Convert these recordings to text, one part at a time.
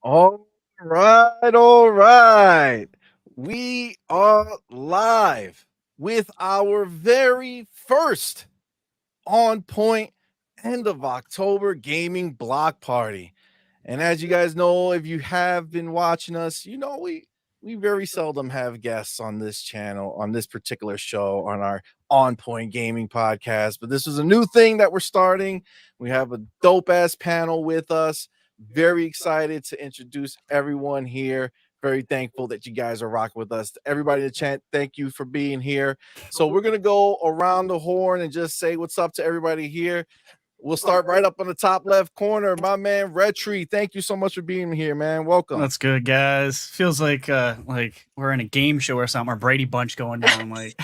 All right. We are live with our very first On Point end of October gaming block party. And as you guys know, if you have been watching us, you know we very seldom have guests on this channel, on this particular show, on our On Point Gaming podcast. But this is a new thing that we're starting. We have a dope ass panel with us. Very excited to introduce everyone here. Very thankful that you guys are rocking with us. Everybody in the chat, thank you for being here. So we're gonna go around the horn and just say what's up to everybody here. We'll start right up on the top left corner. My man, Red Tree, thank you so much for being here, man. Welcome. That's good, guys. Feels like we're in a game show or something, or Brady Bunch going down. Like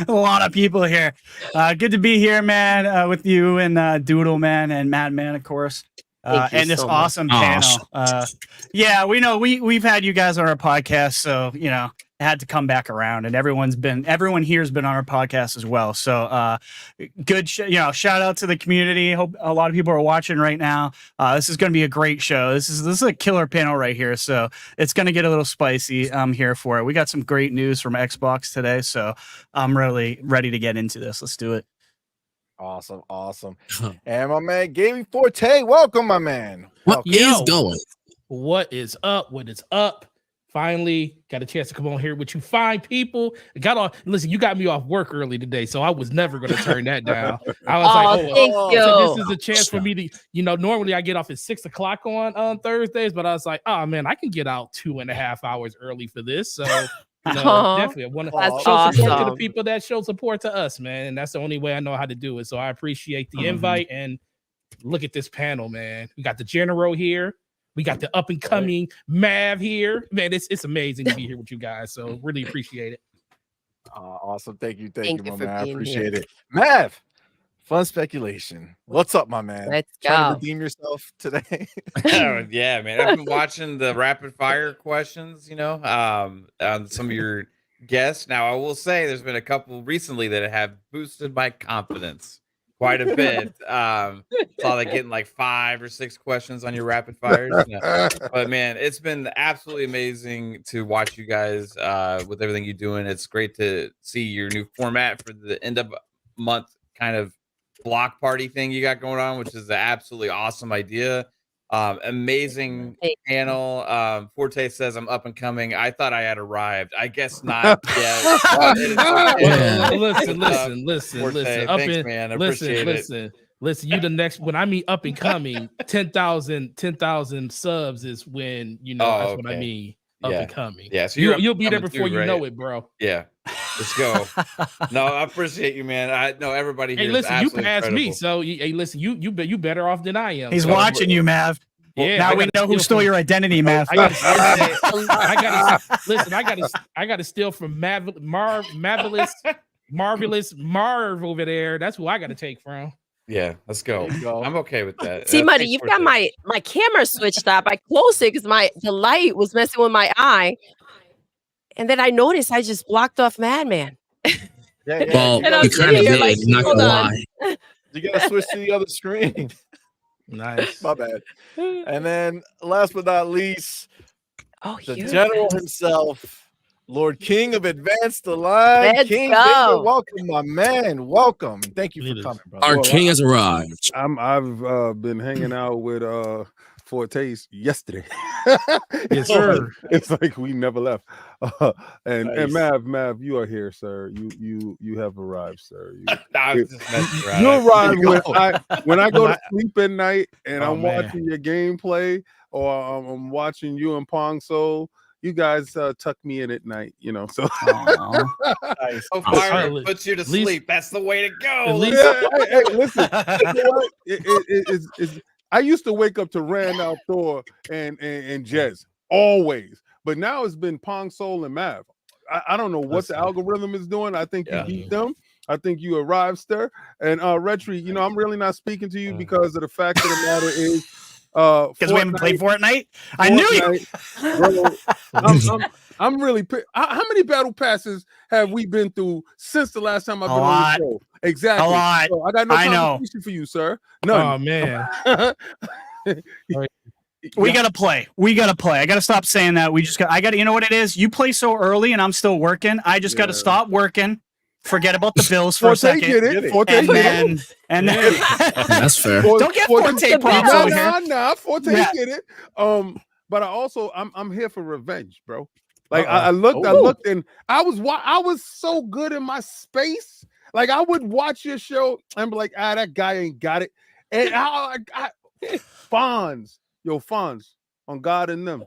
a lot of people here. Good to be here, man, with you and Doodle, man, and MADMAN, of course. And this awesome panel. Yeah, we know we've had you guys on our podcast, so you know it had to come back around, and everyone here has been on our podcast as well. So good, shout out to the community. Hope a lot of people are watching right now. This is going to be a great show. This is a killer panel right here, so it's going to get a little spicy. I'm here for it. We got some great news from Xbox today, so I'm really ready to get into this. Let's do it. Awesome. And my man, Gaming Forte, welcome, my man. What is going? What is up? What is up? Finally got a chance to come on here with you fine people. Listen, you got me off work early today, so I was never going to turn that down. I was so this is a chance for me to, normally I get off at 6 o'clock on Thursdays, but I was like, oh man, I can get out 2.5 hours early for this. So definitely I want to show support to the people that show support to us, man. And that's the only way I know how to do it. So I appreciate the invite, and look at this panel, man. We got the General here. We got the up and coming Mav here. Man, it's amazing to be here with you guys. So really appreciate it. Awesome. Thank you, my man. I appreciate it. Mav, fun speculation. What's up, my man? Let's go. Trying to redeem yourself today. Oh, yeah, man. I've been watching the rapid fire questions, on some of your guests. Now, I will say there's been a couple recently that have boosted my confidence quite a bit. Saw that getting like 5 or 6 questions on your rapid fires. But man, it's been absolutely amazing to watch you guys with everything you're doing. It's great to see your new format for the end of month kind of block party thing you got going on, which is an absolutely awesome idea. Amazing panel. Forte says I'm up and coming. I thought I had arrived. I guess not yet. Listen, you the next when I mean up and coming, 10,000 subs is when that's what I mean. Up and coming. Yeah, so you'll be there before you know it, bro. Yeah. Let's go. No, I appreciate you, man. I know everybody here. Hey, listen, you passed me, so listen, you better off than I am. He's watching you, Mav. Yeah, now we know who stole your identity, Mav. I gotta steal from Marvelous Marv over there. That's who I gotta take from. Yeah, let's go. I'm okay with that. CMoney, you've got my camera switched up. I closed it because the light was messing with my eye. And then I noticed I just blocked off MADMAN. Well, you kind of did, not gonna lie. You gotta switch to the other screen. Nice. My bad. And then last but not least, the huge. General himself, Lord King of Advanced Line. Let's King go. Victor, welcome, my man. Welcome. Thank you for coming, brother. Our king has arrived. I've been hanging out with Fortes yesterday. Yes, sir. It's like we never left. And Mav, you are here, sir. You have arrived, sir. You arrived when I go to sleep at night and I'm watching your gameplay, or I'm watching you and Pong Soul. You guys tuck me in at night, so. Nice. So fire puts you to sleep. That's the way to go. Hey, listen. I used to wake up to Randolph Thor and Jez always, but now it's been Pong Soul and Mav. I don't know what the algorithm is doing. I think you beat them. I think you arrived, sir. And Retri, I'm really not speaking to you because of the fact of the matter is Because we haven't played Fortnite. I knew you. Bro, I'm really. How many battle passes have we been through since the last time I've been on the show? Exactly. A lot. So I got no competition for you, sir. None. Oh man. We gotta play. We gotta play. I gotta stop saying that. I gotta. You know what it is? You play so early, and I'm still working. I just gotta stop working. Forget about the Bills for a second. Get it. And then that's fair. Don't get Forte props over here. Nah. Forte get it. But I'm here for revenge, bro. Like I looked, and I was so good in my space. Like I would watch your show and be like, that guy ain't got it. And Fonz, on God and them.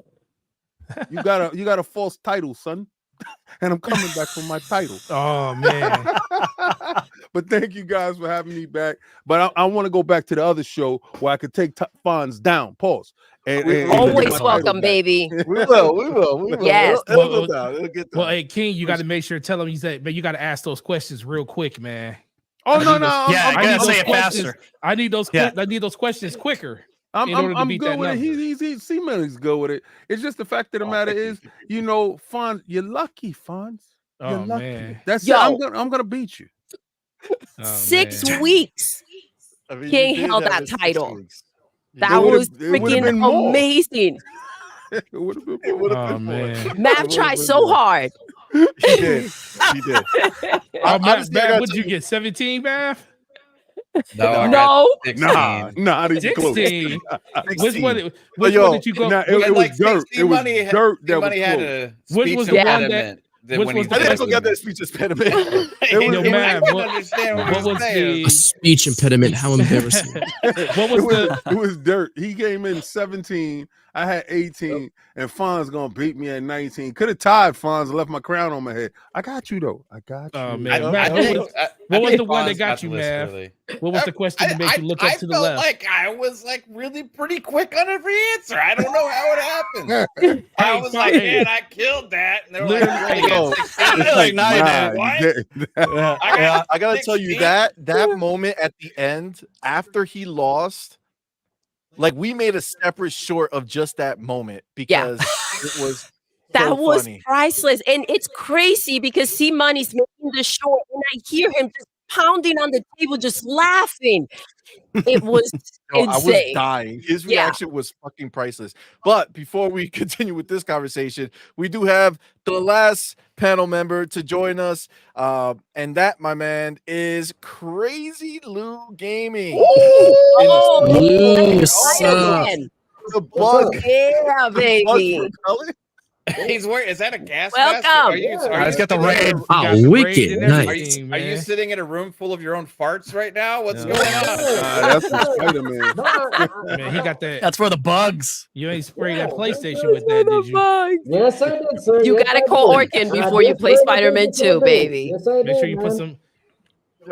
You got a false title, son. And I'm coming back for my title. Oh man. But thank you guys for having me back. But I want to go back to the other show where I could take Fonz down. Pause. And always welcome, baby. We will. Yes. It'll get Well, hey, King, you got to make sure tell him man, you got to ask those questions real quick, man. Oh no. Yeah, I gotta say it faster. I need those. I need those questions quicker. I'm good with it. He's CMoney's good with it. It's just the fact of the matter is, Fonz, you're lucky, Fonz. You're lucky. Man. That's it. I'm gonna beat you. 6 weeks. King held that title. That was freaking amazing. It would have been more. Man. Mav tried so hard. He did. Mav, what'd you get? 17, Mav? No. Nah, not even close. 16. Which one did you go? It was dirt. It was dirt that was had close. a Which speech was the one impediment. I didn't forget that speech impediment. What was a speech impediment? How embarrassing! It was dirt. He came in 17. I had 18, and Fonz gonna beat me at 19. Could have tied Fonz and left my crown on my head. I got you though. I got you. Oh man, what was the one that got you, Mav? What was the question that made you look up to the left? Like I was really pretty quick on every answer. I don't know how it happened. I was like, man, I killed that. And they're I gotta tell you that moment at the end after he lost. Like we made a separate short of just that moment because it was funny. Priceless. And it's crazy because CMoney's making the short and I hear him just pounding on the table, just laughing. It was insane. I was dying. His reaction was fucking priceless. But before we continue with this conversation, we do have the last panel member to join us. And that, my man, is Crazy Lou Gaming. Lou, what's up? The bug. Yeah, baby. He's wearing. Is that a gas mask? Welcome. He's got the raid. Oh, wicked. Nice. Are you sitting in a room full of your own farts right now? What's going on? That's the Spider-Man. Man, he got that. That's for the bugs. You ain't sprayed that PlayStation with that, did you? Yes, I did, sir. You got to call Orkin before you play Spider-Man 2, baby. Yes, I did, Make sure you put some.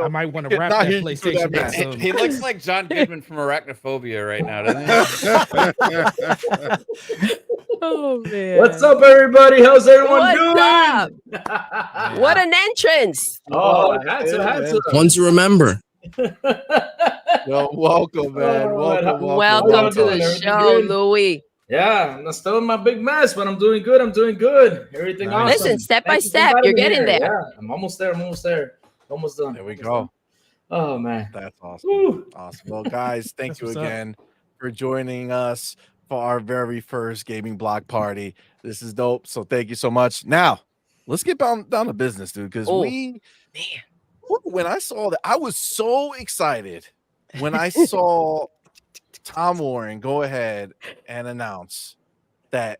I might want to wrap that PlayStation with some. He looks like John Goodman from Arachnophobia right now, doesn't he? Oh man! What's up, everybody? How's everyone doing? What an entrance! Oh, I had to. One to remember. Yo, welcome, man. Welcome to the show, Louis. Yeah, I'm still in my big mess, but I'm doing good. Everything awesome. Listen, step by step, you're getting there. Yeah, I'm almost there. Almost done. There we go. Oh man, that's awesome. Awesome. Well, guys, thank you again for joining us for our very first gaming block party. This is dope. So thank you so much. Now, let's get down to business, dude. Because when I saw that, I was so excited when I saw Tom Warren go ahead and announce that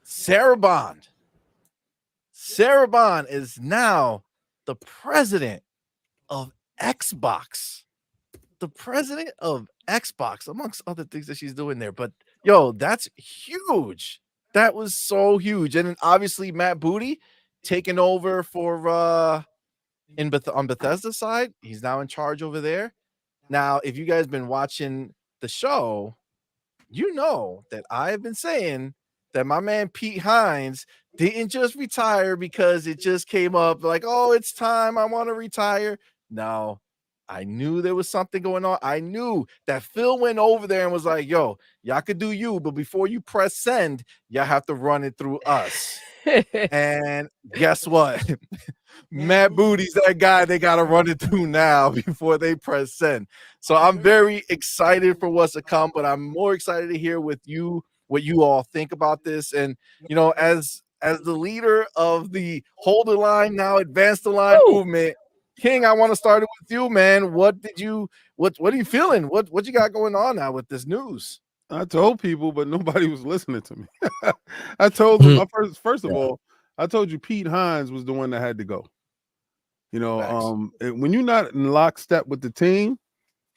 Sarah Bond is now the president of Xbox. The president of Xbox, amongst other things that she's doing there. But yo, that's huge. That was so huge. And then obviously Matt Booty taking over for on Bethesda's side. He's now in charge over there. Now, if you guys been watching the show, you know that I've been saying that my man Pete Hines didn't just retire because it just came up like, oh, it's time, I want to retire. No, I knew there was something going on. I knew that Phil went over there and was like, yo, y'all could do you, but before you press send, y'all have to run it through us. And guess what? Matt Booty's that guy they got to run it through now before they press send. So I'm very excited for what's to come, but I'm more excited to hear with you what you all think about this. And, you know, as the leader of the hold the line now, advance the line movement, King, I want to start it with you, man. What are you feeling? What you got going on now with this news? I told people, but nobody was listening to me. I told them first of all, I told you Pete Hines was the one that had to go. You know, when you're not in lockstep with the team,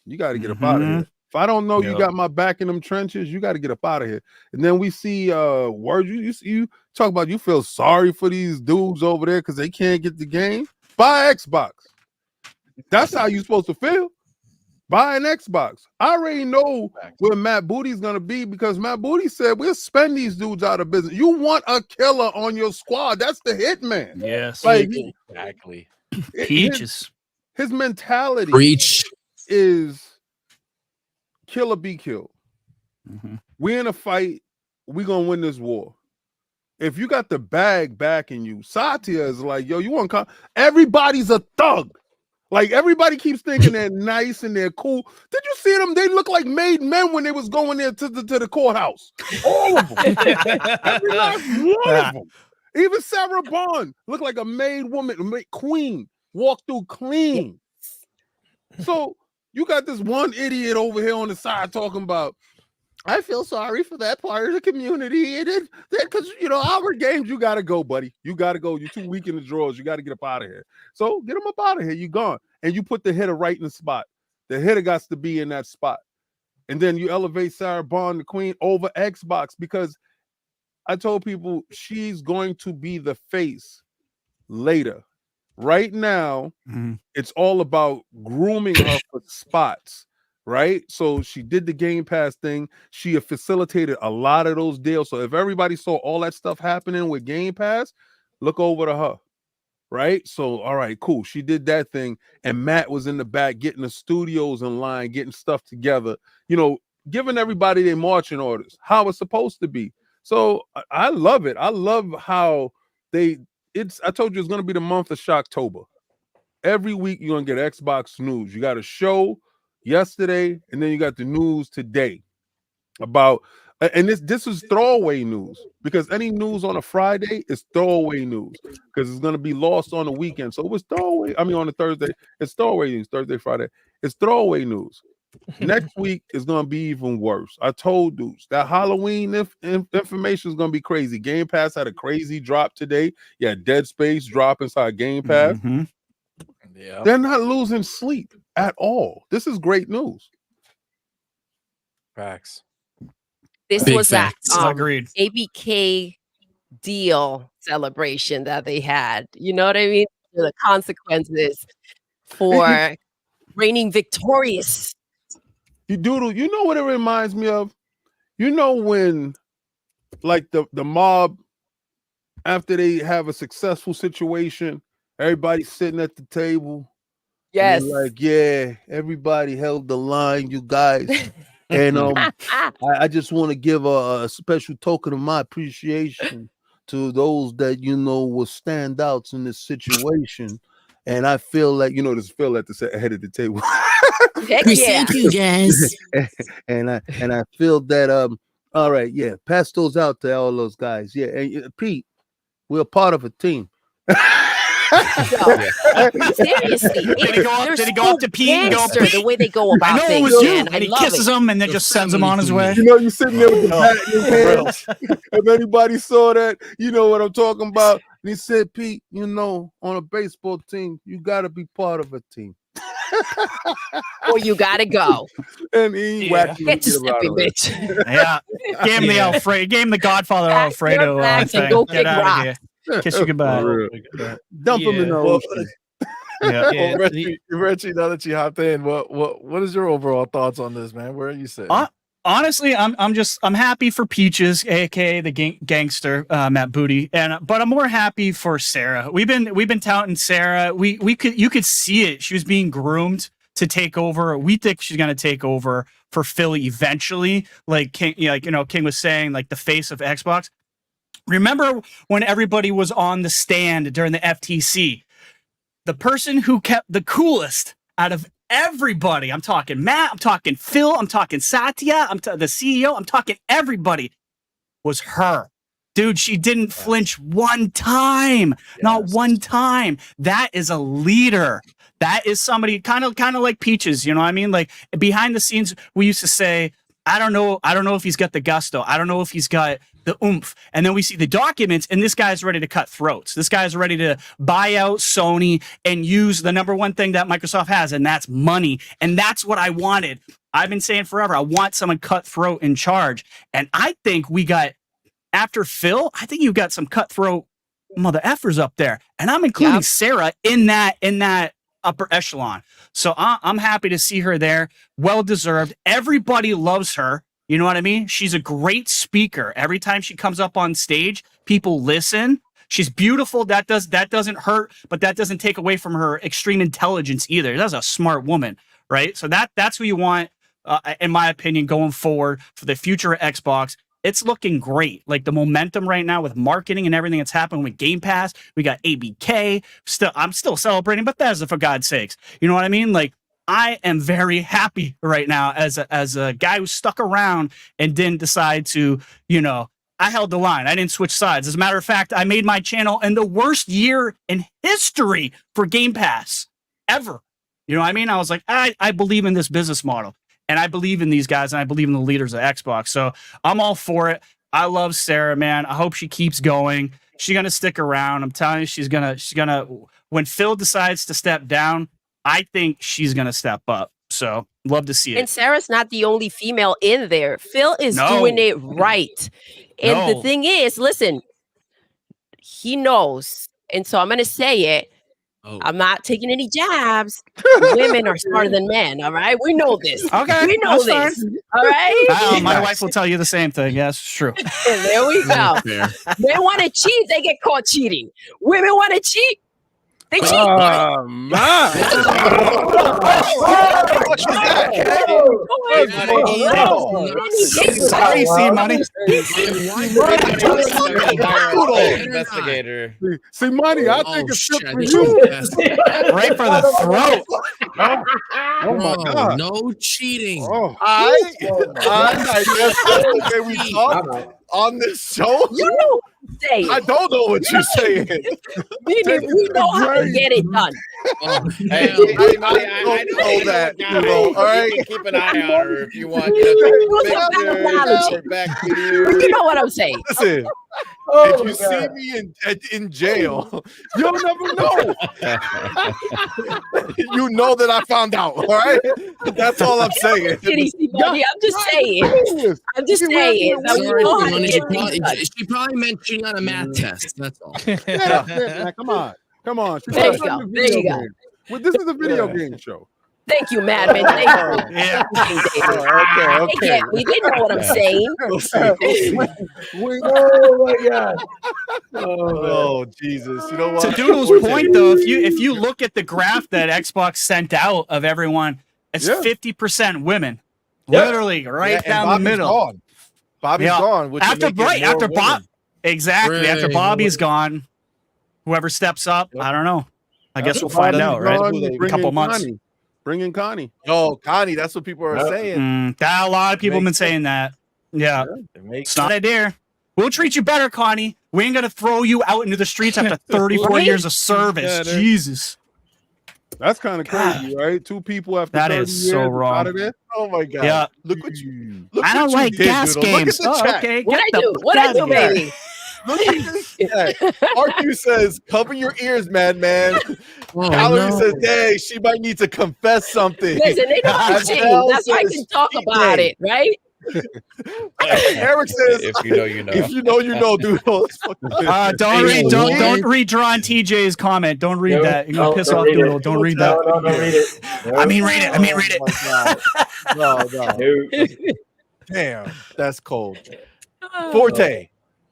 you got to get up out of here. If I don't know you got my back in them trenches, you got to get up out of here. And then we see words you talk about. You feel sorry for these dudes over there because they can't get the game. Buy Xbox. That's how you're supposed to feel. Buy an Xbox. I already know where Matt Booty's gonna be because Matt Booty said we'll spend these dudes out of business. You want a killer on your squad. That's the hitman. Yes. Like exactly. Peaches. His mentality is kill or be killed. We're in a fight. We're gonna win this war. If you got the bag backing you, Satya is like, yo, you want to come? Everybody's a thug. Like everybody keeps thinking they're nice and they're cool. Did you see them? They look like made men when they was going there to the courthouse. All of them. Every last one of them. Even Sarah Bond looked like a made woman, queen, walked through clean. So you got this one idiot over here on the side talking about, I feel sorry for that part of the community. Because, you know, our games, you got to go, buddy. You got to go. You're too weak in the drawers. You got to get up out of here. So get them up out of here. You're gone. And you put the hitter right in the spot. The hitter got to be in that spot. And then you elevate Sarah Bond, the queen, over Xbox because I told people she's going to be the face later. Right now, it's all about grooming her for spots. Right? So she did the Game Pass thing. She facilitated a lot of those deals. So if everybody saw all that stuff happening with Game Pass, look over to her. Right? So, all right, cool. She did that thing. And Matt was in the back getting the studios in line, getting stuff together, you know, giving everybody their marching orders, how it's supposed to be. So I love it. I love how I told you it's going to be the month of Shocktober. Every week you're going to get Xbox news. You got a show yesterday, and then you got the news today about, and this is throwaway news because any news on a Friday is throwaway news because it's going to be lost on the weekend. So it was throwaway. I mean, on a Thursday, it's throwaway news. Thursday, Friday, it's throwaway news. Next week is going to be even worse. I told dudes that Halloween information is going to be crazy. Game Pass had a crazy drop today. Yeah, Dead Space drop inside Game Pass. Yeah, they're not losing sleep at all. This is great news. Facts. This was that agreed. ABK deal celebration that they had. You know what I mean? The consequences for reigning victorious. You Doodle, you know what it reminds me of? You know when like the mob, after they have a successful situation, everybody's sitting at the table. Yes. Like, yeah, everybody held the line, you guys. And I just want to give a special token of my appreciation to those that, you know, were standouts in this situation. And I feel like, you know, there's Phil at the head of the table. Thank you, guys. and I feel that all right, yeah, pass those out to all those guys. Yeah, and Pete, we're part of a team. Seriously, did he go up to Pete and go, the way they go about I know things, it was you. man. And he kisses him and then just sends him on his way. You know, you're sitting there with the bat in your hands. If anybody saw that, you know what I'm talking about. And he said, Pete, you know, on a baseball team, you got to be part of a team. Or you got to go. And he whacked Get to stepping, bitch. Yeah. Gave him the Alfredo. Gave him the Godfather Alfredo. And go kick rocks. Kiss you goodbye. Dump him in the ocean. Richie, now that you hopped in, what is your overall thoughts on this, man? Where are you sitting? Honestly, I'm happy for Peaches, aka the gangster, Matt Booty, but I'm more happy for Sarah. We've been touting Sarah. You could see it. She was being groomed to take over. We think she's going to take over for Phil eventually. Like King, King was saying, like the face of Xbox. Remember when everybody was on the stand during the FTC? The person who kept the coolest out of everybody, I'm talking Matt, I'm talking Phil, I'm talking Satya, the CEO, I'm talking everybody, was her. Dude, she didn't flinch one time. Not one time. That is a leader. That is somebody kind of like Peaches, you know what I mean? Like behind the scenes, we used to say, I don't know if he's got the gusto. I don't know if he's got the oomph. And then we see the documents, and this guy's ready to cut throats. This guy's ready to buy out Sony and use the number one thing that Microsoft has, and that's money. And that's what I wanted. I've been saying forever, I want someone cutthroat in charge. And I think we got, after Phil, I think you've got some cutthroat mother effers up there. And I'm including Sarah in that upper echelon. So I'm happy to see her there. Well deserved. Everybody loves her. You know what I mean? She's a great speaker. Every time she comes up on stage, people listen. She's beautiful. That doesn't hurt, but that doesn't take away from her extreme intelligence either. That's a smart woman, right? So that's who you want, in my opinion, going forward for the future of Xbox. It's looking great. Like the momentum right now with marketing and everything that's happening with Game Pass. We got ABK. I'm still celebrating Bethesda, for God's sakes. You know what I mean? Like, I am very happy right now as a guy who stuck around and didn't decide to, I held the line. I didn't switch sides. As a matter of fact, I made my channel in the worst year in history for Game Pass ever. You know what I mean? I was like, I believe in this business model, and I believe in these guys, and I believe in the leaders of Xbox. So I'm all for it. I love Sarah, man. I hope she keeps going. She's going to stick around. I'm telling you, she's going to, when Phil decides to step down, I think she's going to step up. So love to see it. And Sarah's not the only female in there. Phil is doing it right. And the thing is, listen, he knows. And so I'm going to say it. I'm not taking any jabs. Women are smarter than men. All right. We know this. Okay. We know this. Fine. All right. My wife will tell you the same thing. Yes, it's true. And there we go. Men want to cheat. They get caught cheating. Women want to cheat. They cheat. Oh, my. Sorry, CMoney. Investigator. CMoney, I think it's good for you. Right for the throat. Oh my God. No cheating. I guess that's the way we talk on this show. You know say it. I don't know what you're saying. We know how to get it done. Hey, I know that. All right, keep an eye on her if you want. Back to you. You know what I'm saying. Listen, if you see me in jail, you'll never know. You know that I found out. All right, that's all I'm saying. I'm just saying. I'm just saying. Sorry, she probably meant she got a math test. That's all. Yeah, come on. There you go. There you go. Well, this is a video game show. Thank you, Madman. Thank you. Yeah. Okay. We didn't know what I'm saying. Oh my God. Oh Jesus! You know what? To Doodle's point, though, if you look at the graph that Xbox sent out of everyone, it's 50% women, literally right down the middle. Gone. Bobby's gone. Which After Bob, exactly. After Bobby's gone, whoever steps up, I don't know. I guess we'll find out, right? In a couple months. Bring in Connie. Oh, Connie, that's what people are saying. A lot of people have been saying that. Yeah. It's not a idea. We'll treat you better, Connie. We ain't gonna throw you out into the streets after 34 years of service. Jesus. That's kind of crazy, right? Two people after that 30 is years so wrong. Out of there. Oh my God. Yeah. Look what you. I don't like gas games. Okay. What I do, baby? Look at this. RQ says, cover your ears, Madman. Valerie says, dang, she might need to confess something. Listen, they know I'm cheating. That's why I can talk about it, right? Eric says, if you know, you know. If you know, you know, dude. Don't read John TJ's comment. Don't read that. You're gonna piss off Doodle. Don't read that. No, don't read it. I mean, read it. No. Damn, that's cold. Forte.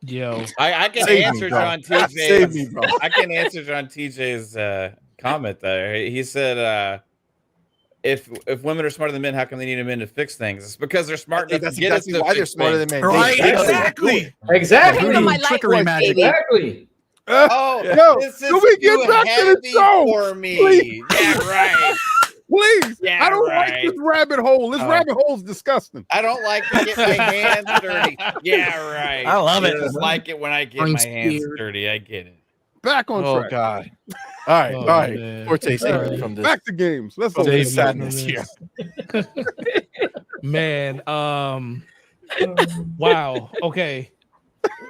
Yo, I can answer John TJ's. I can answer John TJ's comment there. He said if women are smarter than men, how come they need a men to fix things? It's because they're smart enough That's to get exactly us to why they're fix smarter things. than men. Right, They exactly. Exactly. Look at my Trickery light magic. baby. Exactly. Oh, Yo, this is can we get too back to the heavy show? for me. Please. Yeah, right. Please. Yeah, I don't like right. this rabbit hole. This Oh. rabbit hole's disgusting. I don't like to get my hands dirty. Yeah, right. I love it. Just like it when I get my hands dirty. I get it. Back on Oh track. God! All right, Oh, all right. man. Forte, save me Right. from this. Back to games. Let's From go. this Save me sadness from here. Man, wow. Okay.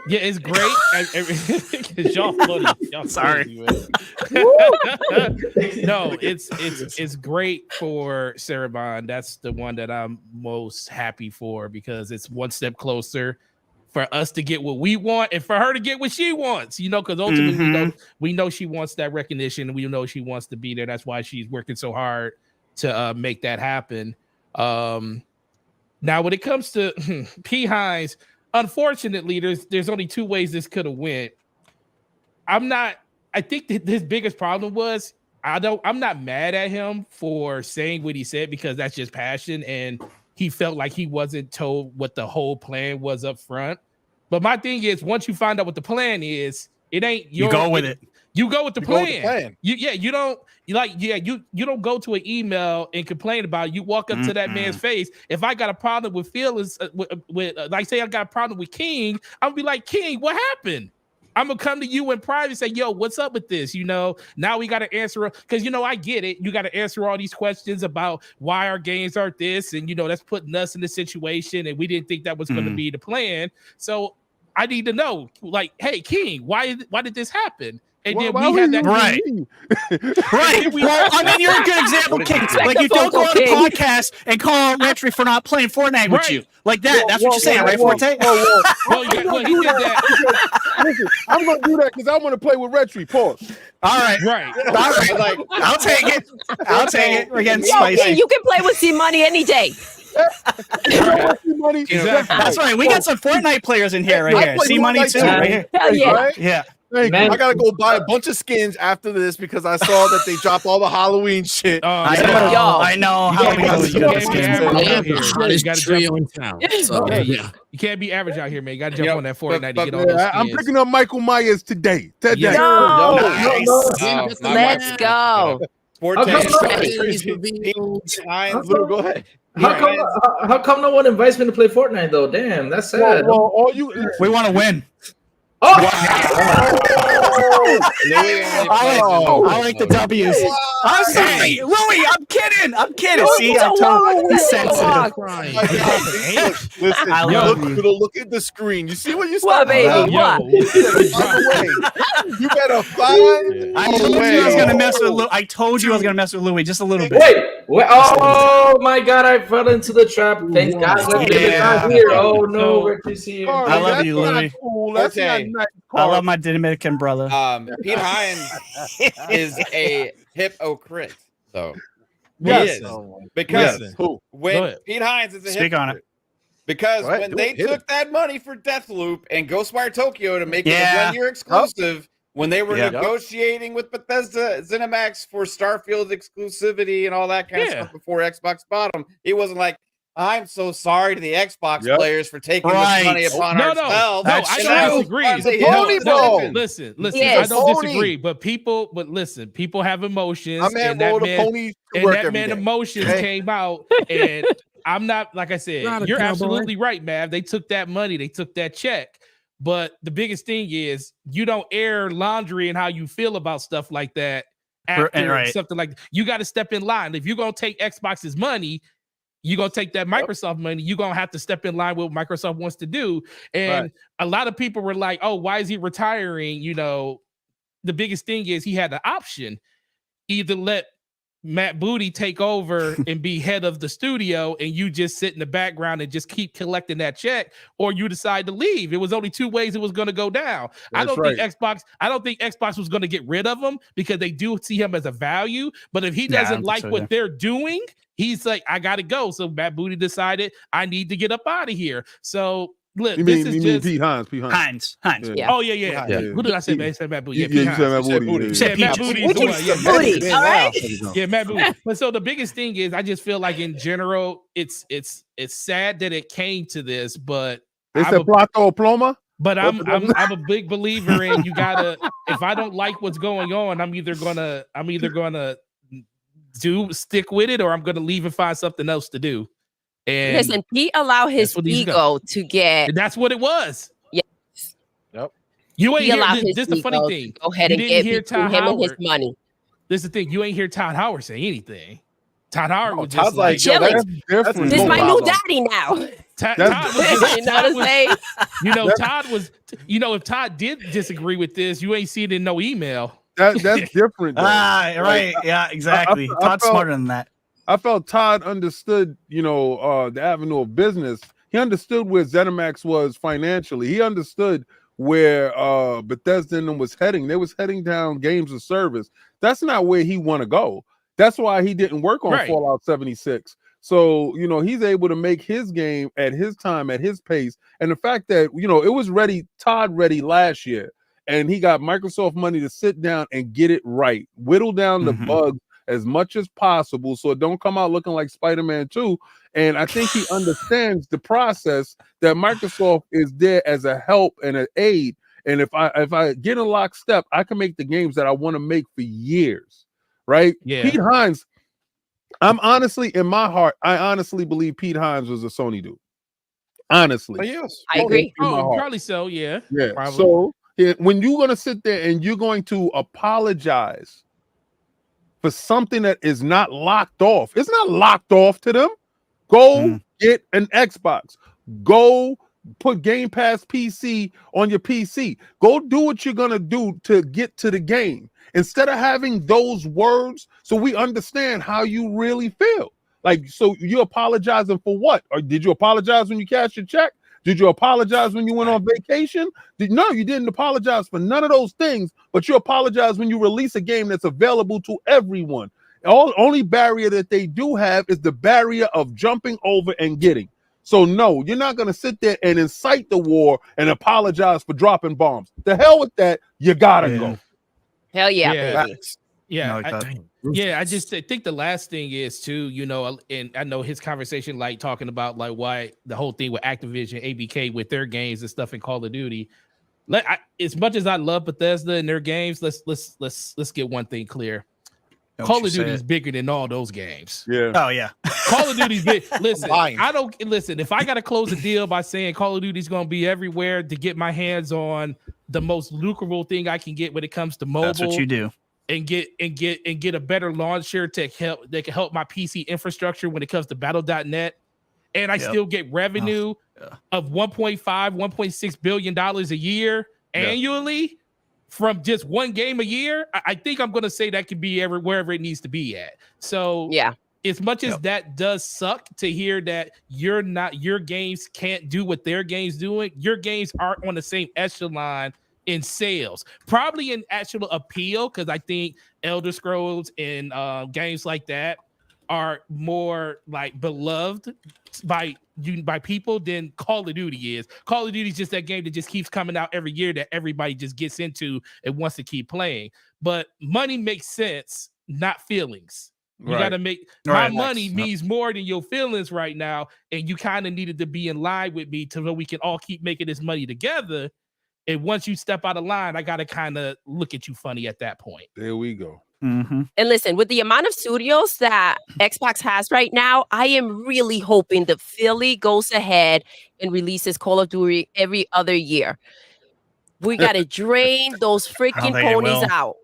Yeah, it's great. Y'all funny. Y'all Sorry. crazy, no, it's great for Sarah Bond. That's the one that I'm most happy for because it's one step closer for us to get what we want and for her to get what she wants. Because ultimately we know she wants that recognition and we know she wants to be there. That's why she's working so hard to make that happen. Now, when it comes to P. Hines, unfortunately, there's only two ways this could have went. I think that his biggest problem was I'm not mad at him for saying what he said because that's just passion and he felt like he wasn't told what the whole plan was up front. But my thing is, once you find out what the plan is, it ain't your. You go with it. You go with the You plan. go with the plan. You don't go to an email and complain about it. You walk up to that man's face. If I got a problem with feelings, like say I got a problem with King, I'm gonna be like, King, what happened? I'm gonna come to you in private and say, yo, what's up with this? Now we got to answer because I get it. You got to answer all these questions about why our games are this, and that's putting us in the situation, and we didn't think that was going to be the plan. So I need to know, like, hey, King, why did this happen? And then we have that right. Right. Well, I mean, you're a good example, King. Like, you don't go on the podcast and call Retry for not playing Fortnite with you. Like that. That's what you're saying, right, Forte? Well, he did that. Listen, I'm going to do that because I want to play with Retry. Pause. All right. Right. All right. Like, I'll take it. I'll take it. We're getting spicy. You can play with CMoney any day. Exactly. That's right. We got some Fortnite players in here right here. CMoney too, right here. Hell yeah. Right? Yeah. Man. I gotta go buy a bunch of skins after this because I saw that they dropped all the Halloween shit. I know. You can't be average out here, man. You got to jump on that Fortnite to get all those skins. I'm picking up Michael Myers today. No. Nice. Let's go. Forte. Lou, go ahead. How come no one invites me to play Fortnite though? Damn, that's sad. Well, we want to win. Oh! I like the W's. I'm sorry, Louis. I'm kidding. See, I'm totally sensitive. Listen, I love you. Look at the screen. You see what you What, said? baby? What? You better find. I told you I was gonna mess with Louis. I told you I was gonna mess with Louis just a little bit. Wait. Oh my God! I fell into the trap. Thank God that David's not here. Oh no, where to see you? I love you, Louis. That's not nice. I love my Dominican brother. Pete Hines is a hypocrite, though. Yes. He is. Because when Pete Hines is a Speak on it. Because when they took that money for Deathloop and Ghostwire Tokyo to make it a 1-year exclusive, when they were negotiating with Bethesda ZeniMax for Starfield exclusivity and all that kind of stuff before Xbox bought them, it wasn't like, I'm so sorry to the Xbox players for taking this money upon ourselves. No, I don't disagree. Listen, I don't disagree. But people have emotions. And that man emotions came out. And I'm not, like I said, you're absolutely right, Mav. They took that money, they took that check. But the biggest thing is you don't air laundry and how you feel about stuff like that after something like that. You got to step in line. If you're going to take Xbox's money, you're going to take that Microsoft money. You're going to have to step in line with what Microsoft wants to do. And a lot of people were like, oh, why is he retiring? The biggest thing is he had the option. Either let Matt Booty take over and be head of the studio and you just sit in the background and just keep collecting that check, or you decide to leave. It was only two ways it was going to go down. I don't think Xbox was going to get rid of him because they do see him as a value. But if he doesn't like what they're doing, he's like, I got to go. So Matt Booty decided I need to get up out of here. So Look, You this mean is just Pete Hines? Hines. Yeah. Oh yeah. Yeah. Who did I say? Man, I said Matt Booty. Yeah, Pete you said Hines. Matt Booty. You said Yeah, Matt Peaches. Booty is the one. Yeah, Booty, all right? Yeah, Matt Booty. But so the biggest thing is, I just feel like in general, it's sad that it came to this, but They said Plato Ploma. But I'm a big believer in you gotta. If I don't like what's going on, I'm either gonna stick with it, or I'm gonna leave and find something else to do. And listen, Pete allowed his ego to get. That's what it was. Yes. Yep. You ain't allowed hear this. This the funny thing. Go ahead You and didn't get hear between Todd him Howard. and his money. This is the thing. You ain't hear Todd Howard say anything. Todd Howard was Todd's just like, chilling. That's different. This is my problem. new daddy now. Todd That's- was just, You know what I'm saying? Todd was, if Todd did disagree with this, you ain't see it in no email. That's different. Though. Right. Yeah, exactly. I Todd's felt- smarter than that. I felt Todd understood, the avenue of business. He understood where ZeniMax was financially. He understood where Bethesda and them was heading. They was heading down games of service. That's not where he want to go. That's why he didn't work on Right. Fallout 76. So, he's able to make his game at his time, at his pace. And the fact that, it was Todd ready last year, and he got Microsoft money to sit down and get it right, whittle down the bugs as much as possible so it don't come out looking like Spider-Man 2. And I think he understands the process that Microsoft is there as a help and an aid. And if I get in lockstep, I can make the games that I want to make for years, right? Yeah. Pete Hines, I'm honestly, in my heart, I honestly believe Pete Hines was a Sony dude. Honestly. Yes. I agree. In my Oh, heart. probably so. Yeah. Yeah. Probably. So when you're going to sit there and you're going to apologize for something that is not locked off, it's not locked off to them. Go get an Xbox. Go put Game Pass PC on your PC. Go do what you're going to do to get to the game. Instead of having those words, so we understand how you really feel. Like, so you apologizing for what? Or did you apologize when you cashed your check? Did you apologize when you went on vacation? No, you didn't apologize for none of those things, but you apologize when you release a game that's available to everyone. Only barrier that they do have is the barrier of jumping over and getting. So no, you're not going to sit there and incite the war and apologize for dropping bombs. The hell with that. You gotta go. Hell yeah, Yeah. baby. Yeah. No, I just think the last thing is too, and I know his conversation, like talking about like why the whole thing with Activision, ABK with their games and stuff in Call of Duty. As much as I love Bethesda and their games, let's get one thing clear. Call of Duty is bigger than all those games. Yeah. Oh yeah. Call of Duty's big. Listen, I don't listen. If I got to close a deal by saying Call of Duty's going to be everywhere to get my hands on the most lucrative thing I can get when it comes to mobile, That's what you do. And get a better launcher that can help my PC infrastructure when it comes to battle.net, and I still get revenue of 1.6 billion dollars a year annually from just one game a year. I think I'm gonna say that could be wherever it needs to be at. So as much as that does suck to hear that your games can't do what their games doing, your games aren't on the same echelon in sales, probably in actual appeal, because I think Elder Scrolls and games like that are more like beloved by people than Call of Duty is. Call of Duty is just that game that just keeps coming out every year that everybody just gets into and wants to keep playing. But money makes sense, not feelings. You got to make my money means more than your feelings right now, and you kind of needed to be in line with me so we can all keep making this money together. And once you step out of line, I got to kind of look at you funny at that point. There we go. And listen, with the amount of studios that Xbox has right now, I am really hoping that Philly goes ahead and releases Call of Duty every other year. We got to drain those freaking ponies out.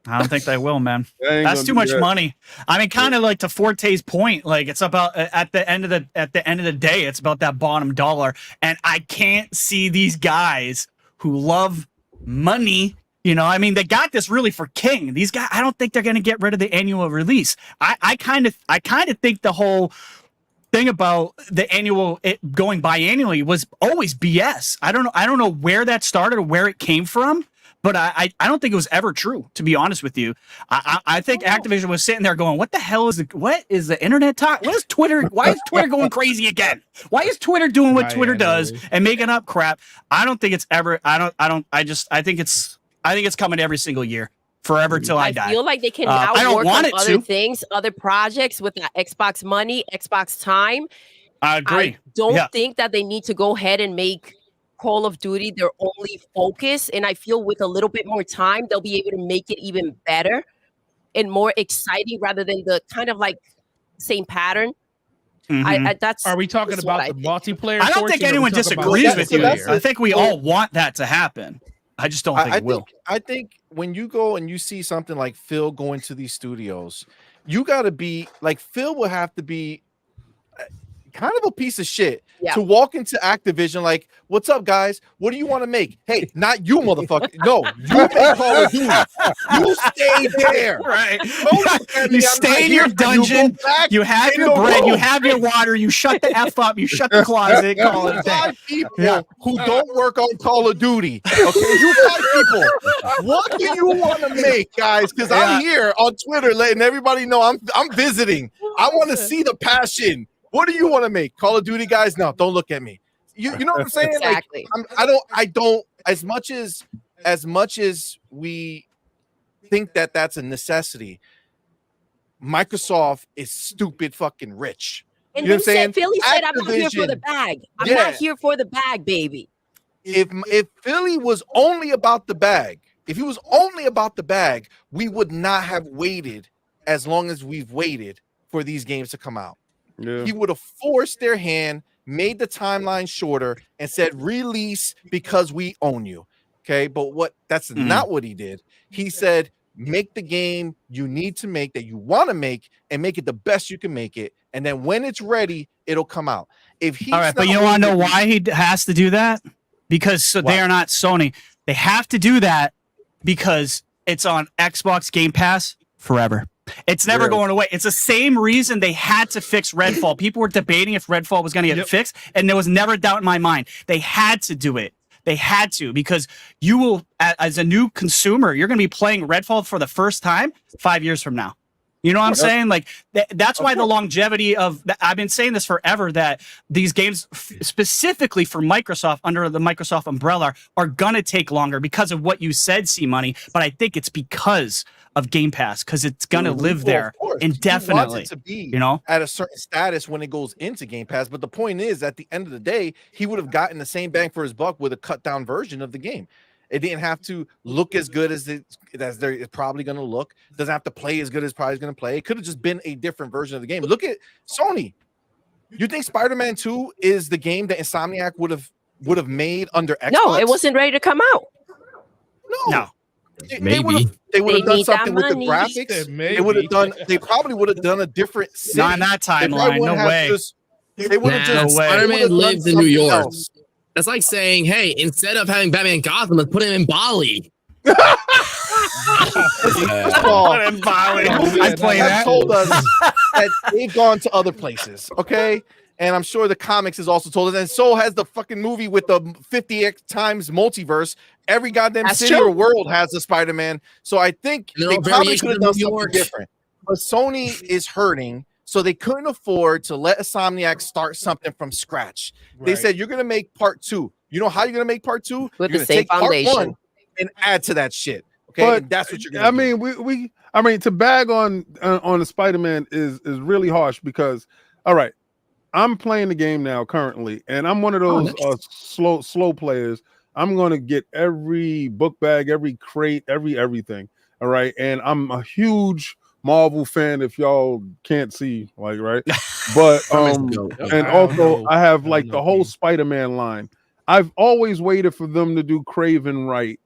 I don't think they will, man. That's too much money. I mean, kind of like to Forte's point, like it's about at the end of the day, it's about that bottom dollar. And I can't see these guys who love money. I mean, they got this really for King. These guys, I don't think they're going to get rid of the annual release. I kind of think the whole thing about the annual going biannually was always BS. I don't know where that started or where it came from, But I don't think it was ever true, to be honest with you. I think Activision was sitting there going, what the hell is the internet talk? What is Twitter? Why is Twitter going crazy again? Why is Twitter doing what Twitter does and making up crap? I don't think it's ever, I think it's coming every single year, forever till I die. I feel like they can now work on other things, other projects with the Xbox money, Xbox time. I agree. I don't think that they need to go ahead and make Call of Duty their only focus, and I feel with a little bit more time they'll be able to make it even better and more exciting rather than the kind of like same pattern. That's are we talking about the multiplayer? I don't think anyone disagrees with you here. I think we all want that to happen. I just don't think it will. I think when you go and you see something like Phil going to these studios, you got to be like Phil will have to be kind of a piece of shit to walk into Activision like, what's up, guys? What do you want to make? Hey, not you, motherfucker. No, you make Call of Duty. You stay there. Right. You stay in your dungeon. You have your bread. You have your water. You shut the F up. You shut the closet. Call it a day. People who don't work on Call of Duty. Okay, you 5 people. What do you want to make, guys? Because I'm here on Twitter letting everybody know I'm visiting. I want to see the passion. What do you want to make? Call of Duty guys? No, don't look at me. You know what I'm saying? Exactly. Like, I don't as much as we think that that's a necessity. Microsoft is stupid fucking rich. And you know what I'm saying? Philly said, I'm not here for the bag. I'm not here for the bag, baby. If Philly was only about the bag, if he was only about the bag, we would not have waited as long as we've waited for these games to come out. Yeah. He would have forced their hand, made the timeline shorter, and said release because we own you. Okay, but that's not what he did. He said make the game you need to make, that you want to make, and make it the best you can make it. And then when it's ready, it'll come out. If he, all right, but you want to know why he has to do that? Because they are not Sony. They have to do that because it's on Xbox Game Pass forever. It's never going away. It's the same reason they had to fix Redfall. People were debating if Redfall was going to get fixed, and there was never a doubt in my mind. They had to do it. They had to, because you will, as a new consumer, you're going to be playing Redfall for the first time 5 years from now. You know what I'm saying? Like that's why the longevity of I've been saying this forever, that these games specifically for Microsoft under the Microsoft umbrella are going to take longer because of what you said, CMoney. But I think it's because of Game Pass, because it's going to live there indefinitely. To be, you know, at a certain status when it goes into Game Pass. But the point is, at the end of the day, he would have gotten the same bang for his buck with a cut down version of the game. It didn't have to look as good as they're probably going to look. Doesn't have to play as good as probably going to play. It could have just been a different version of the game. Look at Sony. You think Spider-Man 2 is the game that Insomniac would have made under Xbox? No, it wasn't ready to come out. No. Maybe they would have done something with the graphics. They probably would have done a different city. Not in that timeline. No way. They would have just Spider-Man lives in New York. That's like saying, hey, instead of having Batman in Gotham, let's put him in Bali. I play that. Told us that they've gone to other places, okay? And I'm sure the comics has also told us, and so has the fucking movie with the 50x times multiverse. Every goddamn city or world has a Spider-Man. So I think they probably could have done something different. But Sony is hurting, so they couldn't afford to let Insomniac start something from scratch. Right. They said, you're going to make part 2. You know how you're going to make part 2? With the same foundation. Part 1 and add to that shit. Okay, but that's what you're going to do. I mean, to bag on the Spider-Man is really harsh because, all right, I'm playing the game now currently, and I'm one of those slow players. I'm going to get every book bag, every crate, everything. All right, and I'm a huge Marvel fan, if y'all can't see, like, right? But and also I have like the whole Spider-Man line. I've always waited for them to do Craven right.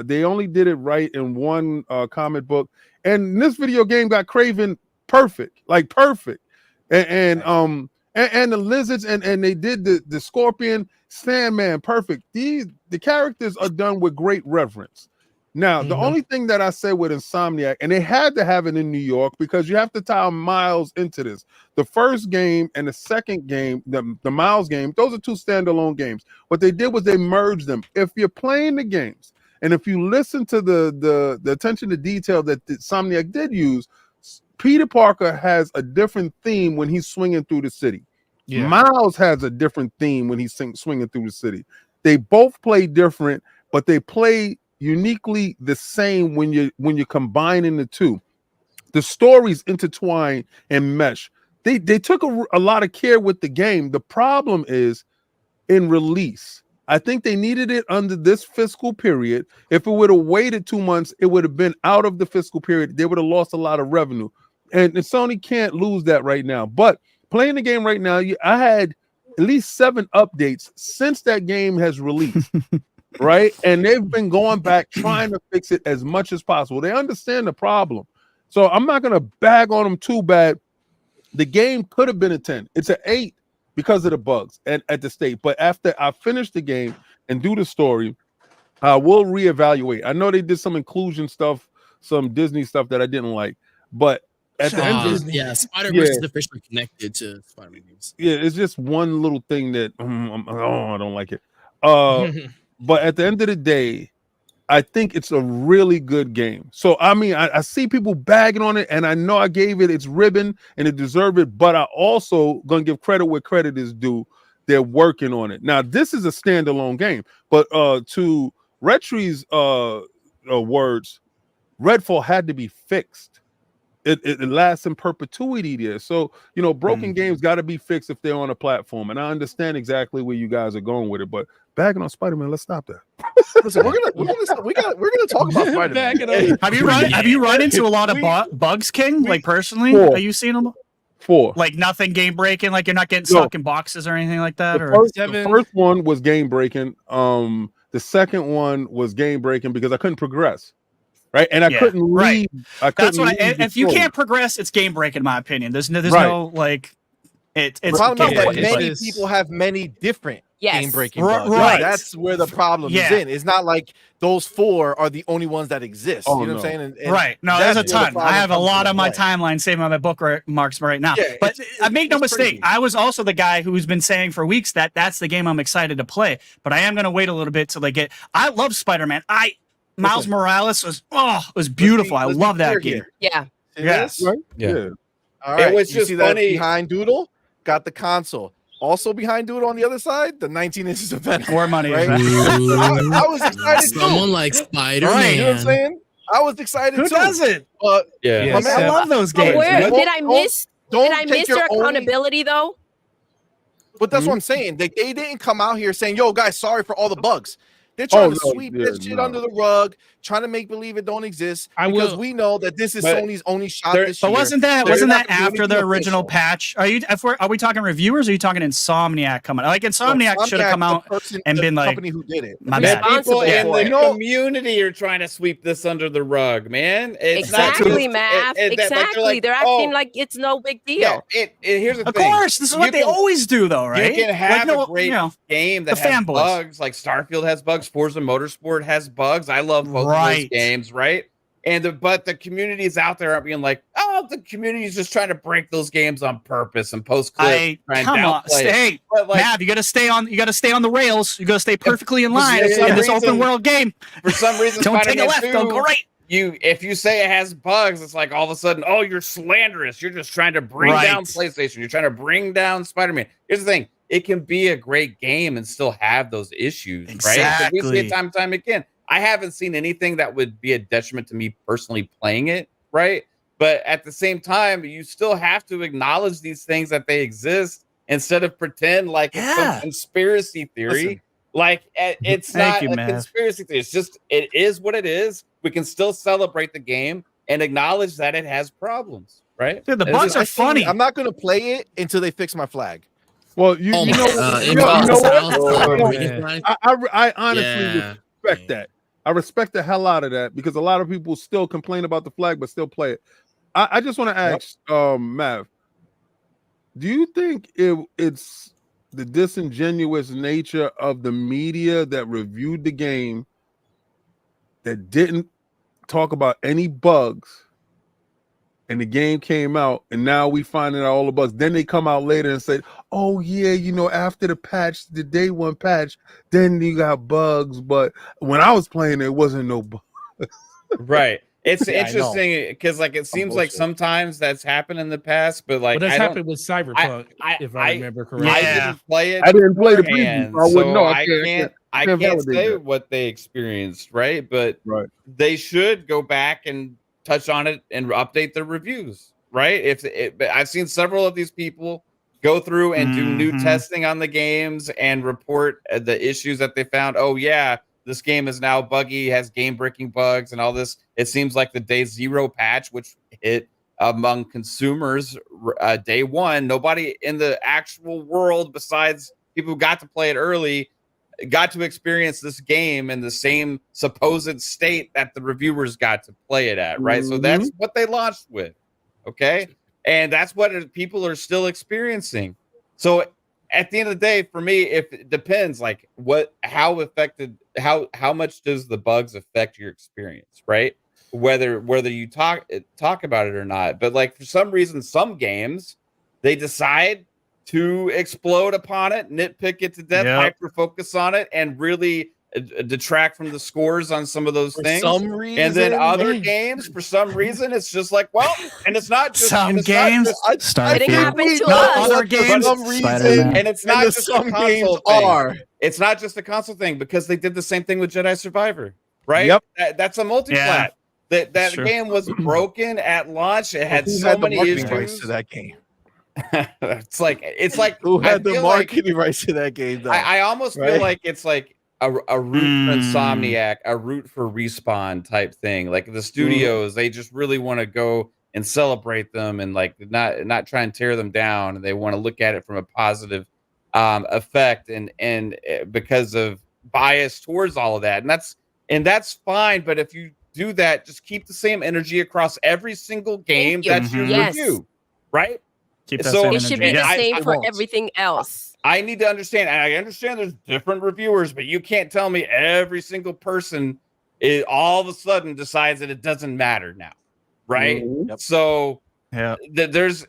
They only did it right in one comic book, and this video game got Craven perfect, like perfect. And the lizards and they did the Scorpion, Sandman perfect. The characters are done with great reverence. Now, the only thing that I say with Insomniac, and they had to have it in New York because you have to tie Miles into this. The first game and the second game, the Miles game, those are 2 standalone games. What they did was they merged them. If you're playing the games And if you listen to the attention to detail that Insomniac did use, Peter Parker has a different theme when he's swinging through the city. Yeah. Miles has a different theme when he's swinging through the city. They both play different, but they play uniquely the same when you're combining the two. The stories intertwine and mesh. They took a lot of care with the game. The problem is in release. I think they needed it under this fiscal period. If it would have waited 2 months, it would have been out of the fiscal period. They would have lost a lot of revenue. And Sony can't lose that right now. But playing the game right now, I had at least 7 updates since that game has released. Right? And they've been going back trying to fix it as much as possible. They understand the problem. So I'm not going to bag on them too bad. The game could have been a 10. It's an 8 because of the bugs at the state. But after I finish the game and do the story, I will reevaluate. I know they did some inclusion stuff, some Disney stuff that I didn't like. But at the end of Spider-Verse is officially connected to Spider-Man games. Yeah, it's just one little thing that I don't like it. But at the end of the day, I think it's a really good game. So, I mean, I see people bagging on it, and I know I gave it its ribbon, and it deserved it, but I also going to give credit where credit is due. They're working on it. Now, this is a standalone game, but to Retri's words, Redfall had to be fixed. It lasts in perpetuity there. So, broken games got to be fixed if they're on a platform, and I understand exactly where you guys are going with it, but bagging on Spider-Man, let's stop that. Listen, we're gonna talk about Spider-Man. Have you run into a lot of bugs, King? Like personally, 4. Are you seeing them? 4. Like nothing game breaking. Like you're not getting stuck in boxes or anything like that. The first one was game breaking. The second one was game breaking because I couldn't progress. Right, and I couldn't leave. That's what. If you can't progress, it's game breaking, in my opinion. There's no like. It's the problem is that many people have many different game breaking bugs. Right. That's where the problem is in. It's not like those 4 are the only ones that exist. You know what I'm saying? And right. No, there's a ton. I have a lot on my timeline saving on my bookmarks right now. Yeah, but I make no mistake. Crazy. I was also the guy who's been saying for weeks that that's the game I'm excited to play. But I am going to wait a little bit till they get. I love Spider-Man. Miles Morales was beautiful. I love that game. Yeah. Yes. Right? Yeah. All right. It was just funny. Behind Doodle, got the console. Also behind Doodle on the other side, the 19 inches of Venom. More money. Right? I was excited too. Someone like Spider-Man. Right, you know what I'm saying? I was excited Who too. doesn't? Yeah. I love those games. Did I miss their accountability though? But that's what I'm saying. They didn't come out here saying, "Yo, guys, sorry for all the bugs." They're trying to sweep that shit under the rug, trying to make believe it don't exist. Because we know that this is Sony's only shot this year. But wasn't that after the original patch? Are we talking reviewers? Or are you talking Insomniac coming? Like Insomniac should have come out and been like, company who did it. My bad. People in the community are trying to sweep this under the rug, man. It's exactly, Mav. Exactly. They're acting like it's no big deal. Here's the thing. Of course, this is what they always do, though, right? You can have a great game that has bugs, like Starfield has bugs. Forza Motorsport has bugs. I love both of those games, right? But the communities out there aren't being like, oh, the community is just trying to break those games on purpose and post clips. Come on, stay, Mav. You got to stay on. You got to stay on the rails. You got to stay perfectly in line in this open world game. For some reason, don't take a left. Don't go right. If you say it has bugs, it's like all of a sudden, oh, you're slanderous. You're just trying to bring down PlayStation. You're trying to bring down Spider-Man. Here's the thing. It can be a great game and still have those issues, right? We see it time and time again. I haven't seen anything that would be a detriment to me personally playing it, right? But at the same time, you still have to acknowledge these things that they exist instead of pretend like it's some conspiracy theory. Like it's not a conspiracy theory. It's just, it is what it is. We can still celebrate the game and acknowledge that it has problems, right? Dude, the bugs are funny. I'm not going to play it until they fix my flag. Well, you know I honestly respect that. I respect the hell out of that because a lot of people still complain about the flag but still play it. I just want to ask Mav, do you think it's the disingenuous nature of the media that reviewed the game that didn't talk about any bugs and the game came out, and now we finding out all the bugs. Then they come out later and say, "Oh yeah, after the patch, the day one patch, then you got bugs." But when I was playing, there wasn't no bugs. Right. It's interesting because it seems like sometimes that's happened in the past, but that's happened with Cyberpunk, if I remember correctly. I didn't play it. I didn't play the preview, so I wouldn't know. I can't say what they experienced, right? But they should go back and touch on it and update their reviews, right? I've seen several of these people go through and do new testing on the games and report the issues that they found. Oh yeah, this game is now buggy, has game-breaking bugs and all this. It seems like the day 0 patch, which hit among consumers day 1, nobody in the actual world besides people who got to play it early got to experience this game in the same supposed state that the reviewers got to play it at, right? So that's what they launched with, okay? And that's what people are still experiencing. So at the end of the day, for me, if it depends, how much does the bugs affect your experience, right? Whether you talk about it or not. But for some reason, some games, they decide to explode upon it, nitpick it to death, hyper focus on it, and really detract from the scores on some of those things. Some reason, and then other games, for some reason, it's just and it's not just some games. It happened to us. Other For games, some reason, and it's not just some a console games thing. It's not just a console thing because they did the same thing with Jedi Survivor, right? Yep. That's a multi-plat. That game was broken at launch. It had so many issues to that game. it's like who had the marketing rights to that game though? I almost feel like it's like a root for Insomniac, a root for Respawn type thing. Like the studios, they just really want to go and celebrate them and not try and tear them down, and they want to look at it from a positive effect and because of bias towards all of that, and that's fine. But if you do that, just keep the same energy across every single game that you review, right? So it should be the same for everything else. I need to understand, and I understand there's different reviewers, but you can't tell me every single person all of a sudden decides that it doesn't matter now, right? So there's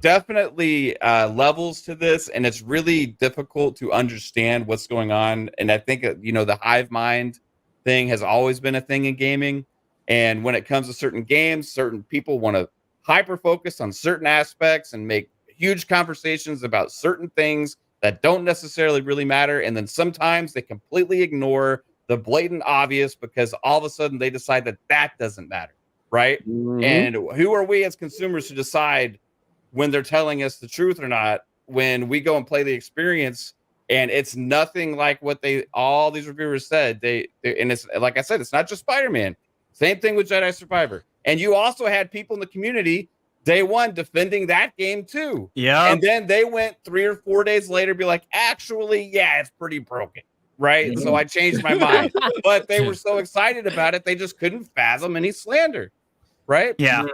definitely levels to this, and it's really difficult to understand what's going on. And I think the hive mind thing has always been a thing in gaming, and when it comes to certain games, certain people want to hyper focus on certain aspects and make huge conversations about certain things that don't necessarily really matter. And then sometimes they completely ignore the blatant obvious because all of a sudden they decide that doesn't matter, right? And who are we as consumers to decide when they're telling us the truth or not, when we go and play the experience and it's nothing like what all these reviewers said. And it's like I said, it's not just Spider-Man. Same thing with Jedi Survivor. And you also had people in the community day 1 defending that game too. Yeah. And then they went 3 or 4 days later, be like, actually, yeah, it's pretty broken. Right. So I changed my mind. But they were so excited about it, they just couldn't fathom any slander. Right. Yeah.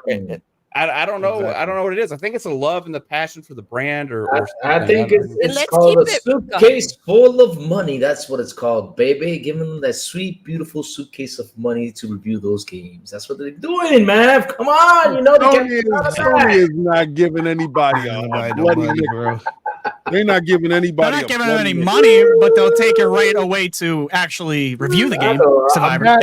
I don't know. Exactly. I don't know what it is. I think it's a love and the passion for the brand, or I think it's called a suitcase full of money. That's what it's called, baby. Giving them that sweet, beautiful suitcase of money to review those games. That's what they're doing, man. Come on, Sony is not giving anybody money, bro. They're not giving anybody. They're not giving them any money, but they'll take it right away to actually review the game. Survivor.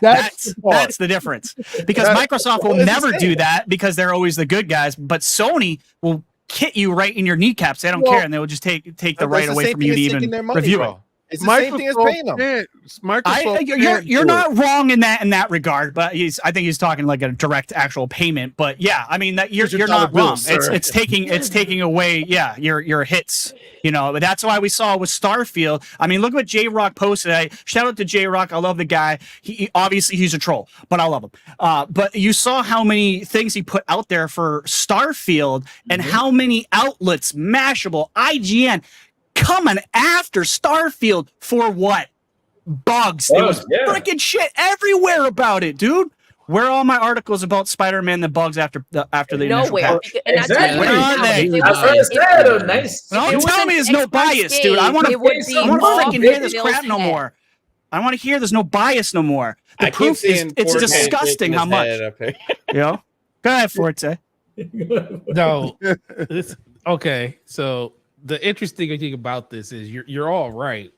That's the difference, because Microsoft will never do that because they're always the good guys, but Sony will hit you right in your kneecaps. They don't care, and they will just take the right away from you to even review it. It's the same thing as paying them. You're not wrong in that regard, but I think he's talking like a direct actual payment. But yeah, I mean you're not wrong. It's taking away your hits. But that's why we saw with Starfield. I mean, look what J Rock posted. Shout out to J Rock. I love the guy. He obviously he's a troll, but I love him. But you saw how many things he put out there for Starfield and how many outlets, Mashable, IGN, coming after Starfield for what? Bugs. There was freaking shit everywhere about it, dude. Where are all my articles about Spider-Man the bugs after the initial patch? Exactly. Where are they? Nice. Don't tell me there's no bias, dude. I want to freaking hear this crap no more. I want to hear there's no bias no more. The proof is it's disgusting how much. You know? Go ahead, Forte. No. Okay. So the interesting thing about this is you're all right.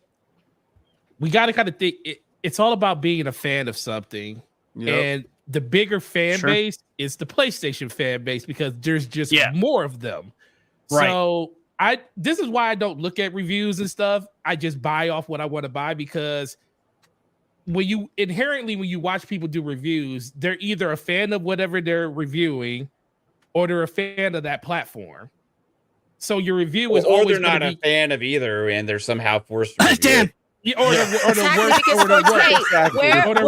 We got to kind of think it's all about being a fan of something. Yep. And the bigger fan base is the PlayStation fan base because there's just more of them. Right. So this is why I don't look at reviews and stuff. I just buy off what I want to buy because when you watch people do reviews, they're either a fan of whatever they're reviewing or they're a fan of that platform. So your review is or they're not a fan of either and they're somehow forced to damn. Where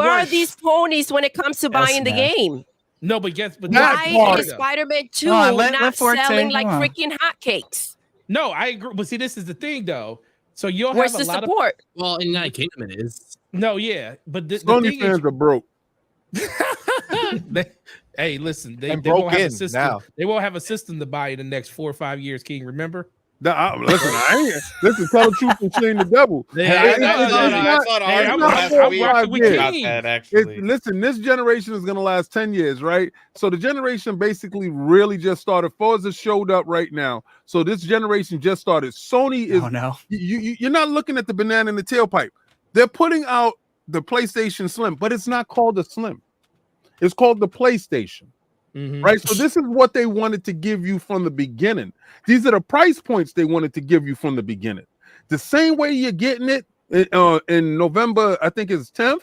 are these ponies when it comes to buying the game? No, but why is Spider-Man 2 not selling like freaking hotcakes? No, I agree. But see, this is the thing, though. So you'll Where's have a the lot support? Well, in United Kingdom, it is. No, yeah, but the Sony fans are broke. Hey, listen, they won't have a system. Now. They won't have a system to buy in the next 4 or 5 years. King, remember? Tell the truth and shame the devil. I saw an article last week about that, actually. Listen, this generation is going to last 10 years, right? So the generation basically really just started. Forza showed up right now. So this generation just started. Sony is, you're not looking at the banana in the tailpipe. They're putting out the PlayStation Slim, but it's not called the Slim. It's called the PlayStation. Right, so this is what they wanted to give you from the beginning. These are the price points they wanted to give you from the beginning. The same way you're getting it in November, I think it's 10th.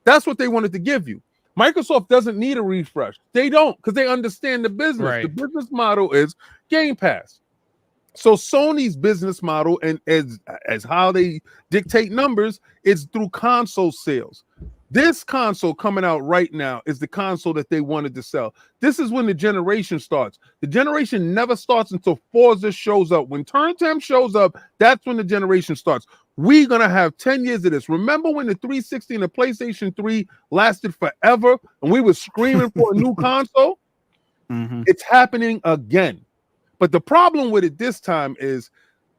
That's what they wanted to give you. Microsoft doesn't need a refresh. They don't, because they understand the business. Right. The business model is Game Pass. So Sony's business model and as how they dictate numbers is through console sales. This console coming out right now is the console that they wanted to sell. This is when the generation starts. The generation never starts until Forza shows up. When Turn 10 shows up, that's when the generation starts. We're going to have 10 years of this. Remember when the 360 and the PlayStation 3 lasted forever and we were screaming for a new console? It's happening again. But the problem with it this time is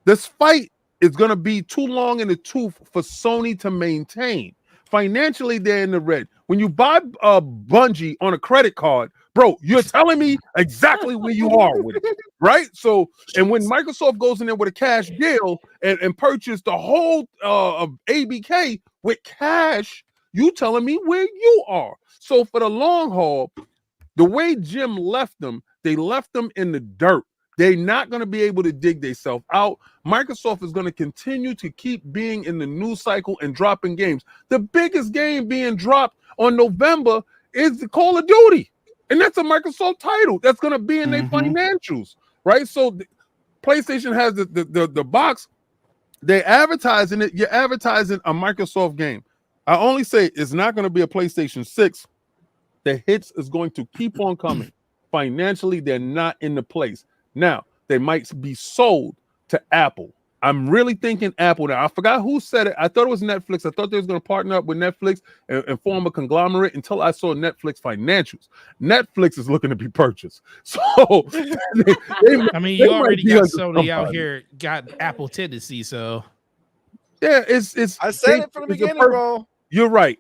this fight is going to be too long in the tooth for Sony to maintain. Financially, they're in the red. When you buy a Bungie on a credit card, bro, you're telling me exactly where you are with it, right? So, and when Microsoft goes in there with a cash deal and purchase the whole of ABK with cash, you telling me where you are. So for the long haul, the way Jim left them, they left them in the dirt. They're not going to be able to dig themselves out. Microsoft is going to continue to keep being in the news cycle and dropping games. The biggest game being dropped on November is the Call of Duty. And that's a Microsoft title that's going to be in their financials, right? So PlayStation has the box. They're advertising it. You're advertising a Microsoft game. I only say it's not going to be a PlayStation 6. The hits is going to keep on coming. Financially, they're not in the place. Now, they might be sold to Apple. I'm really thinking Apple now. I forgot who said it. I thought it was Netflix. I thought they was going to partner up with Netflix and form a conglomerate until I saw Netflix financials. Netflix is looking to be purchased. So, you already got Sony out here, got Apple tendency. So, yeah, it's. I said it from the beginning, bro. You're right.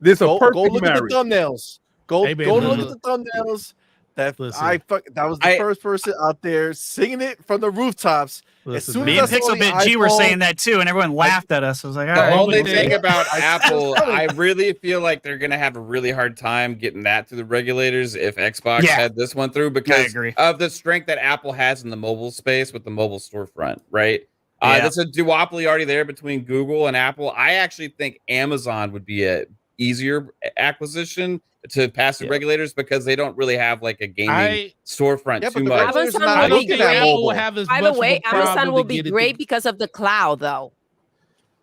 There's a perfect go look marriage. at the thumbnails. Go look at the thumbnails. That was the first person out there singing it from the rooftops. As soon me as and Pixelbit G were saying that too, and everyone laughed at us. I was like, all right. The only thing about Apple, I really feel like they're going to have a really hard time getting that through the regulators if Xbox had this one through because of the strength that Apple has in the mobile space with the mobile storefront, right? There's a duopoly already there between Google and Apple. I actually think Amazon would be a easier acquisition to pass the regulators because they don't really have like a gaming storefront too much. Amazon will be great. By the way, Amazon will be great because of the cloud, though.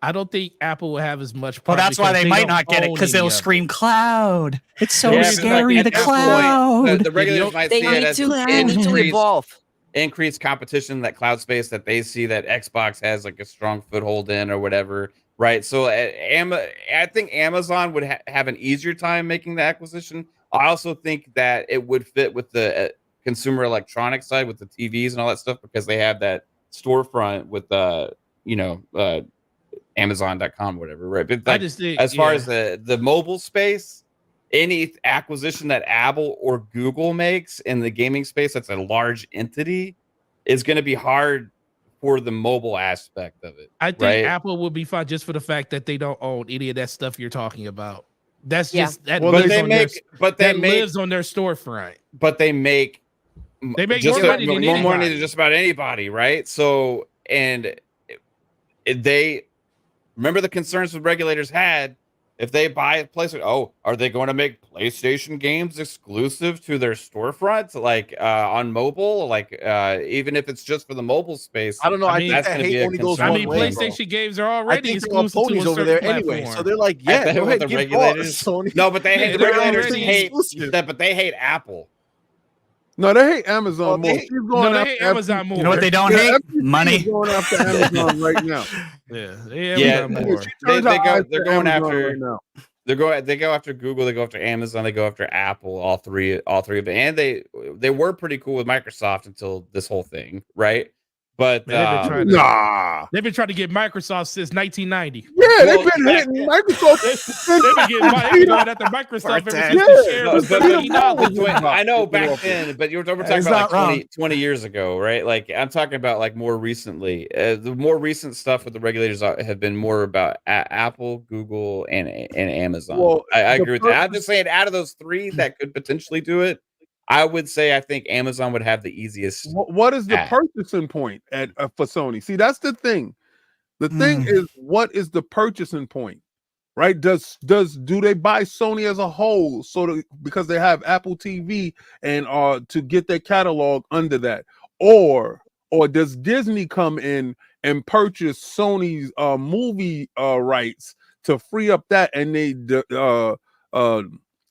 I don't think Apple will have as much. Well, that's why they might not get it because they'll scream cloud. It's so scary, the cloud. Point, the regulators might see it as they need to evolve. Increased competition in that cloud space that they see that Xbox has like a strong foothold in or whatever. Right. So I think Amazon would have an easier time making the acquisition. I also think that it would fit with the consumer electronics side with the TVs and all that stuff because they have that storefront with Amazon.com, whatever, right? But like, I just think, as far as the mobile space, any acquisition that Apple or Google makes in the gaming space that's a large entity is going to be hard for the mobile aspect of it. I think Apple will be fine just for the fact that they don't own any of that stuff you're talking about. That's just that lives on their storefront. But they make more money than just about anybody, right? So, and they remember the concerns the regulators had. If they buy a PlayStation, are they going to make PlayStation games exclusive to their storefront, like on mobile? Like even if it's just for the mobile space, I don't know. I mean, that's going to be a concern. I mean, PlayStation games are already exclusive to a over there platform. anyway. So they're like, yeah, go ahead, the regulators. No, but they hate the regulators. Hate that, but they hate Apple. No, they hate Amazon more. They hate Amazon more. You know what they don't hate? Money. Going after Amazon right now. They're going after. Right now. They go after Google. They go after Amazon. They go after Apple. All three of them. And they were pretty cool with Microsoft until this whole thing, right? But they've been trying to get Microsoft since 1990. Yeah, they've been hitting Microsoft. They've been going after Microsoft ever since I know back then, but we're talking about like 20 years ago, right? Like I'm talking about like more recently. The more recent stuff with the regulators have been more about Apple, Google, and Amazon. Well, I agree with that. I'm just saying, out of those three that could potentially do it, I would say I think Amazon would have the easiest. What is the purchasing point for Sony? See, that's the thing. The thing is, what is the purchasing point, right? Do they buy Sony as a whole because they have Apple TV and to get their catalog under that, or does Disney come in and purchase Sony's movie rights to free up that, and they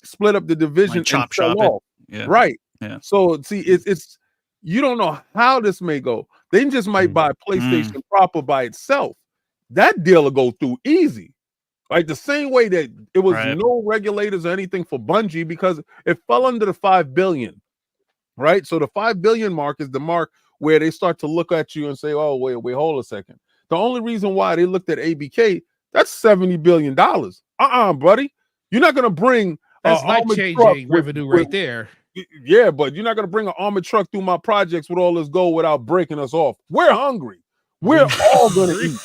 split up the division and sell off? Yeah. Right. Yeah. So see, it's you don't know how this may go. They just might buy PlayStation proper by itself. That deal will go through easy. Like the same way that it was no regulators or anything for Bungie because it fell under the 5 billion. Right. So the 5 billion mark is the mark where they start to look at you and say, oh, wait, hold a second. The only reason why they looked at ABK, that's $70 billion. Buddy. You're not gonna bring that's life-changing revenue right there. Yeah, but you're not going to bring an armored truck through my projects with all this gold without breaking us off. We're hungry. We're all going to eat.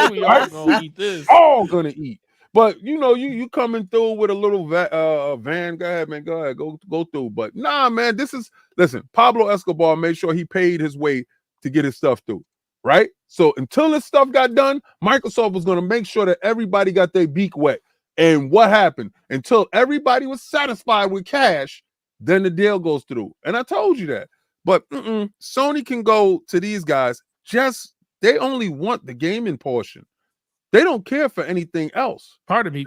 We all going to eat this. All going to eat. But, you coming through with a little van. Go ahead, man. Go ahead. Go through. But, nah, man, listen, Pablo Escobar made sure he paid his way to get his stuff through, right? So until this stuff got done, Microsoft was going to make sure that everybody got their beak wet. And what happened? Until everybody was satisfied with cash, then the deal goes through. And I told you that. But Sony can go to these guys. They only want the gaming portion. They don't care for anything else. Part of me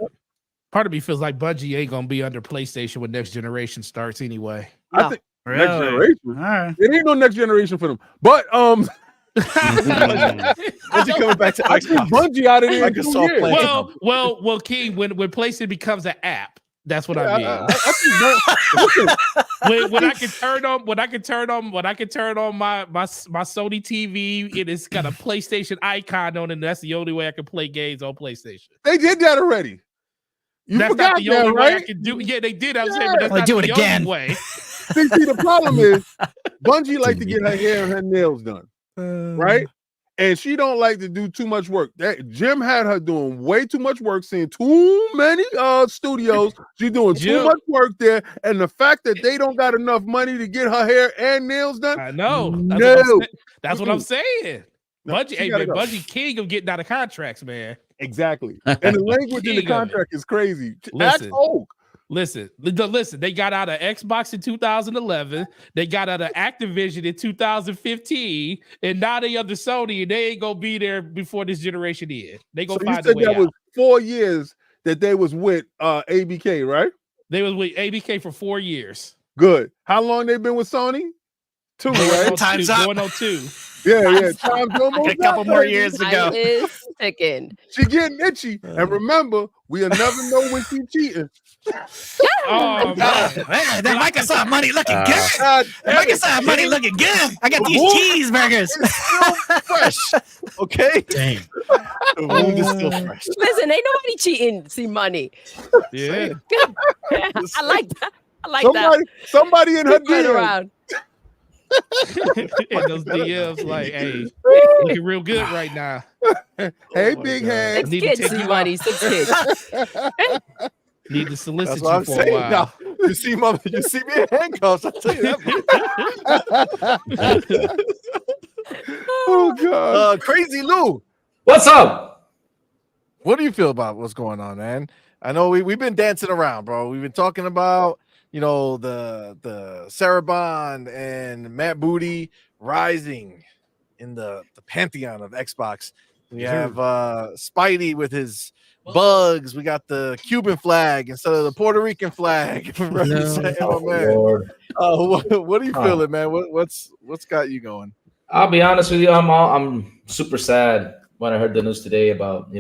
feels like Bungie ain't gonna be under PlayStation when next generation starts anyway. I think next generation. All right. It ain't no next generation for them. But Bungie coming back to Bungie out of there. Well, King, when PlayStation becomes an app, that's what I mean. When I can turn on my Sony TV, and it's got a PlayStation icon on it, and that's the only way I can play games on PlayStation. They did that already. That's not the only way I can do. Yeah, they did. I'm saying, but that's not do it the again. only way. See, the problem is Bungie like to get her hair and her nails done. Right? And she don't like to do too much work. Jim had her doing way too much work, seeing too many studios. She's doing too much work there. And the fact that they don't got enough money to get her hair and nails done. I know. That's what I'm saying. Bungie king of getting out of contracts, man. Exactly. And the language in the contract is crazy. Listen, they got out of Xbox in 2011. They got out of Activision in 2015. And now they under Sony, and they ain't going to be there before this generation is. They going to find a way out. Was 4 years that they was with ABK, right? They was with ABK for 4 years. Good. How long they been with Sony? 2, right? Time's up. Going on 2. Yeah. Time's almost a couple more years to go. ticking. She getting itchy. And remember, we'll never know when she cheating. Oh, man. That Microsoft money looking good. Microsoft money looking good. I got these cheeseburgers. It's still fresh. Okay? Damn. The wound is still fresh. Listen, ain't nobody cheating. CMoney. Yeah. I like that. I like Somebody in her that. DM. Around. And those DMs like, hey, looking real good right now. Hey, big head. 6 Need to kids, take you CMoney. 6 kids. Need to solicit That's what you I'm for saying. a while. Now, you see me in handcuffs. I'll tell you that. Oh, God. Crazy Lou. What's up? What do you feel about what's going on, man? I know we've been dancing around, bro. We've been talking about, the Sarah Bond and Matt Booty rising in the pantheon of Xbox. We have Spidey with his bugs. We got the Cuban flag instead of the Puerto Rican flag. Lord. What are you feeling, man? What's got you going? I'll be honest with you. I'm super sad when I heard the news today about,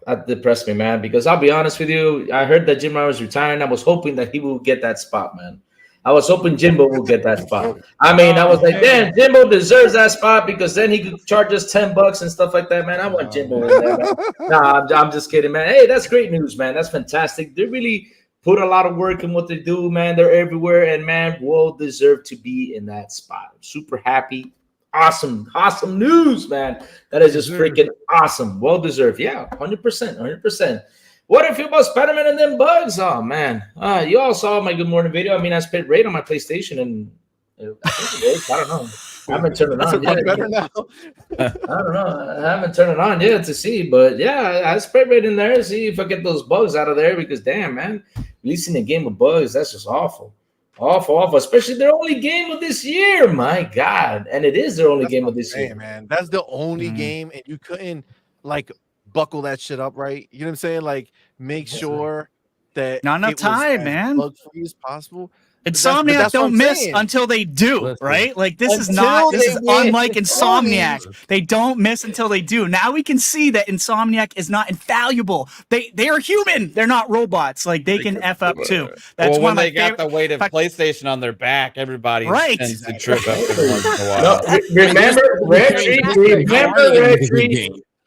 that depressed me, man, because I'll be honest with you. I heard that Jim Ryan was retiring. I was hoping that he will get that spot, man. I was hoping Jimbo will get that spot. I mean, I was like, damn, Jimbo deserves that spot because then he could charge us $10 and stuff like that, man. I want Jimbo in there, man. Nah, I'm just kidding, man. Hey, that's great news, man. That's fantastic. They really put a lot of work in what they do, man. They're everywhere, and man, well deserved to be in that spot. I'm super happy. Awesome news, man. That is just freaking awesome. Well deserved. Yeah, 100%. What do you feel about Spider-Man and them bugs? Oh, man. You all saw my good morning video. I mean, I spent raid on my PlayStation, and I don't know. I haven't turned it on yet. Better now. I don't know. I haven't turned it on yet to see, but yeah, I spray raid in there to see if I get those bugs out of there because, damn, man, releasing a game with bugs, that's just awful. Awful. Especially their only game of this year. My God. And it is their only game of this year. Man, that's the only game, and you couldn't, buckle that shit up, right? You know what I'm saying? Like, make sure that not enough time, man. Bug-free as possible. Insomniac don't miss until they do, right? Like this is unlike Insomniac. They don't miss until they do. Now we can see that Insomniac is not infallible. They are human. They're not robots. Like they can F up too. That's when they got the weight of PlayStation on their back, everybody tends to trip up every once in a while.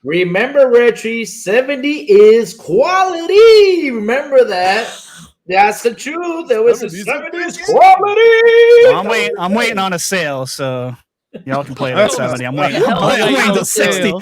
Remember, Retry, 70 is quality. Remember that. That's the truth. There was a 70s quality. I'm waiting on a sale, so y'all can play that 70. I'm waiting till 60.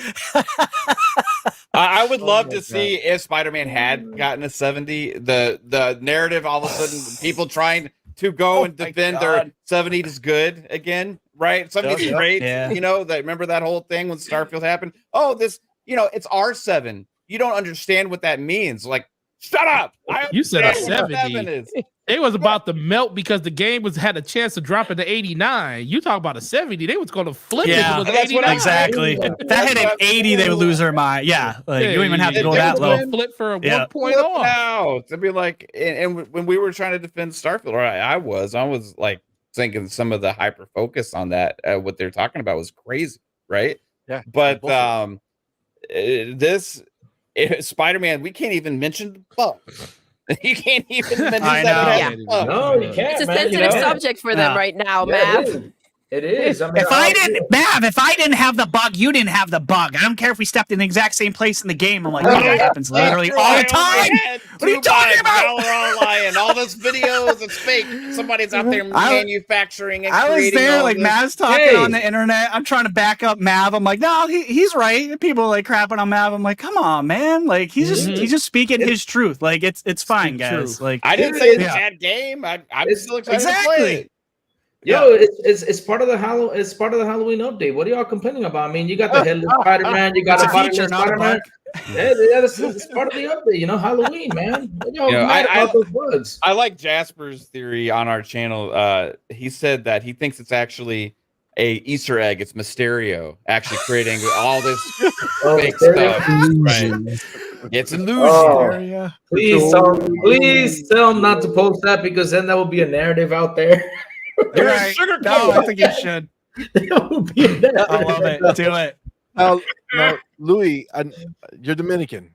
I would love to see if Spider-Man had gotten a 70. The narrative, all of a sudden, people trying to go and defend their 70 is good again, right? 70 is great. Yeah. Remember that whole thing when Starfield happened? Oh, this, it's R7. You don't understand what that means. Like, shut up! You said a 70. It was about to melt because the game had a chance to drop into 89. You talk about a 70, they was going to flip it. It was 89. Exactly. If that hit an 80, they would lose their mind. Yeah, you don't even have to go that low. Flip for a 1 point off. To be like, and when we were trying to defend Starfield, or I was like thinking some of the hyper focus on that, what they're talking about was crazy, right? Yeah. But this. Spider-Man, we can't even mention the bugs. You can't even mention that. No, you can't. It's a sensitive subject for them right now, Mav. It is. I mean, if I didn't have the bug, you didn't have the bug. I don't care if we stepped in the exact same place in the game. I'm like, that happens literally all the time. What are you talking about? We're all lying. All those videos, it's fake. Somebody's out there manufacturing and I was there, like Mav's talking on the internet. I'm trying to back up Mav. I'm like, no, he's right. People are like crapping on Mav. I'm like, come on, man. Like he's just speaking his truth. Like it's fine, guys. Like I didn't say it's a bad game. I'm still excited to play it. Yo, it's part of the Halloween update. What are y'all complaining about? I mean, you got the headless Spider-Man, you got the feature, Spider-Man. It's part of the update. Halloween, man. What y'all mad about those bugs? I like Jasper's theory on our channel. He said that he thinks it's actually a Easter egg. It's Mysterio actually creating all this fake stuff. Right? It's illusion. Please tell him not to post that because then that will be a narrative out there. You're right. No, I think you should. I love it. Do it. Now, Louis, you're Dominican.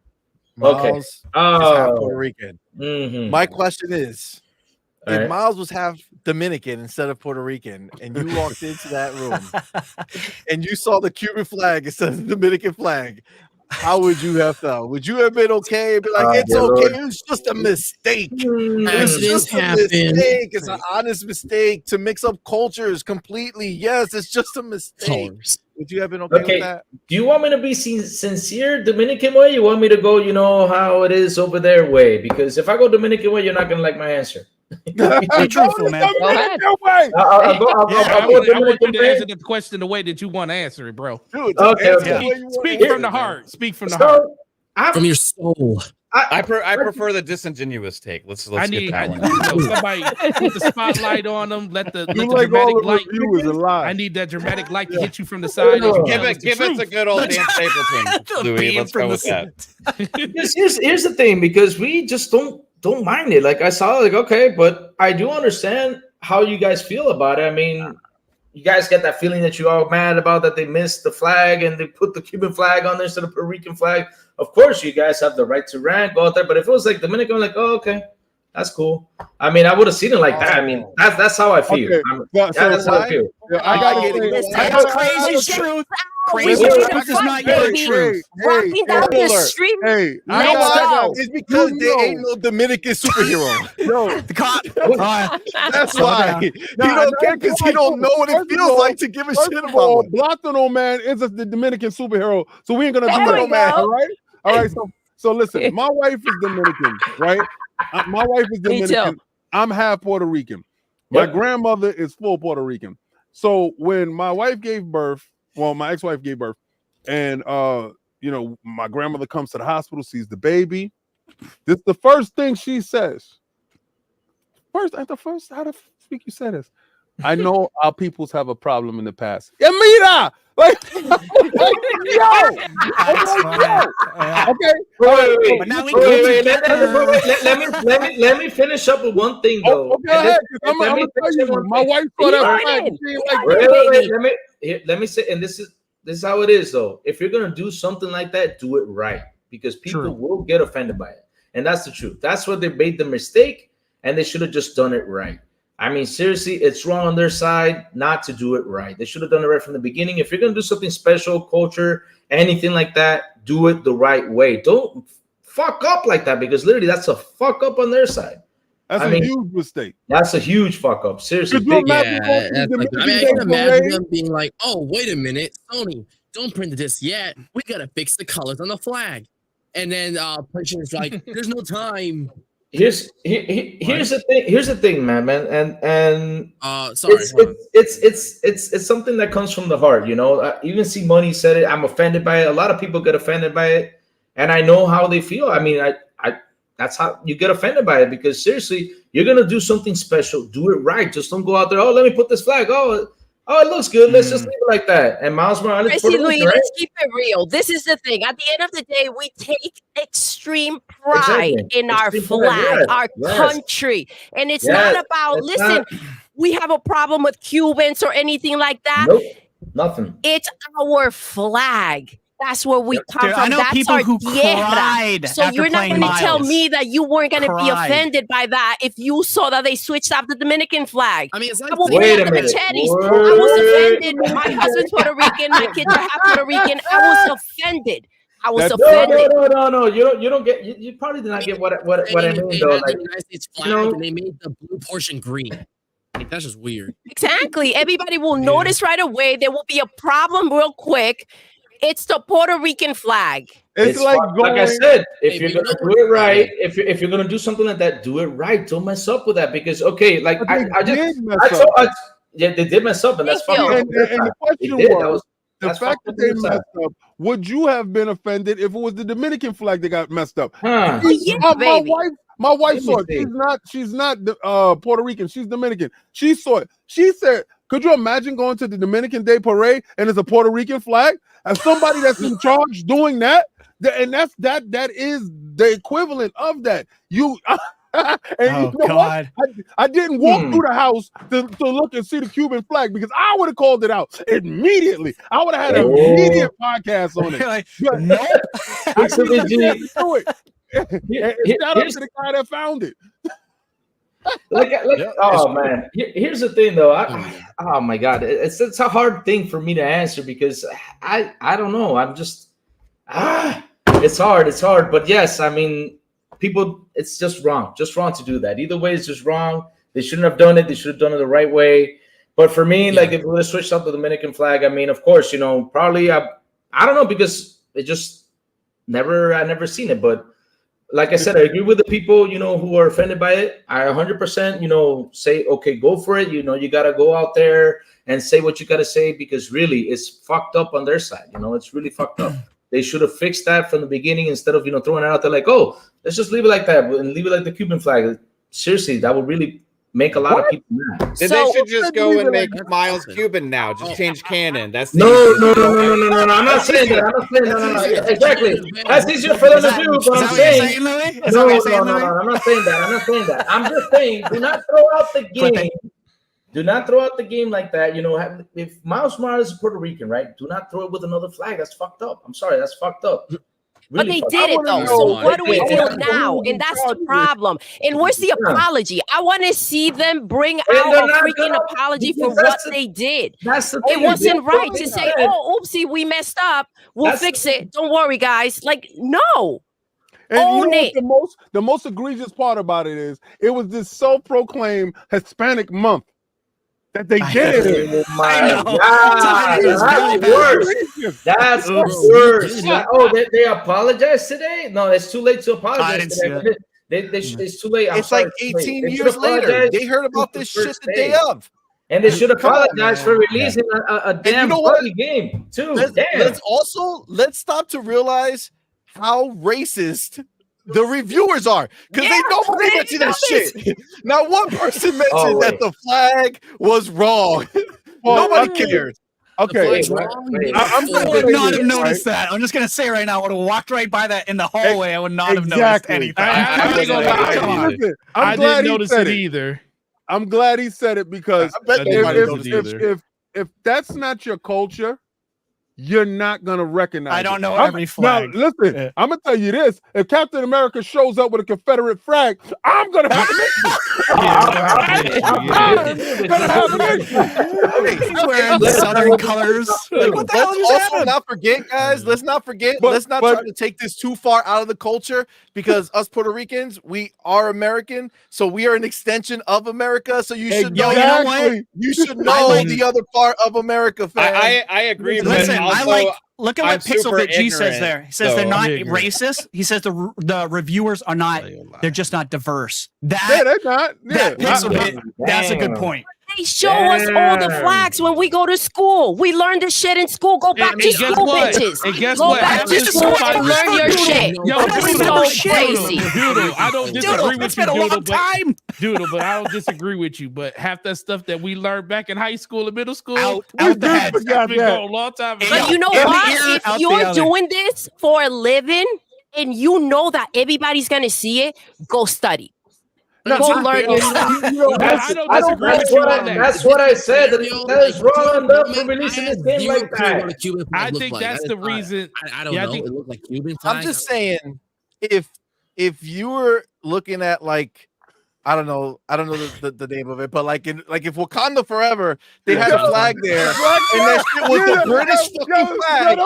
Okay. Miles is half Puerto Rican. Mm-hmm. My question is, if right. Miles was half Dominican instead of Puerto Rican, and you walked into that room and you saw the Cuban flag instead of the Dominican flag, how would you have felt? Would you have been okay? Be like, it's okay. Lord. It was just a mistake. It's just a mistake. It's an honest mistake to mix up cultures completely. Yes, it's just a mistake. Would you have been okay with that? Do you want me to be sincere Dominican way? You want me to go, you know, how it is over there way? Because if I go Dominican way, you're not going to like my answer. Be truthful, man. I'll go I want you to answer the question the way that you want to answer it, bro. Dude, okay. Speak from the heart. Speak from the heart. From your soul. I prefer the disingenuous take. Let's get that one. Somebody put the spotlight on them. Let the dramatic light. I need that dramatic light to hit you from the side. Give us a good old Dan Stapleton, Louis. Let's go with that. Here's the thing, because we just don't mind it. Like I saw, like, okay, but I do understand how you guys feel about it. I mean, you guys get that feeling that you're all mad about that they missed the flag and they put the Cuban flag on there instead of the Puerto Rican flag. Of course, you guys have the right to rant, go out there. But if it was like Dominican, I'm like, oh, okay, that's cool. I mean, I would have seen it like that. I mean, that's how I feel. Okay. That's how I feel. That's crazy truth. Crazy truth is not your truth. Walking down the street. It's because they ain't no Dominican superhero. No, The cop. That's why he don't care, because he don't know what it feels like to give a shit about it. Blotano Man is the Dominican superhero, so we ain't gonna do that, man. All right. So listen, my wife is Dominican, right? My wife is Dominican. I'm half Puerto Rican. My grandmother is full Puerto Rican. So when my wife gave birth, well, my ex-wife gave birth, and you know, my grandmother comes to the hospital, sees the baby. This is the first thing she says. How the speak you said this? I know our peoples have a problem in the past. Yeah, mira! Like, okay. Wait. Let me finish up with one thing though. Go ahead. I'm gonna tell you, my wife saw that flag. Let me say, and this is how it is though. If you're gonna do something like that, do it right, because people will get offended by it, and that's the truth. That's where they made the mistake, and they should have just done it right. I mean, seriously, it's wrong on their side not to do it right. They should have done it right from the beginning. If you're going to do something special, culture, anything like that, do it the right way. Don't fuck up like that, because literally that's a fuck up on their side. That's a huge mistake. That's a huge fuck up. Seriously. I can imagine them being like, oh, wait a minute, Sony, don't print this yet. We got to fix the colors on the flag. And then Puncher's like, there's no time. Here's the thing. Here's the thing, man, and sorry, it's something that comes from the heart, you know. Even CMoney said it. I'm offended by it. A lot of people get offended by it, and I know how they feel. I mean, I that's how you get offended by it, because seriously, you're gonna do something special. Do it right. Just don't go out there. Oh, let me put this flag. Oh, it looks good. Let's just leave it like that. And Miles Morales, let's keep it real. This is the thing. At the end of the day, we take extreme pride in our flag, our country. And it's not about, we have a problem with Cubans or anything like that. Nope, nothing. It's our flag. That's where we come from. I know that's people our who cried. So you're not going to tell me that you weren't going to be offended by that if you saw that they switched up the Dominican flag. I mean, it's like, wait a minute. I was offended. My husband's Puerto Rican. My kids are half Puerto Rican. I was offended. No. You don't get. You probably did not get what I mean though. Like, the United States flag, and they made the blue portion green. Like, that's just weird. Exactly. Everybody will notice right away. There will be a problem real quick. It's the Puerto Rican flag. It's like I said, if you're gonna do it right, if you're gonna do something like that, do it right. Don't mess up with that, because they did mess up, and that's fine. And the question was, the fact that they messed up, would you have been offended if it was the Dominican flag that got messed up? Yeah, my wife saw it. She's not Puerto Rican. She's Dominican. She saw it. She said, could you imagine going to the Dominican Day Parade and it's a Puerto Rican flag? And somebody that's in charge doing that, and that is the equivalent of that. And you know what? I didn't walk through the house to look and see the Cuban flag because I would have called it out immediately. I would have had an immediate podcast on it. Like, no, I didn't do it. Shout out to the guy that found it. Oh man, here's the thing though. Oh my God, it's a hard thing for me to answer because I don't know. I'm just it's hard. But yes, I mean, people, it's just wrong to do that. Either way, it's just wrong. They shouldn't have done it. They should have done it the right way. But for me, like if we would have switched up the Dominican flag, I mean, of course, probably I don't know because it just I never seen it, but. Like I said, I agree with the people, who are offended by it. I 100%, say, okay, go for it. You got to go out there and say what you got to say because really it's fucked up on their side. It's really fucked up. They should have fixed that from the beginning instead of, throwing it out there like, oh, let's just leave it like that and leave it like the Cuban flag. Seriously, that would really make a lot of people mad. Then they should just go and make Miles Cuban now. Just change canon. That's no. I'm not saying that. No. Exactly. That's easier for them to do. But I'm saying no. I'm not saying that. I'm just saying, do not throw out the game. Do not throw out the game like that. If Miles Morales is Puerto Rican, right? Do not throw it with another flag. That's fucked up. I'm sorry, that's fucked up. But they did it though. So what do we do now? And that's the problem. And where's the apology? I want to see them bring out a freaking apology for what they did. It wasn't right to say, "Oh, oopsie, we messed up. We'll fix it. Don't worry, guys." Like, no. And own it. The most egregious part about it is it was this self-proclaimed Hispanic month that they did it. Oh my God. That's worse. That's worse. Oh, they apologized today? No, it's too late to apologize. It's too late. It's like 18 years later. They heard about this shit the day of. And they should apologize for releasing a damn bloody game, too. Let's stop to realize how racist the reviewers are, because they nobody mentioned that shit. Not one person mentioned that the flag was wrong. Nobody cares. Okay, I would not have noticed that. I'm just gonna say right now, I would have walked right by that in the hallway. I would not have noticed anything. I didn't notice it either. I'm glad he said it because if that's not your culture, you're not gonna recognize. I don't know every flag. Now, listen, I'm gonna tell you this: if Captain America shows up with a Confederate flag, I'm gonna have He's wearing Southern colors. Like, what the hell just happened? Not forget, guys. Let's not forget. Let's not try to take this too far out of the culture because us Puerto Ricans, we are American, so we are an extension of America. So you should know. You know what? You should know the other part of America. Fam. I agree. Listen, look at what Pixel G says there. He says they're not racist. He says the reviewers are not. They're just not diverse. They're not. That Pixel that's a good point. They show us all the flags when we go to school. We learn this shit in school. Go back to school, bitches. And guess go what? back to school and learn your shit. That's so crazy. Doodle, I don't disagree with you, Doodle, but I don't disagree with you. But half that stuff that we learned back in high school and middle school, out the head. Been going a long time ago. But you know what? If you're doing this for a living and you know that everybody's gonna see it, go study. Go learn your stuff. I don't disagree with you on that. That's what I said. That is wrong for releasing this game like that. I think that's the reason. I don't know. It looked like Cuban flag. I'm just saying, if you were looking at like, I don't know the name of it, but like if Wakanda Forever, they had a flag there, and that shit was the British fucking flag.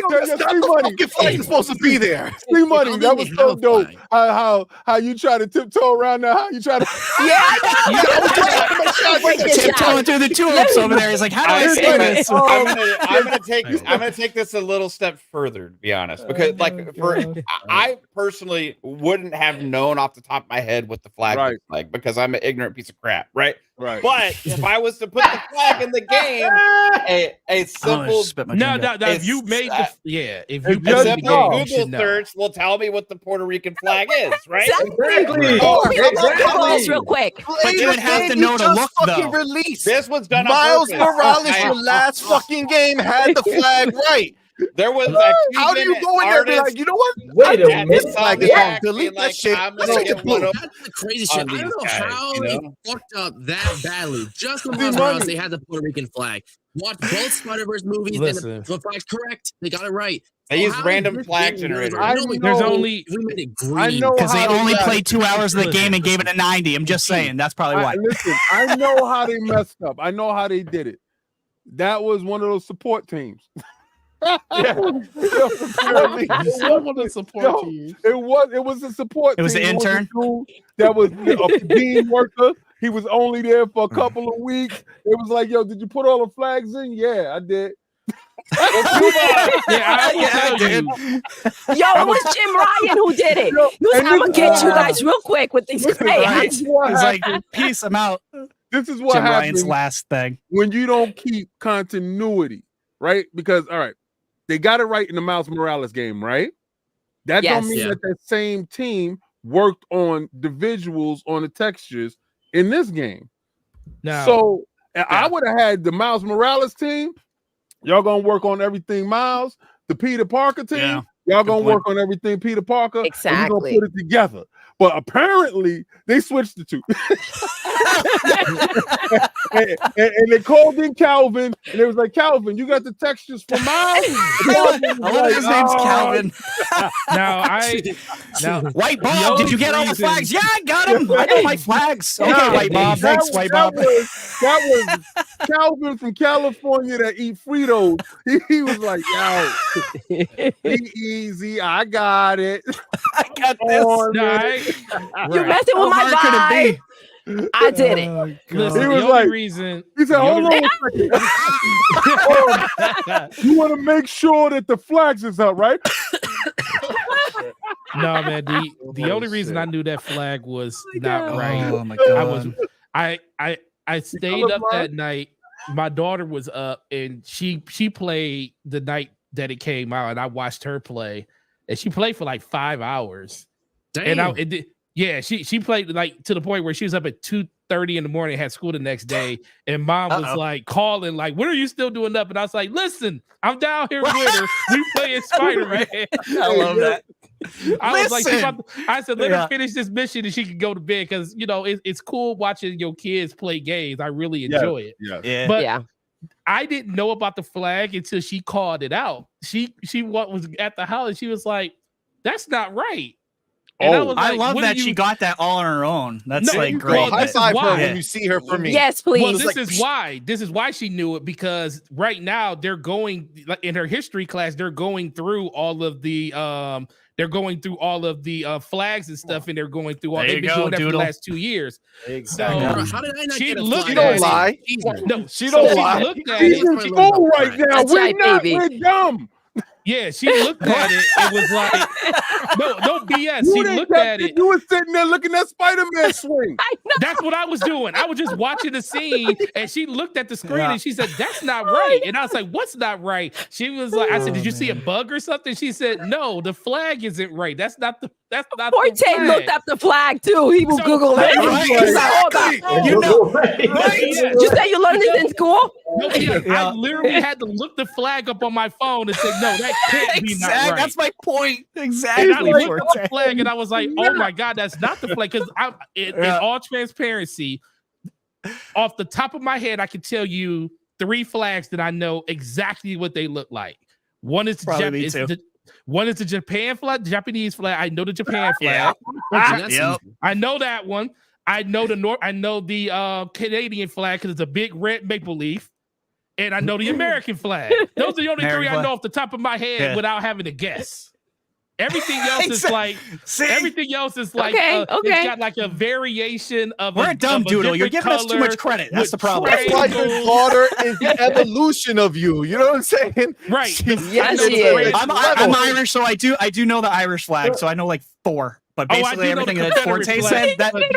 That's not the fucking flag is supposed to be there. CMoney, that was so dope. How you try to tiptoe around there? How you try to? Tiptoeing through the tulips over there. He's like, how do I say this? I'm gonna take this a little step further, to be honest, because I personally wouldn't have known off the top of my head what the flag looks like because I'm an ignorant piece of crap, right? But if I was to put the flag in the game, a simple if you made if you put the Google search will tell me what the Puerto Rican flag is, right? Exactly. Real quick, but you would have to know to look though. Release. This was done. Miles Morales, your last fucking game had the flag right. There was how do you go in there and be like, you know what? Wait a minute. This flag is wrong. Delete that shit. That's the crazy shit. I don't know how they fucked up that badly. Just in Miles Morales, they had the Puerto Rican flag. Watch both Spider-Verse movies, and the flag's correct. They got it right. They use random flag generators. There's only we made it green. Because they only played 2 hours of the game and gave it a 90. I'm just saying. That's probably why. Listen, I know how they messed up. I know how they did it. That was one of those support teams. It was a support. It was team. an intern. That was a dean worker. He was only there for a couple of weeks. It was like, yo, did you put all the flags in? Yeah, I did. I did. Yo, it was Jim Ryan who did it. I'm gonna get you guys real quick with these crayons. He's like, peace, I'm out. This is what Jim happens Ryan's last thing when you don't keep continuity, right? Because all right, they got it right in the Miles Morales game, right? That don't mean that same team worked on the visuals, on the textures in this game. So I would have had the Miles Morales team. Y'all gonna work on everything, Miles. The Peter Parker team. Y'all gonna work on everything, Peter Parker. Exactly. And we're gonna put it together. But apparently they switched the two. and they called in Calvin, and it was like, Calvin, you got the textures for Miles? I love his name's Calvin. Now, White Bob, did you get all the flags? Yeah, I got them. I got my flags. Okay, White Bob. Thanks, White Bob. That was Calvin from California that eat Fritos. He was like, yo, be easy. I got it. I got this. You're messing with my vibe. I did it. Listen, he was the like, only reason he said, hold on a second. You want to make sure that the flags is up, right? No, man. The only reason I knew that flag was not right. Oh my god. I stayed up that night. My daughter was up, and she played the night that it came out, and I watched her play, and she played for like 5 hours. Damn. And she played like to the point where she was up at 2:30 in the morning, had school the next day, and mom was like calling, like, "When are you still doing up?" And I was like, "Listen, I'm down here with her. We playing Spider-Man." I love that. I said, let her finish this mission and she can go to bed, because it's cool watching your kids play games. I really enjoy it. But I didn't know about the flag until she called it out. She was at the house and she was like, "That's not right." And I was like, I love that she got that all on her own. That's great. High five her when you see her for me. Yes, please. Well, this is why she knew it, because right now they're going, like in her history class, they're going through all of the flags and stuff, and they're going through all. They've been doing that for the last 2 years. Exactly. So how did I not she get a looked flag? at don't lie. No, She don't lie. Looked at She's in it. school right now. That's We're dumb. Yeah, she looked at it and was like, no BS. She looked at it. You were sitting there looking at Spider-Man swing. That's what I was doing. I was just watching the scene, and she looked at the screen and she said, "That's not right." And I was like, "What's not right?" She was like, "I said, did you see a bug or something?" She said, "No, the flag isn't right. That's not the Poor Tate looked up the flag too. He will Google it. You say you learned this in school? No, I literally had to look the flag up on my phone and say, "No, that can't be not right." That's my point. Exactly. And I looked up the flag and I was like, "Oh my god, that's not the flag." Because in all transparency, off the top of my head, I can tell you 3 flags that I know exactly what they look like. One is one is the Japan flag, the Japanese flag. I know the Japan flag. I know that one. I know the Canadian flag because it's a big red maple leaf, and I know the American flag. Those are the only 3 I know off the top of my head without having to guess. Everything else is like everything else is like it's got like a variation of. We're dumb, Doodle. You're giving us too much credit. That's the problem. That's why your daughter is the evolution of you. You know what I'm saying? Right. I'm Irish, so I do know the Irish flag. So I know like 4. But basically everything that Forte said, that's only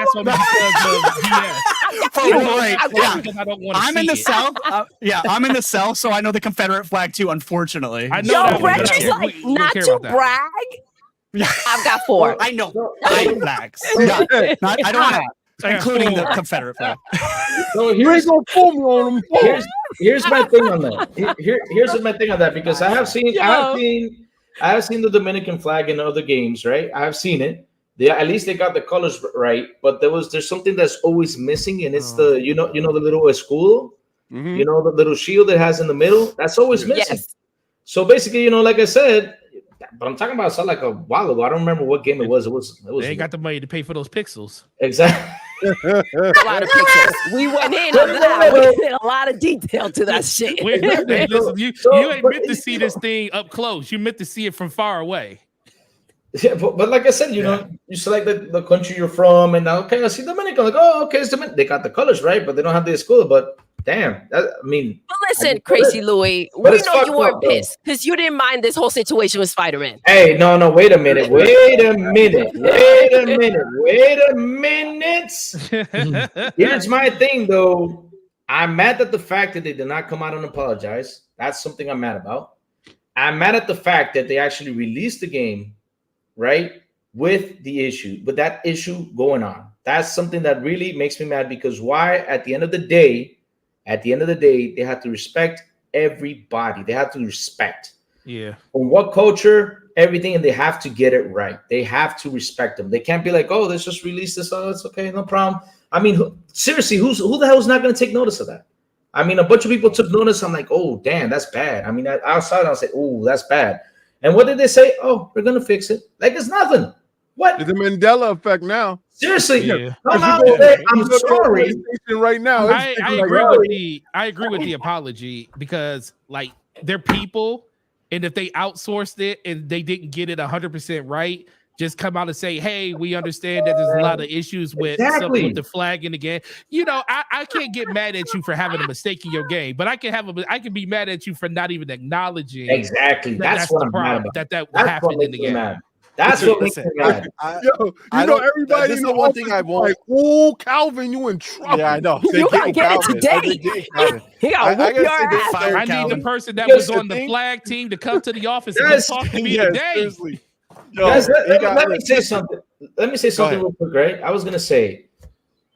I'm in the South. I'm in the South, so I know the Confederate flag too, unfortunately. I know. Yo, Reggie's like, not to brag. I've got 4. I know 5 flags. I don't know, including the Confederate flag. So you ain't gonna pull me on them. here's my thing on that. Here's my thing on that, because I have seen the Dominican flag in other games, right? I have seen it. At least they got the colors right, but there's something that's always missing, and it's the the little escudo, the little shield it has in the middle. That's always missing. Yes. So basically, like I said, but I'm talking about something like a while ago. I don't remember what game it was. It was. They ain't got the money to pay for those pixels. Exactly. A lot of pictures. We went in on that. We did a lot of detail to that shit. Listen, you ain't meant to see this thing up close. You meant to see it from far away. Yeah, but like I said, you select the country you're from, and now, okay, I see Dominican. Like, oh, okay, it's Dominican. They got the colors right, but they don't have the school. But damn, but listen, Crazy Louie, we know you weren't pissed because you didn't mind this whole situation with Spider-Man. Hey, no, wait a minute. Here's my thing, though. I'm mad at the fact that they did not come out and apologize. That's something I'm mad about. I'm mad at the fact that they actually released the game, right, with that issue going on. That's something that really makes me mad, because why? At the end of the day, they have to respect everybody. They have to respect. Yeah. From what culture, everything, and they have to get it right. They have to respect them. They can't be like, oh, let's just release this. Oh, it's okay, no problem. I mean, seriously, who the hell is not going to take notice of that? I mean, a bunch of people took notice. I'm like, oh, damn, that's bad. I mean, outside, I'll say, oh, that's bad. And what did they say? Oh, we're going to fix it. Like it's nothing. What? It's a Mandela effect now. Seriously, come out and say, I'm sorry. Right now, I agree with the apology, because like they're people, and if they outsourced it and they didn't get it 100% right, just come out and say, hey, we understand that there's a lot of issues with something with the flag in the game. I can't get mad at you for having a mistake in your game, but I can be mad at you for not even acknowledging that's what I'm mad about. That happened in the game. That's what makes me mad. Everybody. This is the one thing I want. Like, oh, Calvin, you in trouble? Yeah, I know. You gotta get it today. He gotta whoop your ass. I need the person that was on the flag team to come to the office and talk to me today. Seriously. Guys, let me say something. Let me say something real quick, right? I was gonna say,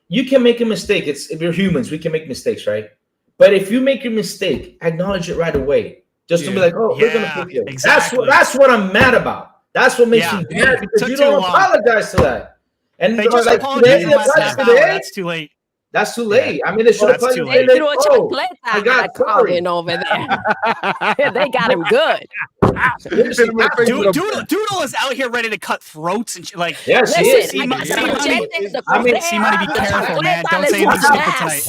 you can make a mistake. If we're humans, we can make mistakes, right? But if you make a mistake, acknowledge it right away. Just to be like, oh, we're gonna fix it. Exactly. That's what I'm mad about. That's what makes me mad, because you don't apologize to that. And they just apologized today. That's too late. That's too late. I mean, they should have played it. I got Calvin over there. They got him good. Doodle is out here ready to cut throats and like. Yes, C-Money, be careful, man. Don't say anything stupid tonight.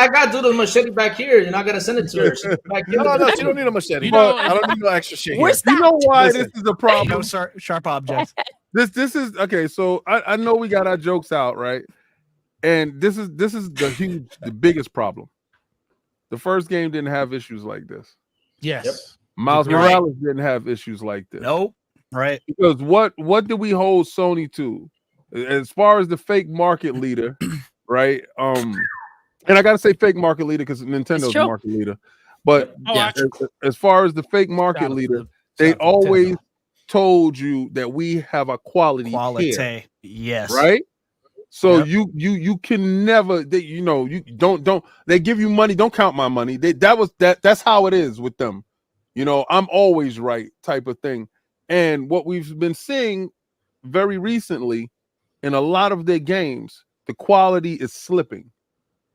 I got Doodle machete back here, and I gotta send it to her. No, you don't need a machete. I don't need no extra shit. You know why this is a problem? No sharp objects. This is okay. So I know we got our jokes out, right? And this is the biggest problem. The first game didn't have issues like this. Yes. Yep. Miles Morales didn't have issues like this. Nope. Right. Because what did we hold Sony to? As far as the fake market leader, right? And I gotta say fake market leader because Nintendo's the market leader. But as far as the fake market leader, they always told you that we have a quality here, yes, right? So you can never you don't they give you money, don't count my money. That's how it is with them. I'm always right type of thing. And what we've been seeing very recently in a lot of their games, the quality is slipping,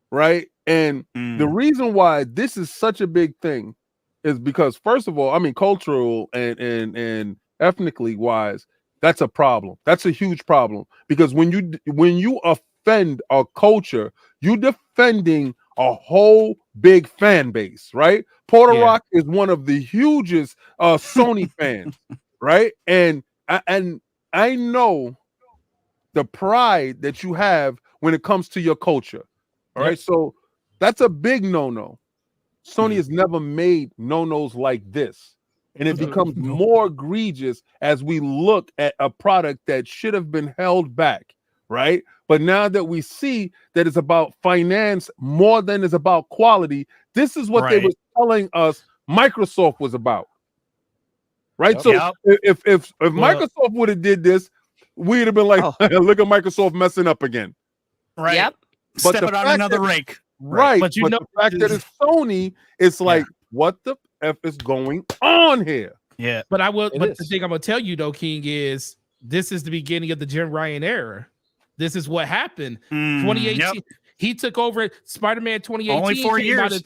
right? And the reason why this is such a big thing is because, first of all, I mean, cultural and ethnically wise, that's a problem. That's a huge problem, because when you offend a culture, you're defending a whole big fan base, right? Puerto Rock is one of the hugest Sony fans, right? And I know the pride that you have when it comes to your culture, all right? So that's a big no-no. Sony has never made no-nos like this. And it becomes more egregious as we look at a product that should have been held back, right? But now that we see that it's about finance more than it's about quality, this is what they were telling us Microsoft was about, right? So if Microsoft would have did this, we'd have been like, look at Microsoft messing up again. Right. Yep. Stepping on another rake. Right. But the fact that it's Sony, it's like, what the F is going on here? Yeah. But the thing I'm gonna tell you though, King, is this is the beginning of the Jim Ryan era. This is what happened. 2018. He took over Spider-Man 2018. Only 4 years.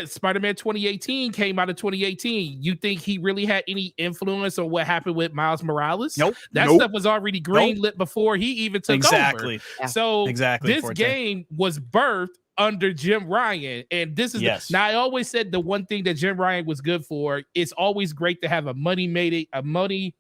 Spider-Man 2018 came out of 2018. You think he really had any influence on what happened with Miles Morales? Nope. That stuff was already greenlit before he even took over. So this game was birthed under Jim Ryan, and this is now I always said the one thing that Jim Ryan was good for. It's always great to have a money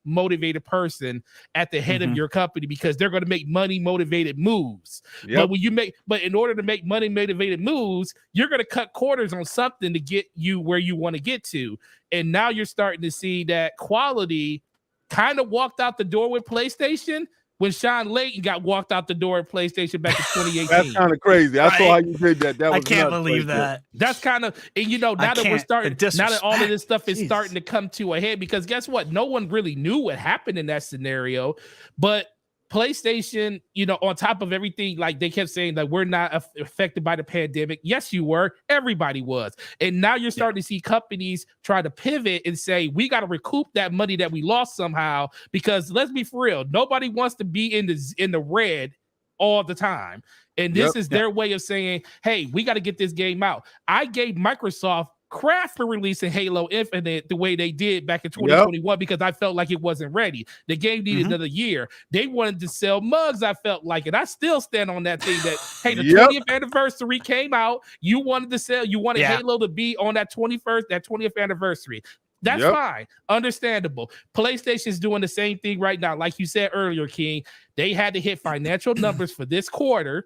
motivated person at the head of your company, because they're going to make money motivated moves. But in order to make money motivated moves, you're going to cut corners on something to get you where you want to get to. And now you're starting to see that quality kind of walked out the door with PlayStation when Sean Layton got walked out the door at PlayStation back in 2018. That's kind of crazy. I saw how you did that. That was I can't believe that. That's kind of, and now that we're starting, now that all of this stuff is starting to come to a head, because guess what? No one really knew what happened in that scenario, but PlayStation, on top of everything, like they kept saying that we're not affected by the pandemic. Yes, you were. Everybody was. And now you're starting to see companies try to pivot and say, we got to recoup that money that we lost somehow, because let's be for real. Nobody wants to be in the red all the time. And this is their way of saying, hey, we got to get this game out. I gave Microsoft craft for releasing Halo Infinite the way they did back in 2021 because I felt like it wasn't ready. The game needed another year. They wanted to sell mugs, I felt like, and I still stand on that thing that, hey, the 20th anniversary came out. You wanted Halo to be on that 20th anniversary. That's fine. Understandable. PlayStation's doing the same thing right now. Like you said earlier, King, they had to hit financial numbers for this quarter.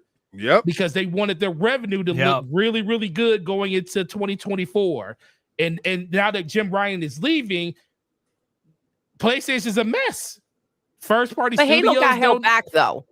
Because they wanted their revenue to look really, really good going into 2024. And now that Jim Ryan is leaving, PlayStation's a mess. First party studios. Halo got held back though.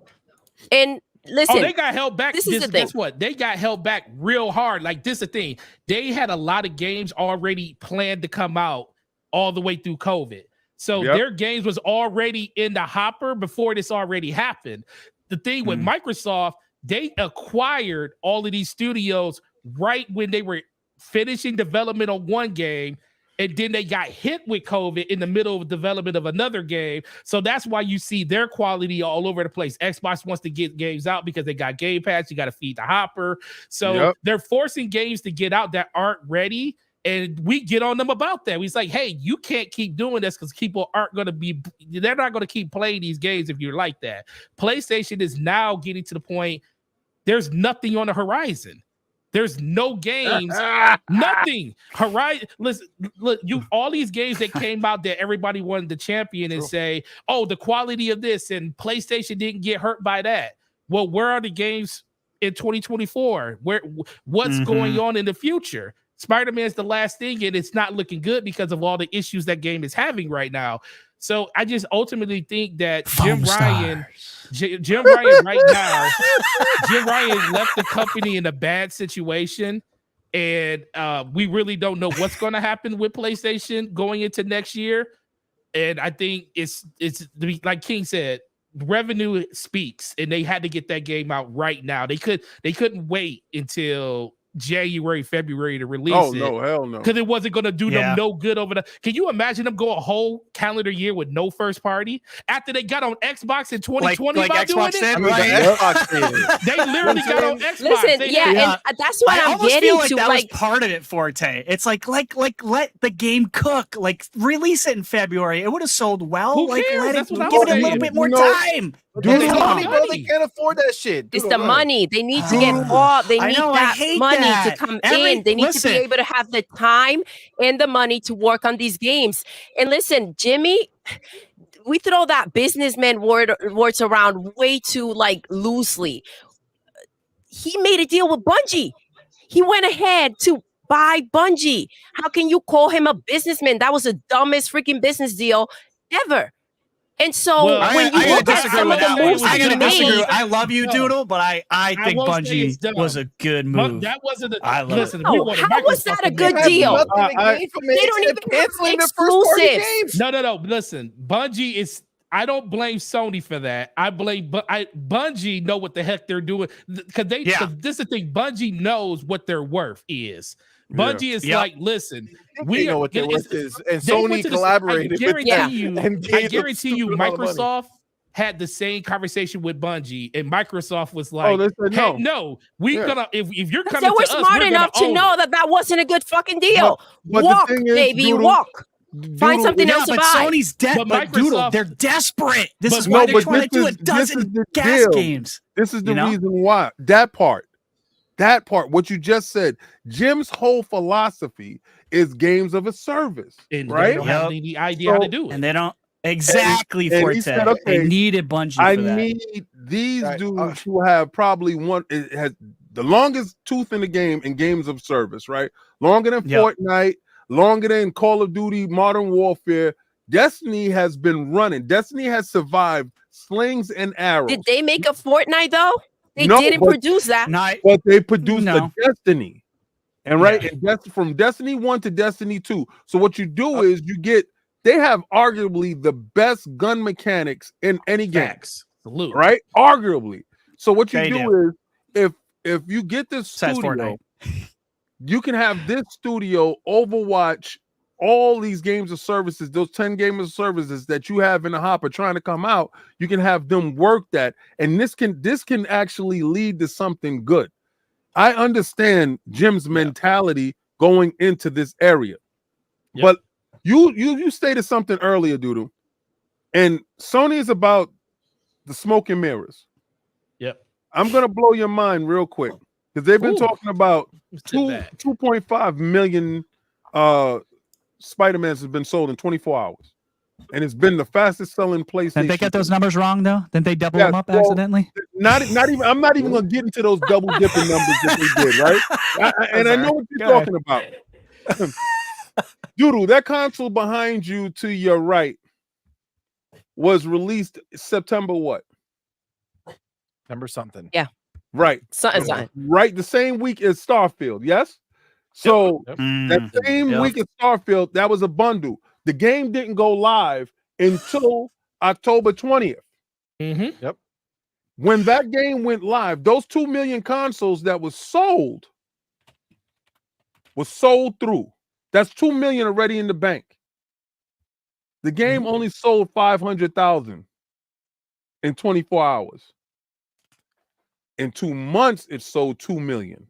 And listen, they got held back. This is the thing. Guess what? They got held back real hard. Like, this is the thing. They had a lot of games already planned to come out all the way through COVID. So their games was already in the hopper before this already happened. The thing with Microsoft, they acquired all of these studios right when they were finishing development on one game, and then they got hit with COVID in the middle of development of another game. So that's why you see their quality all over the place. Xbox wants to get games out because they got Game Pass. You got to feed the hopper. So they're forcing games to get out that aren't ready. And we get on them about that. We're like, hey, you can't keep doing this because people they're not going to keep playing these games if you're like that. PlayStation is now getting to the point, there's nothing on the horizon. There's no games, nothing. Horizon. Listen, look, all these games that came out that everybody wanted to champion and say, oh, the quality of this, and PlayStation didn't get hurt by that. Well, where are the games in 2024? What's going on in the future? Spider-Man's the last thing, and it's not looking good because of all the issues that game is having right now. So I just ultimately think that Jim Ryan right now, Jim Ryan left the company in a bad situation, and we really don't know what's going to happen with PlayStation going into next year. And I think it's like King said, revenue speaks, and they had to get that game out right now. They couldn't wait until January, February to release it. Oh, no, hell no. Because it wasn't going to do them no good over the... Can you imagine them go a whole calendar year with no first party? After they got on Xbox in 2020 like by Xbox doing did, it? right? Xbox they literally got on Xbox. Listen, and that's what I'm getting feel like to. That was part of it, Forte. It's like let the game cook. Like, release it in February. It would have sold well. Who like, cares? give it a little bit more time. Dude, the money, bro. They can't afford that shit. It's the money. They need to get all. They need that money to come in. They need to be able to have the time and the money to work on these games. And listen, Jimmy, we throw that businessman words around way too loosely. He made a deal with Bungie. He went ahead to buy Bungie. How can you call him a businessman? That was the dumbest freaking business deal ever. And so when you look at some of the moves I gotta disagree. made, I love you, Doodle, but I think Bungie was a good move. That wasn't listen. How was that a good deal? They don't even have exclusives. No. Listen, Bungie is. I don't blame Sony for that. I blame Bungie know what the heck they're doing because this is the thing. Bungie knows what their worth is. Bungie is like, listen, we know what their worth is, and Sony collaborated with them. I guarantee you, Microsoft had the same conversation with Bungie, and Microsoft was like, they said hey, no, we gonna if you're coming to we're us, smart enough to know that wasn't a good fucking deal. Walk, baby, walk. Find something else to but buy. Sony's dead. But Doodle, they're desperate. This is why they're trying to do a dozen gas games. This is the reason why. That part, what you just said, Jim's whole philosophy is games of a service, and right? They don't have any idea how to do it, and they don't exactly for it. They needed Bungie. I need these dudes who have probably has the longest tooth in the game in games of service, right? Longer than Fortnite. Longer than Call of Duty, Modern Warfare. Destiny has been running. Destiny has survived slings and arrows. Did they make a Fortnite though? They didn't produce that. But they produced a Destiny. And and from Destiny 1 to Destiny 2. So what you do is they have arguably the best gun mechanics in any game. Absolutely. Right? Arguably. So what you do is if you get this studio, you can have this studio overwatch all these games of services, those 10 games of services that you have in the hopper trying to come out. You can have them work that, and this can actually lead to something good. I understand Jim's mentality going into this area, but you stated something earlier, Doodle, and Sony is about the smoke and mirrors. Yep, I'm gonna blow your mind real quick. Because they've been talking about 2.5 million Spider-Mans has been sold in 24 hours. And it's been the fastest selling PlayStation. Did they get those numbers wrong, though? Didn't they double them up accidentally? Not even. I'm not even going to get into those double dipping numbers that they did, right? I know what you're talking about. Doodle, that console behind you to your right was September what? September something. Yeah. Right. Right. The same week as Starfield. Yes. So that same week as Starfield, that was a bundle. The game didn't go live until October 20th. Yep. When that game went live, those 2 million consoles that was sold through. That's 2 million already in the bank. The game only sold 500,000 in 24 hours. In 2 months, it sold 2 million.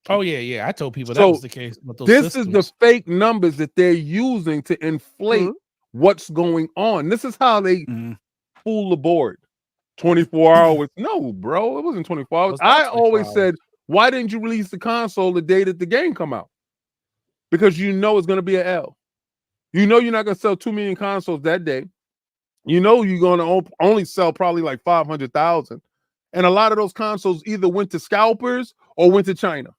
Oh, yeah. I told people that was the case. This is the fake numbers that they're using to inflate what's going on. This is how they fool the board. 24 hours. No, bro, it wasn't 24 hours. I always said, why didn't you release the console the day that the game come out? Because you know it's going to be an L. You know you're not going to sell 2 million consoles that day. You know you're going to only sell probably like 500,000. And a lot of those consoles either went to scalpers or went to China.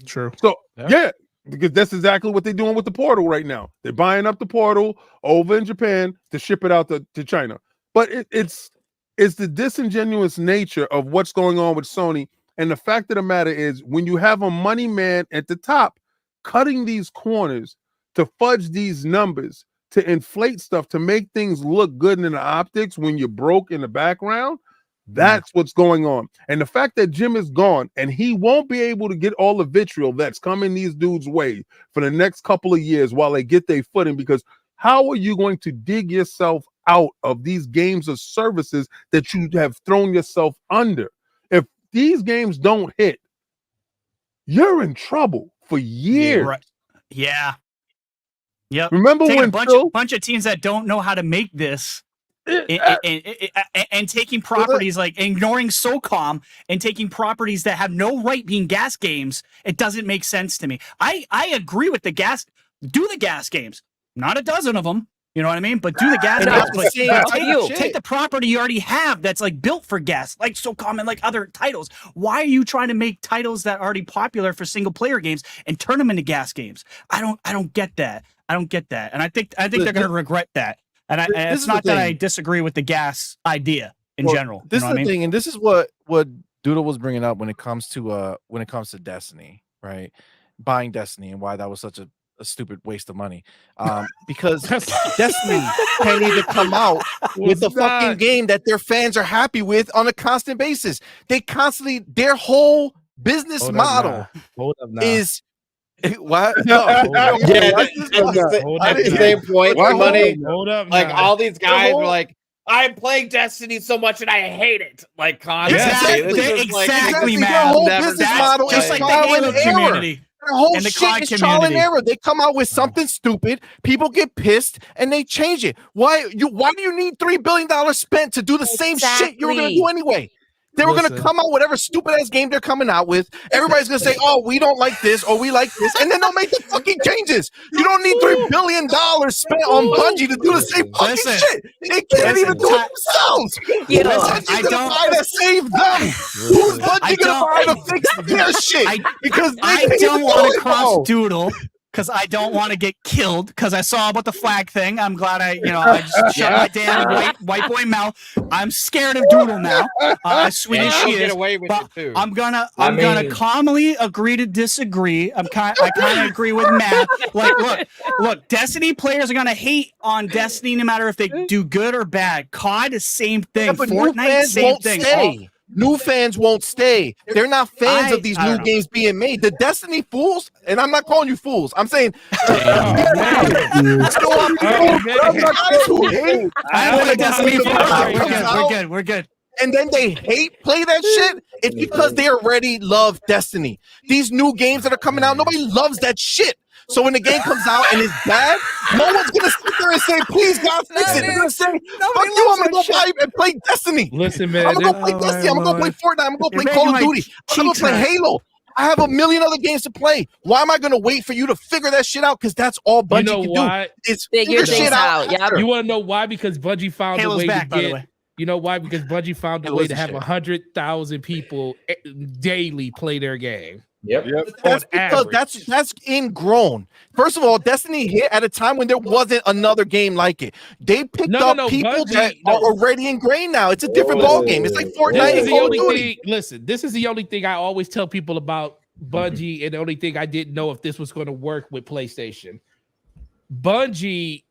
True. So, because that's exactly what they're doing with the Portal right now. They're buying up the Portal over in Japan to ship it out to China. But it's the disingenuous nature of what's going on with Sony. And the fact of the matter is, when you have a money man at the top cutting these corners to fudge these numbers, to inflate stuff, to make things look good in the optics when you're broke in the background, that's what's going on. And the fact that Jim is gone and he won't be able to get all the vitriol that's coming these dudes' way for the next couple of years while they get their footing, because how are you going to dig yourself out of these games of services that you have thrown yourself under? If these games don't hit, you're in trouble for years. Yeah. Yep. Remember taking when a bunch of teams that don't know how to make this and taking properties like ignoring SOCOM and taking properties that have no right being gas games, it doesn't make sense to me. I agree with the gas games, not a dozen of them. You know what I mean? But do the gas games. Take the property you already have that's like built for gas, like SOCOM and like other titles. Why are you trying to make titles that are already popular for single player games and turn them into gas games? I don't get that. And I think they're going to regret that. And it's not that I disagree with the gas idea in general. This is the thing, and this is what Doodle was bringing up when it comes to Destiny, right? Buying Destiny and why that was such a stupid waste of money. Because Destiny can't even come out with a fucking game that their fans are happy with on a constant basis. They constantly, their whole business model is what? No. Yeah, that's the same point. Money. Like all these guys were like, I'm playing Destiny so much and I hate it. Like constantly. Exactly, man. Their whole business model is like the Halo community. Their whole and the shit is trial and error. They come out with something stupid, people get pissed, and they change it. Why do you need $3 billion spent to do the same shit you were gonna do anyway? They were going to come out whatever stupid ass game they're coming out with. Everybody's going to say, oh, we don't like this or we like this. And then they'll make the fucking changes. You don't need $3 billion spent on Bungie to do the same fucking shit. They can't even do it themselves. Who's Bungie going to buy to save them? Who's Bungie going to buy to fix their shit? Because I don't want to cross Doodle. Because I don't want to get killed. Because I saw about the flag thing. I'm glad I just shut my damn white boy mouth. I'm scared of Doodle now. As sweet as she is, but I'm gonna calmly agree to disagree. I kind of agree with Matt. Like, look, Destiny players are gonna hate on Destiny no matter if they do good or bad. COD is same thing. Yeah, but Fortnite same thing. New fans won't stay. They're not fans of these new games being made. The Destiny fools, and I'm not calling you fools. I'm saying We're good. And then they play that shit. It's because they already love Destiny. These new games that are coming out, nobody loves that shit. So when the game comes out and it's bad, no one's gonna sit there and say, "Please, God, fix it." They're gonna say, "Fuck you! I'm gonna go buy and play Destiny." Listen, man, I'm gonna go play Destiny. I'm gonna go play Fortnite. I'm gonna go play Call of Duty. I'm gonna go play Halo. I have a million other games to play. Why am I gonna wait for you to figure that shit out? Because that's all Bungie can do. It's figure shit out. You want to know why? Because Bungie found a way to get. You know why? Because Bungie found a way to have 100,000 people daily play their game. Yep. That's because that's ingrown. First of all, Destiny hit at a time when there wasn't another game like it. They picked up people that are already ingrained now. It's a different ball game. It's like Fortnite and Call of Duty. Listen, this is the only thing I always tell people about Bungie, and the only thing I didn't know if this was going to work with PlayStation. Bungie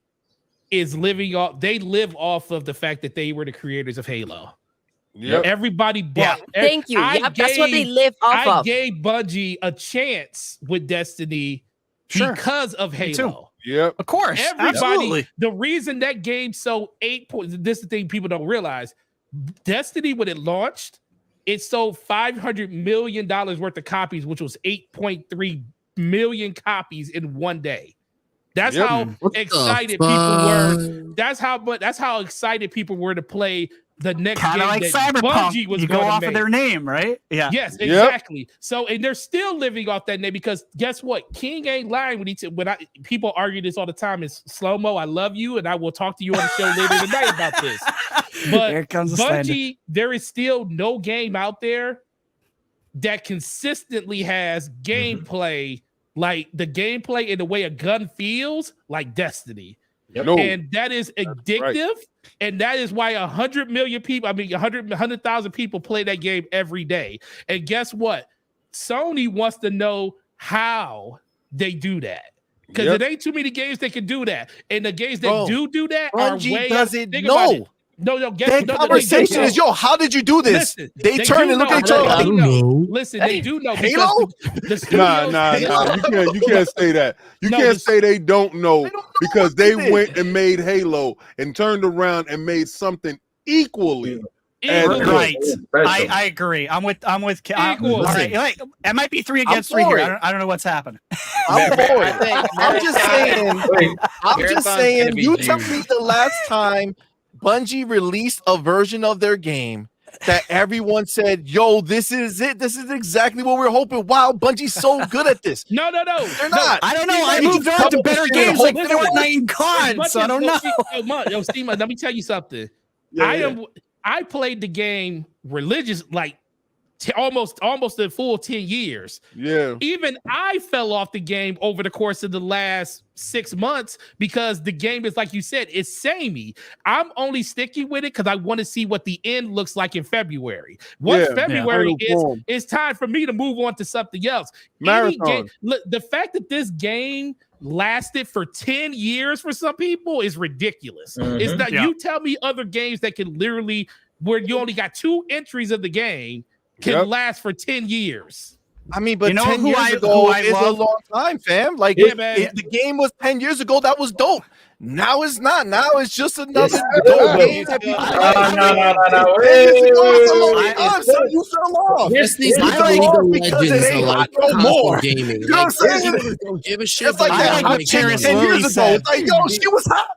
is living off. They live off of the fact that they were the creators of Halo. Yep. Everybody bought. Thank you. That's what they live off of. I gave Bungie a chance with Destiny because of Halo. Yep. Of course. Everybody. The reason that game sold 8 points. This is the thing people don't realize. Destiny, when it launched, it sold $500 million worth of copies, which was 8.3 million copies in one day. That's how excited people were. That's how excited people were to play the next game like that Cyberpunk. Bungie was you go off make. of their name, right? Yeah. Yes, exactly. Yep. So, and they're still living off that name because guess what? King ain't lying when people argue this all the time. Is Slow-Mo, I love you, and I will talk to you on the show later tonight about this. But Here comes Bungie, there is still no game out there that consistently has gameplay like the gameplay and the way a gun feels like Destiny. Yep. And that is addictive. And that is why 100 million people, 100,000 people play that game every day. And guess what? Sony wants to know how they do that. Because it ain't too many games that can do that. And the games that do that Bungie are way doesn't know. No, their conversation is, yo, how did you do this? Listen, they turn and look at each other like, listen, they do know. Halo? Nah. You can't say that. You can't say they don't know because they went and made Halo and turned around and made something equally. Right. I agree. I'm with all right. Like, it might be 3 against 3 here. I don't know what's happening. I'm just saying, you tell me the last time Bungie released a version of their game that everyone said, yo, this is it. This is exactly what we're hoping. Wow, Bungie's so good at this. No. They're not. I don't know. I moved on to better games like Fortnite and COD, so I don't know. Yo, Steamer, let me tell you something. I played the game religious, like almost the full 10 years. Yeah. Even I fell off the game over the course of the last 6 months because the game is, like you said, it's samey. I'm only sticking with it because I want to see what the end looks like in February. Once February is, it's time for me to move on to something else. Marathon. Look, the fact that this game lasted for 10 years for some people is ridiculous. It's not. You tell me other games that can literally, where you only got 2 entries of the game, can last for 10 years. I mean, but 10 years ago is a long time, fam. Like, if the game was 10 years ago, that was dope. Now it's not. Now it's just another dope game. No. You fell off. This needs I to like be the because it legends ain't of like hot no more. console gaming. You know what I'm saying? Don't give a shit. It's like about that. like 10 years ago, it's like, yo, she was hot.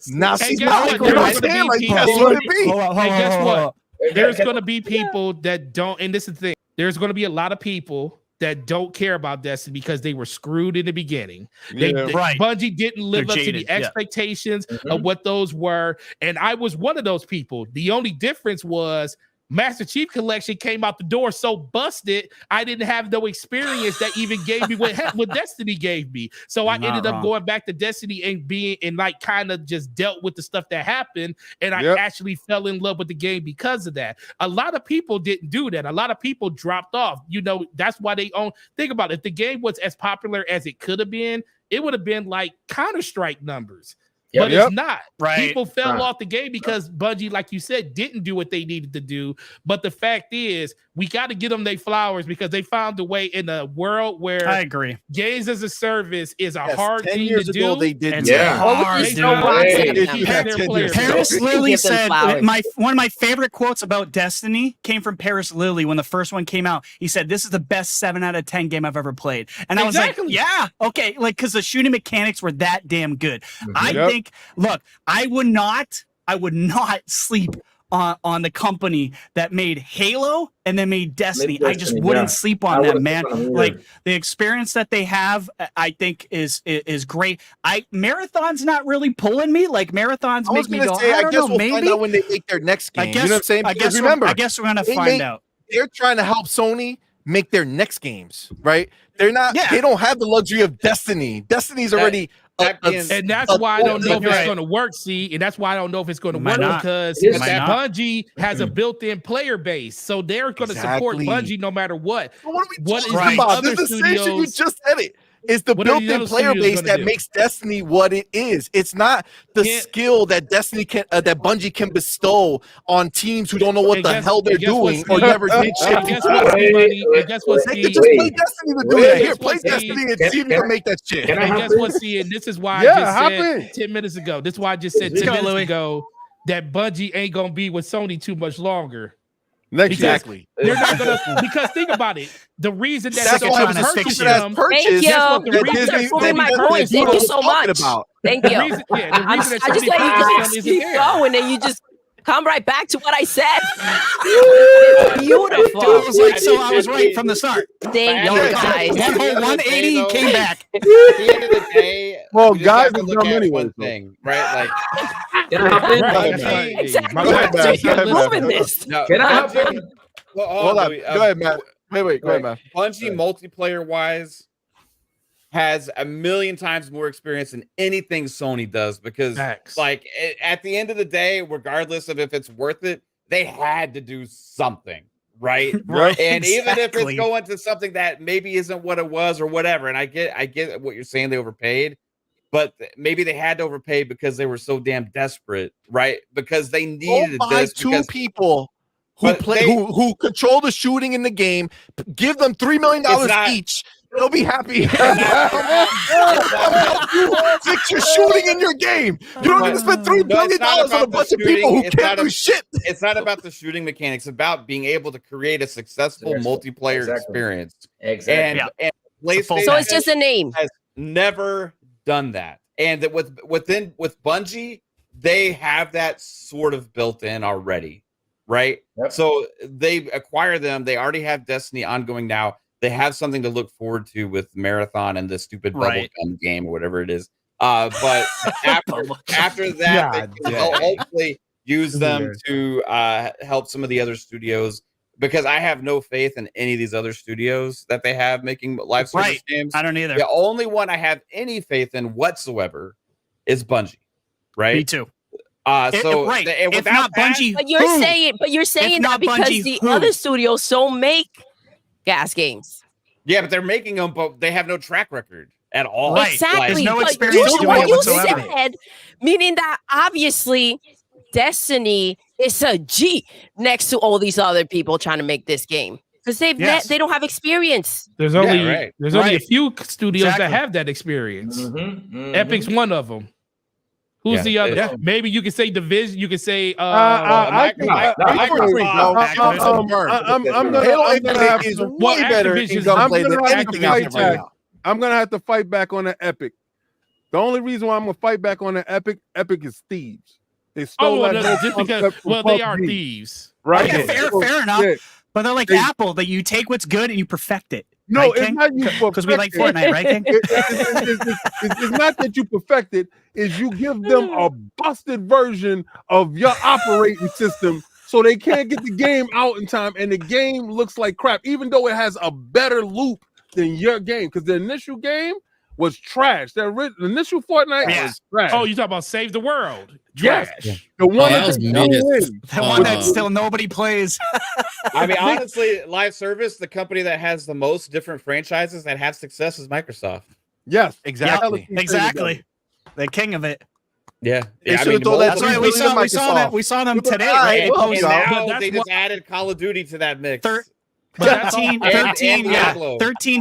Now she's not. You know what I'm saying? Like, that's what it be. And guess what? There's going to be people that don't, and this is the thing. There's going to be a lot of people that don't care about Destiny because they were screwed in the beginning. Bungie didn't live up to the expectations of what those were. And I was one of those people. The only difference was Master Chief Collection came out the door so busted, I didn't have no experience that even gave me what Destiny gave me. So I ended up going back to Destiny and like kind of just dealt with the stuff that happened. And I actually fell in love with the game because of that. A lot of people didn't do that. A lot of people dropped off. You know, that's why they own. Think about it. If the game was as popular as it could have been, it would have been like Counter-Strike numbers. But it's not. People fell off the game because Bungie, like you said, didn't do what they needed to do. But the fact is, we got to give them their flowers because they found a way in a world where I agree. Games as a service is a hard thing to do. Ago, they did. Paris Lily said one of my favorite quotes about Destiny came from Paris Lily when the first one came out. He said, "This is the best 7 out of 10 game I've ever played." And I was like, "Yeah, okay," like because the shooting mechanics were that damn good. I think. Look, I would not sleep on the company that made Halo and then made Destiny. I just wouldn't sleep on them, man. Like the experience that they have, I think is great. Marathon's not really pulling me. Like Marathons make me go, I guess we'll find out when they make their next game. I guess, you know what I'm saying? Because remember, I guess we're gonna find out. They're trying to help Sony make their next games, right? They're not. They don't have the luxury of Destiny. Destiny's already. And that's why I don't know if it's going to work. See, and that's why I don't know if it's going to work because Bungie has a built-in player base, so they're going to support Bungie no matter what. What is the other studios? You just said it. It's the built-in player base that makes Destiny what it is. It's not the skill that Destiny can, that Bungie can bestow on teams who don't know what the hell they're doing or never did shit. Guess what? They can just play Destiny to do it. Here, play Destiny and see if you can make that shit. And guess what? See, and this is why I just said 10 minutes ago. This is why I just said 10 minutes ago that Bungie ain't gonna be with Sony too much longer. Exactly. They're not gonna because think about it. The reason that they're trying to purchase them. Thank you. Thank you so much. Thank you. I just let you just keep going and you just come right back to what I said. Beautiful. I was like, so I was right from the start. Thank you, guys. 180 came back. At the end of the day, well, guys, have to look at one thing, right? Like, can I hop in? Exactly. Moving this. Can I hop in? Well, hold on. Go ahead, Matt. Wait. Go ahead, Matt. Bungie multiplayer wise has a million times more experience than anything Sony does because, like, at the end of the day, regardless of if it's worth it, they had to do something, right? And even if it's going to something that maybe isn't what it was or whatever, and I get what you're saying, they overpaid, but maybe they had to overpay because they were so damn desperate, right? Because they needed this. Two people who control the shooting in the game, give them $3 million each. They'll be happy. Fix your shooting in your game. You don't need to spend $3 billion on a bunch of people who can't do shit. It's not about the shooting mechanics. It's about being able to create a successful multiplayer experience. Exactly. And PlayStation so it's just a name. Has never done that. And that with Bungie, they have that sort of built in already, right? Yep. So they acquire them. They already have Destiny ongoing now. They have something to look forward to with Marathon and the stupid bubblegum game or whatever it is. But after that, they can hopefully use them to help some of the other studios, because I have no faith in any of these other studios that they have making live service games. I don't either. The only one I have any faith in whatsoever is Bungie. Right? Me too. If not Bungie, but you're saying that because Bungie, the other studios so make gas games. Yeah, but they're making them, but they have no track record. at all. Right. Exactly. There's no But experience you, doing what it you whatsoever. said, meaning that obviously Destiny is a G next to all these other people trying to make this game because they don't have experience. There's only a few studios that have that experience. Epic's one of them. Who's the other? Yeah. Maybe you can say Division. You can say I'm gonna have to fight back on the Epic. The only reason why I'm gonna fight back on the Epic is thieves. They stole that just because. Well, they are thieves, right? Okay, fair enough. Yeah. But they're like Apple, that you take what's good and you perfect it. No, right, it's not you because we like Fortnite, right, King? It's not that you perfect it. Is you give them a busted version of your operating system so they can't get the game out in time, and the game looks like crap, even though it has a better loop than your game. Because the initial game was trash. The initial Fortnite was trash. Oh, you talking about Save the World? Trash. Yes. The one that still nobody plays. I mean, honestly, live service, the company that has the most different franchises that have success is Microsoft. Yes, exactly. Exactly. The king of it. Yeah. That's right. We saw them today, right? And now they just added Call of Duty to that mix. 13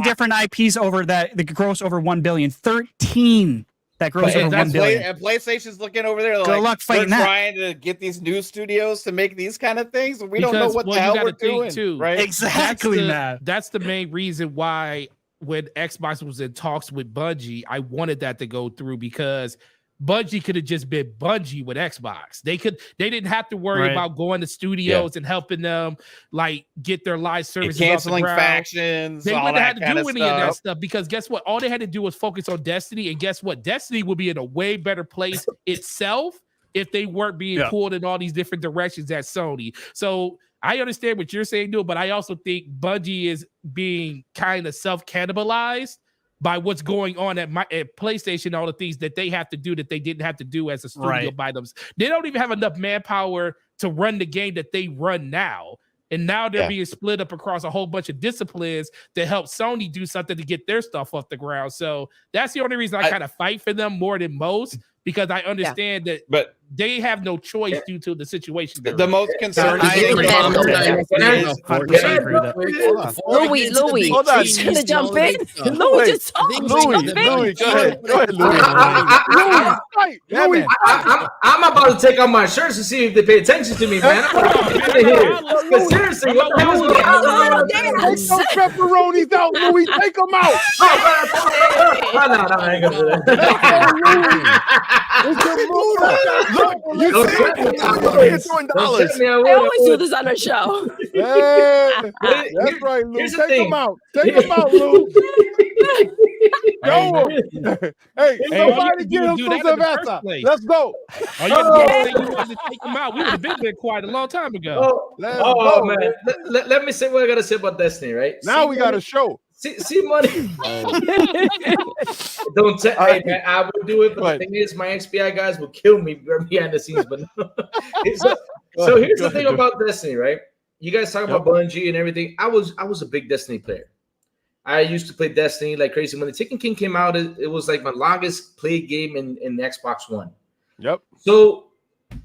different IPs over that gross over 1 billion. 13 that gross over 1 billion. And PlayStation's looking over there like, we're trying to get these new studios to make these kind of things. We don't know what the hell we're doing. Too, right? Exactly, man. That's the main reason why when Xbox was in talks with Bungie, I wanted that to go through because Bungie could have just been Bungie with Xbox. They didn't have to worry about going to studios and helping them like get their live services and canceling off the ground. factions. They wouldn't have had to do any of that stuff because guess what? All they had to do was focus on Destiny, and guess what? Destiny would be in a way better place itself if they weren't being pulled in all these different directions at Sony. So I understand what you're saying, dude, but I also think Bungie is being kind of self-cannibalized by what's going on at PlayStation, all the things that they have to do that they didn't have to do as a studio by them. They don't even have enough manpower to run the game that they run now. And now they're being split up across a whole bunch of disciplines to help Sony do something to get their stuff off the ground. So that's the only reason I kind of fight for them more than most, because I understand that they have no choice due to the situation. The most concerning Louis, hold on. He's gonna jump in. Louis, just talk. Louis, go ahead, Louis. I'm about to take off my shirts to see if they pay attention to me, man. But seriously, what the hell is going on? Take those pepperonis out, Louis. Take them out. No, I ain't gonna do that. Look, you $1,000,000. I always do this on our show. Yeah, that's right, Lou. Take them out. Take them out, Lou. Hey, somebody get him some cerveza. Let's go. Oh, you wanted to take them out. We would have been there quite a long time ago. Man. Let me say what I gotta say about Destiny, right? Now we got a show. CMoney. Don't tell me, man. I would do it, but the thing is, my XPI guys will kill me behind the scenes. But so here's the thing about Destiny, right? You guys talk about Bungie and everything. I was a big Destiny player. I used to play Destiny like crazy. When the Taken King came out, it was like my longest played game in Xbox One. Yep. So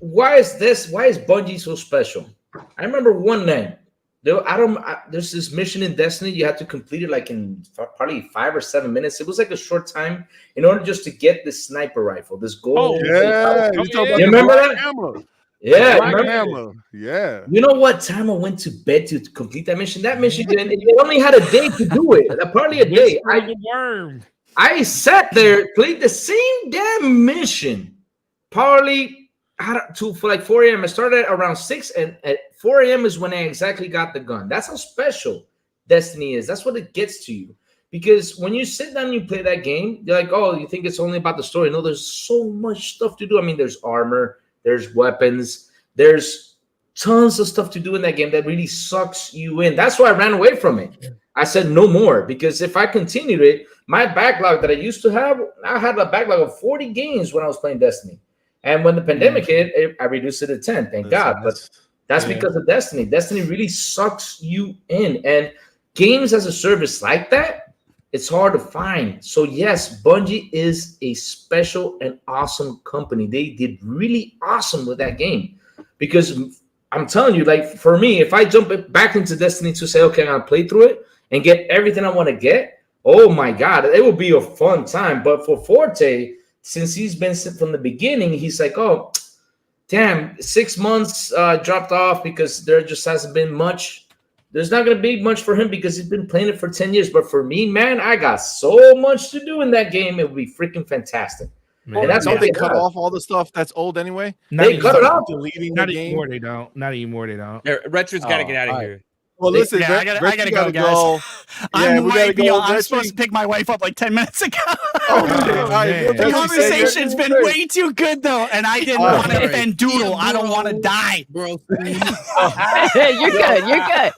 why is Bungie so special? I remember one night. There's this mission in Destiny. You have to complete it like in probably 5 or 7 minutes. It was like a short time in order just to get this sniper rifle, this gold. You remember that? Hammer. Yeah, hammer. Yeah. You know what time I went to bed to complete that mission? That mission, they only had a day to do it. Probably a day. I sat there, played the same damn mission, probably for like 4 a.m. I started around 6, and at 4 a.m. is when I exactly got the gun. That's how special Destiny is. That's what it gets to you. Because when you sit down and you play that game, you're like, oh, you think it's only about the story. No, there's so much stuff to do. I mean, there's armor, there's weapons, there's tons of stuff to do in that game that really sucks you in. That's why I ran away from it. I said no more, because if I continued it, my backlog that I used to have, I had a backlog of 40 games when I was playing Destiny. And when the pandemic hit, I reduced it to 10, thank God. But that's because of Destiny. Destiny really sucks you in. And games as a service like that it's hard to find. So yes, Bungie is a special and awesome company. They did really awesome with that game, because I'm telling you, like for me, if I jump back into Destiny to say, okay, I'm gonna play through it and get everything I want to get, oh my God, it will be a fun time. But for Forte, since he's been from the beginning, he's like, oh, damn, 6 months dropped off because there just hasn't been much. There's not going to be much for him because he's been playing it for 10 years. But for me, man, I got so much to do in that game. It would be freaking fantastic. Man, and that's how they cut off all the stuff that's old anyway. They cut it off. Deleting not the game. anymore. They don't. Not anymore. They don't. Retro's got to get out of here. Well, listen, I gotta go, guys. I'm supposed to pick my wife up like 10 minutes ago. The conversation's been way too good, though, and I didn't want to offend Doodle. I don't want to die, bro. You're good. You're good.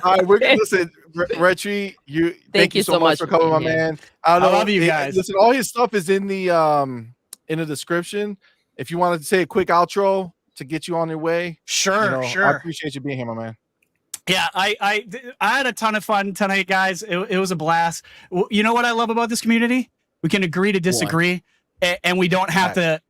All right, we're gonna listen, Retri. Thank you so much for coming, my man. I love you guys. Listen, all his stuff is in the description. If you wanted to say a quick outro to get you on your way, sure. I appreciate you being here, my man. Yeah, I had a ton of fun tonight, guys. It was a blast. You know what I love about this community? We can agree to disagree, and we don't have to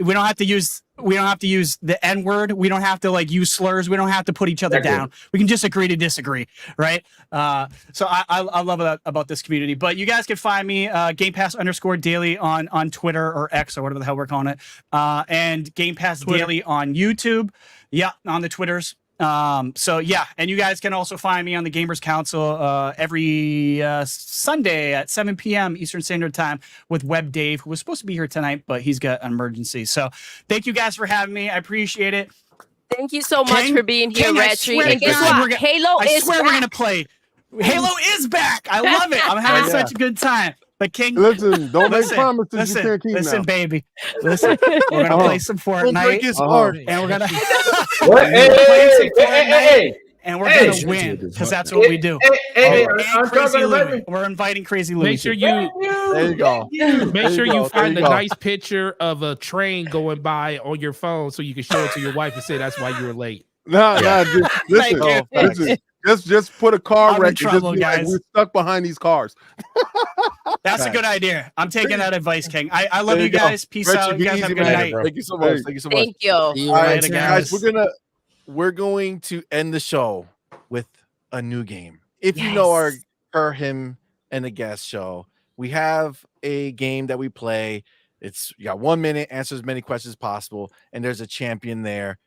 use the N word. We don't have to like use slurs. We don't have to put each other down. We can just agree to disagree, right? So I love that about this community. But you guys can find me Game Pass _daily on Twitter or X or whatever the hell we're calling it, and Game Pass Daily on YouTube. Yeah, on the Twitters. So yeah, and you guys can also find me on the Gamers Council every Sunday at 7 p.m. Eastern Standard Time with Web Dave, who was supposed to be here tonight, but he's got an emergency. So thank you guys for having me. I appreciate it. Thank you so much for being here, Retri. And guess what? Halo is back. We're gonna play. Halo is back. I love it. I'm having such a good time. But King, listen, don't make promises you can't keep. Listen, baby, listen. We're gonna play some Fortnite, and we're gonna and we're gonna win because that's what we do. We're inviting Crazy Louie. Make sure you there you go. Make sure you find a nice picture of a train going by on your phone so you can show it to your wife and say that's why you were late. Listen. Just put a car wreck. Just be like, we're stuck behind these cars. That's a good idea. I'm taking that advice, King. I love you guys. Peace out. You guys have a good night. Thank you so much. Thank you so much. Thank you. All right, guys. We're going to end the show with a new game. If you know our him and the guest show, we have a game that we play. You got 1 minute, answer as many questions as possible, and there's a champion there.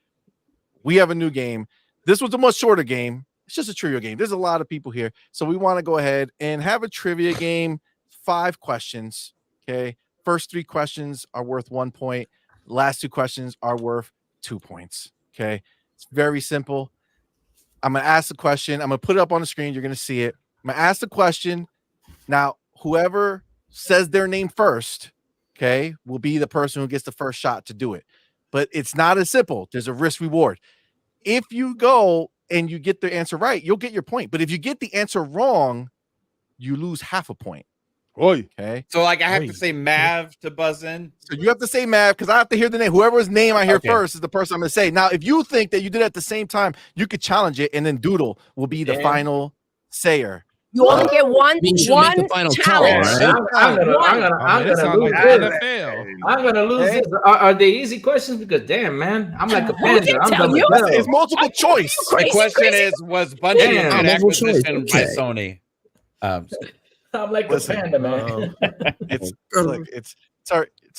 We have a new game. This was a much shorter game. It's just a trivia game. There's a lot of people here. So we want to go ahead and have a trivia game. 5 questions. Okay. First 3 questions are worth 1 point. Last 2 questions are worth 2 points. Okay. It's very simple. I'm going to ask the question. I'm going to put it up on the screen. You're going to see it. I'm going to ask the question. Now, whoever says their name first, okay, will be the person who gets the first shot to do it. But it's not as simple. There's a risk reward. If you go and you get the answer right, you'll get your point. But if you get the answer wrong, you lose half a point. Okay. So like I have to say Mav to buzz in. So you have to say Mav because I have to hear the name. Whoever's name I hear first is the person I'm going to say. Now, if you think that you did it at the same time, you could challenge it, and then Doodle will be the final sayer. You only get one challenge. I'm gonna lose this. Are they easy questions? Because damn, man, I'm like a panda. It's multiple choice. My question is: was Bungie an acquisition by Sony? I'm like a panda, man. It's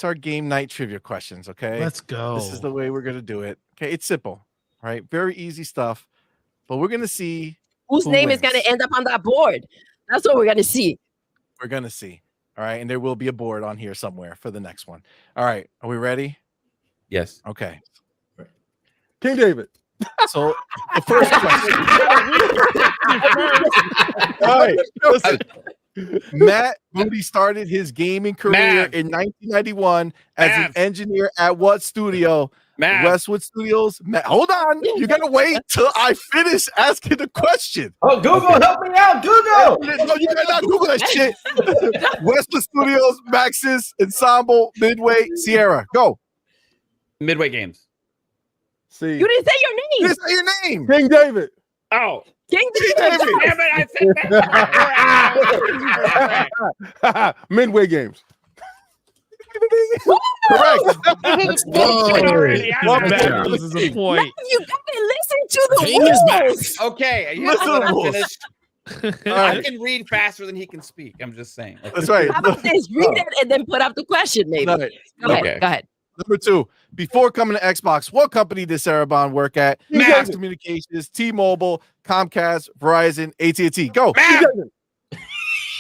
our game night trivia questions. Okay, let's go. This is the way we're gonna do it. Okay, it's simple, right? Very easy stuff, but we're gonna see whose name is going to end up on that board. That's what we're going to see. We're going to see. All right. And there will be a board on here somewhere for the next one. All right. Are we ready? Yes. Okay. King David. So the first question. All right. Listen. Matt Moody started his gaming career in 1991 as an engineer at what studio? Westwood Studios. Hold on. You got to wait till I finish asking the question. Oh, Google, help me out. Google. No, you got not Google that shit. Westwood Studios, Maxis, Ensemble, Midway, Sierra. Go. Midway Games. See. You didn't say your name. You didn't say your name. King David. Oh. King David. Damn it, I said that. Midway games. Correct. Already, this is a point. You gotta listen to the King is back. rules. Okay, Listen to the rules. I can read faster than he can speak. I'm just saying. That's right. How about this? Read it and then put up the question, maybe. All right. Go ahead. Okay. Go ahead. Number 2, before coming to Xbox, what company did Sarah Bond work at? Mass Communications, T-Mobile, Comcast, Verizon, AT&T. Go.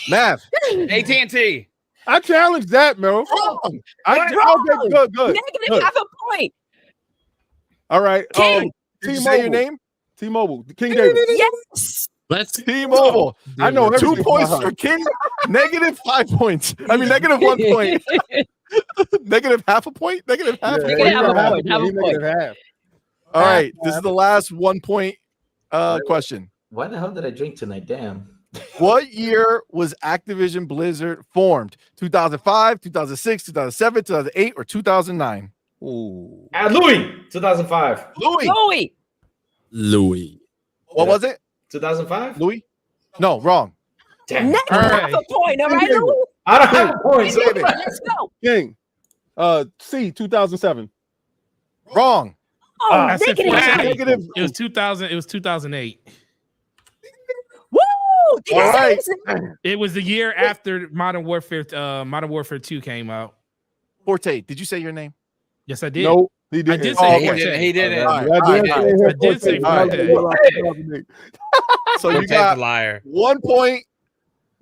Mav. AT&T. I challenge that, man. Wrong. Okay, good. Negative half a point. All right. King. Did you say your name? T-Mobile. King David. Yes. Let's T-Mobile. I know 2 points for King. Negative 5 points. I mean, negative 1 point. Negative half a point. Negative half. You can have a point. Have a point. Half. All right. This is the last 1 point question. Why the hell did I drink tonight? Damn. What year was Activision Blizzard formed? 2005, 2006, 2007, 2008, or 2009? Ooh. Louis, 2005. Louis. What was it? 2005? Louis? No, wrong. Damn. Negative right. half a point. All right, Louis. I don't have a point. David. Let's go. King. C, 2007. Wrong. Oh, I said negative. 48. Negative. It was 2000. It was 2008. Woo! All right. It was the year after Modern Warfare 2 came out. Forte, did you say your name? Yes, I did. No, he didn't. I did Oh, say okay. Forte. He didn't. All right. I did say Forte. So you Forte's a got liar. 1 point.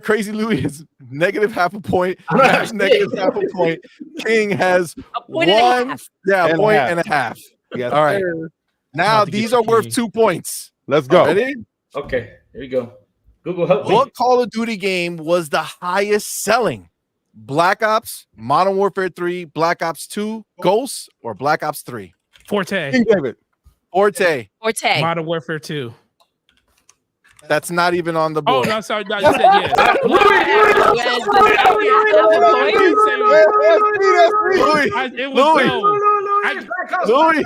Crazy Louis is negative half a point. Mav's negative half a point. King has A point and a one. half. Yeah, a And a point half. and a half. Yes, All right. sir. Now About to these get are the worth king. 2 points. Let's go. Ready? Okay, here we go. Google, help me. What Call of Duty game was the highest selling? Black Ops, Modern Warfare 3, Black Ops 2, Ghosts, or Black Ops 3? Forte. King David. Forte. Forte. Modern Warfare 2. That's not even on the Oh, board. no, I'm sorry. No, you said yeah. It was Louis.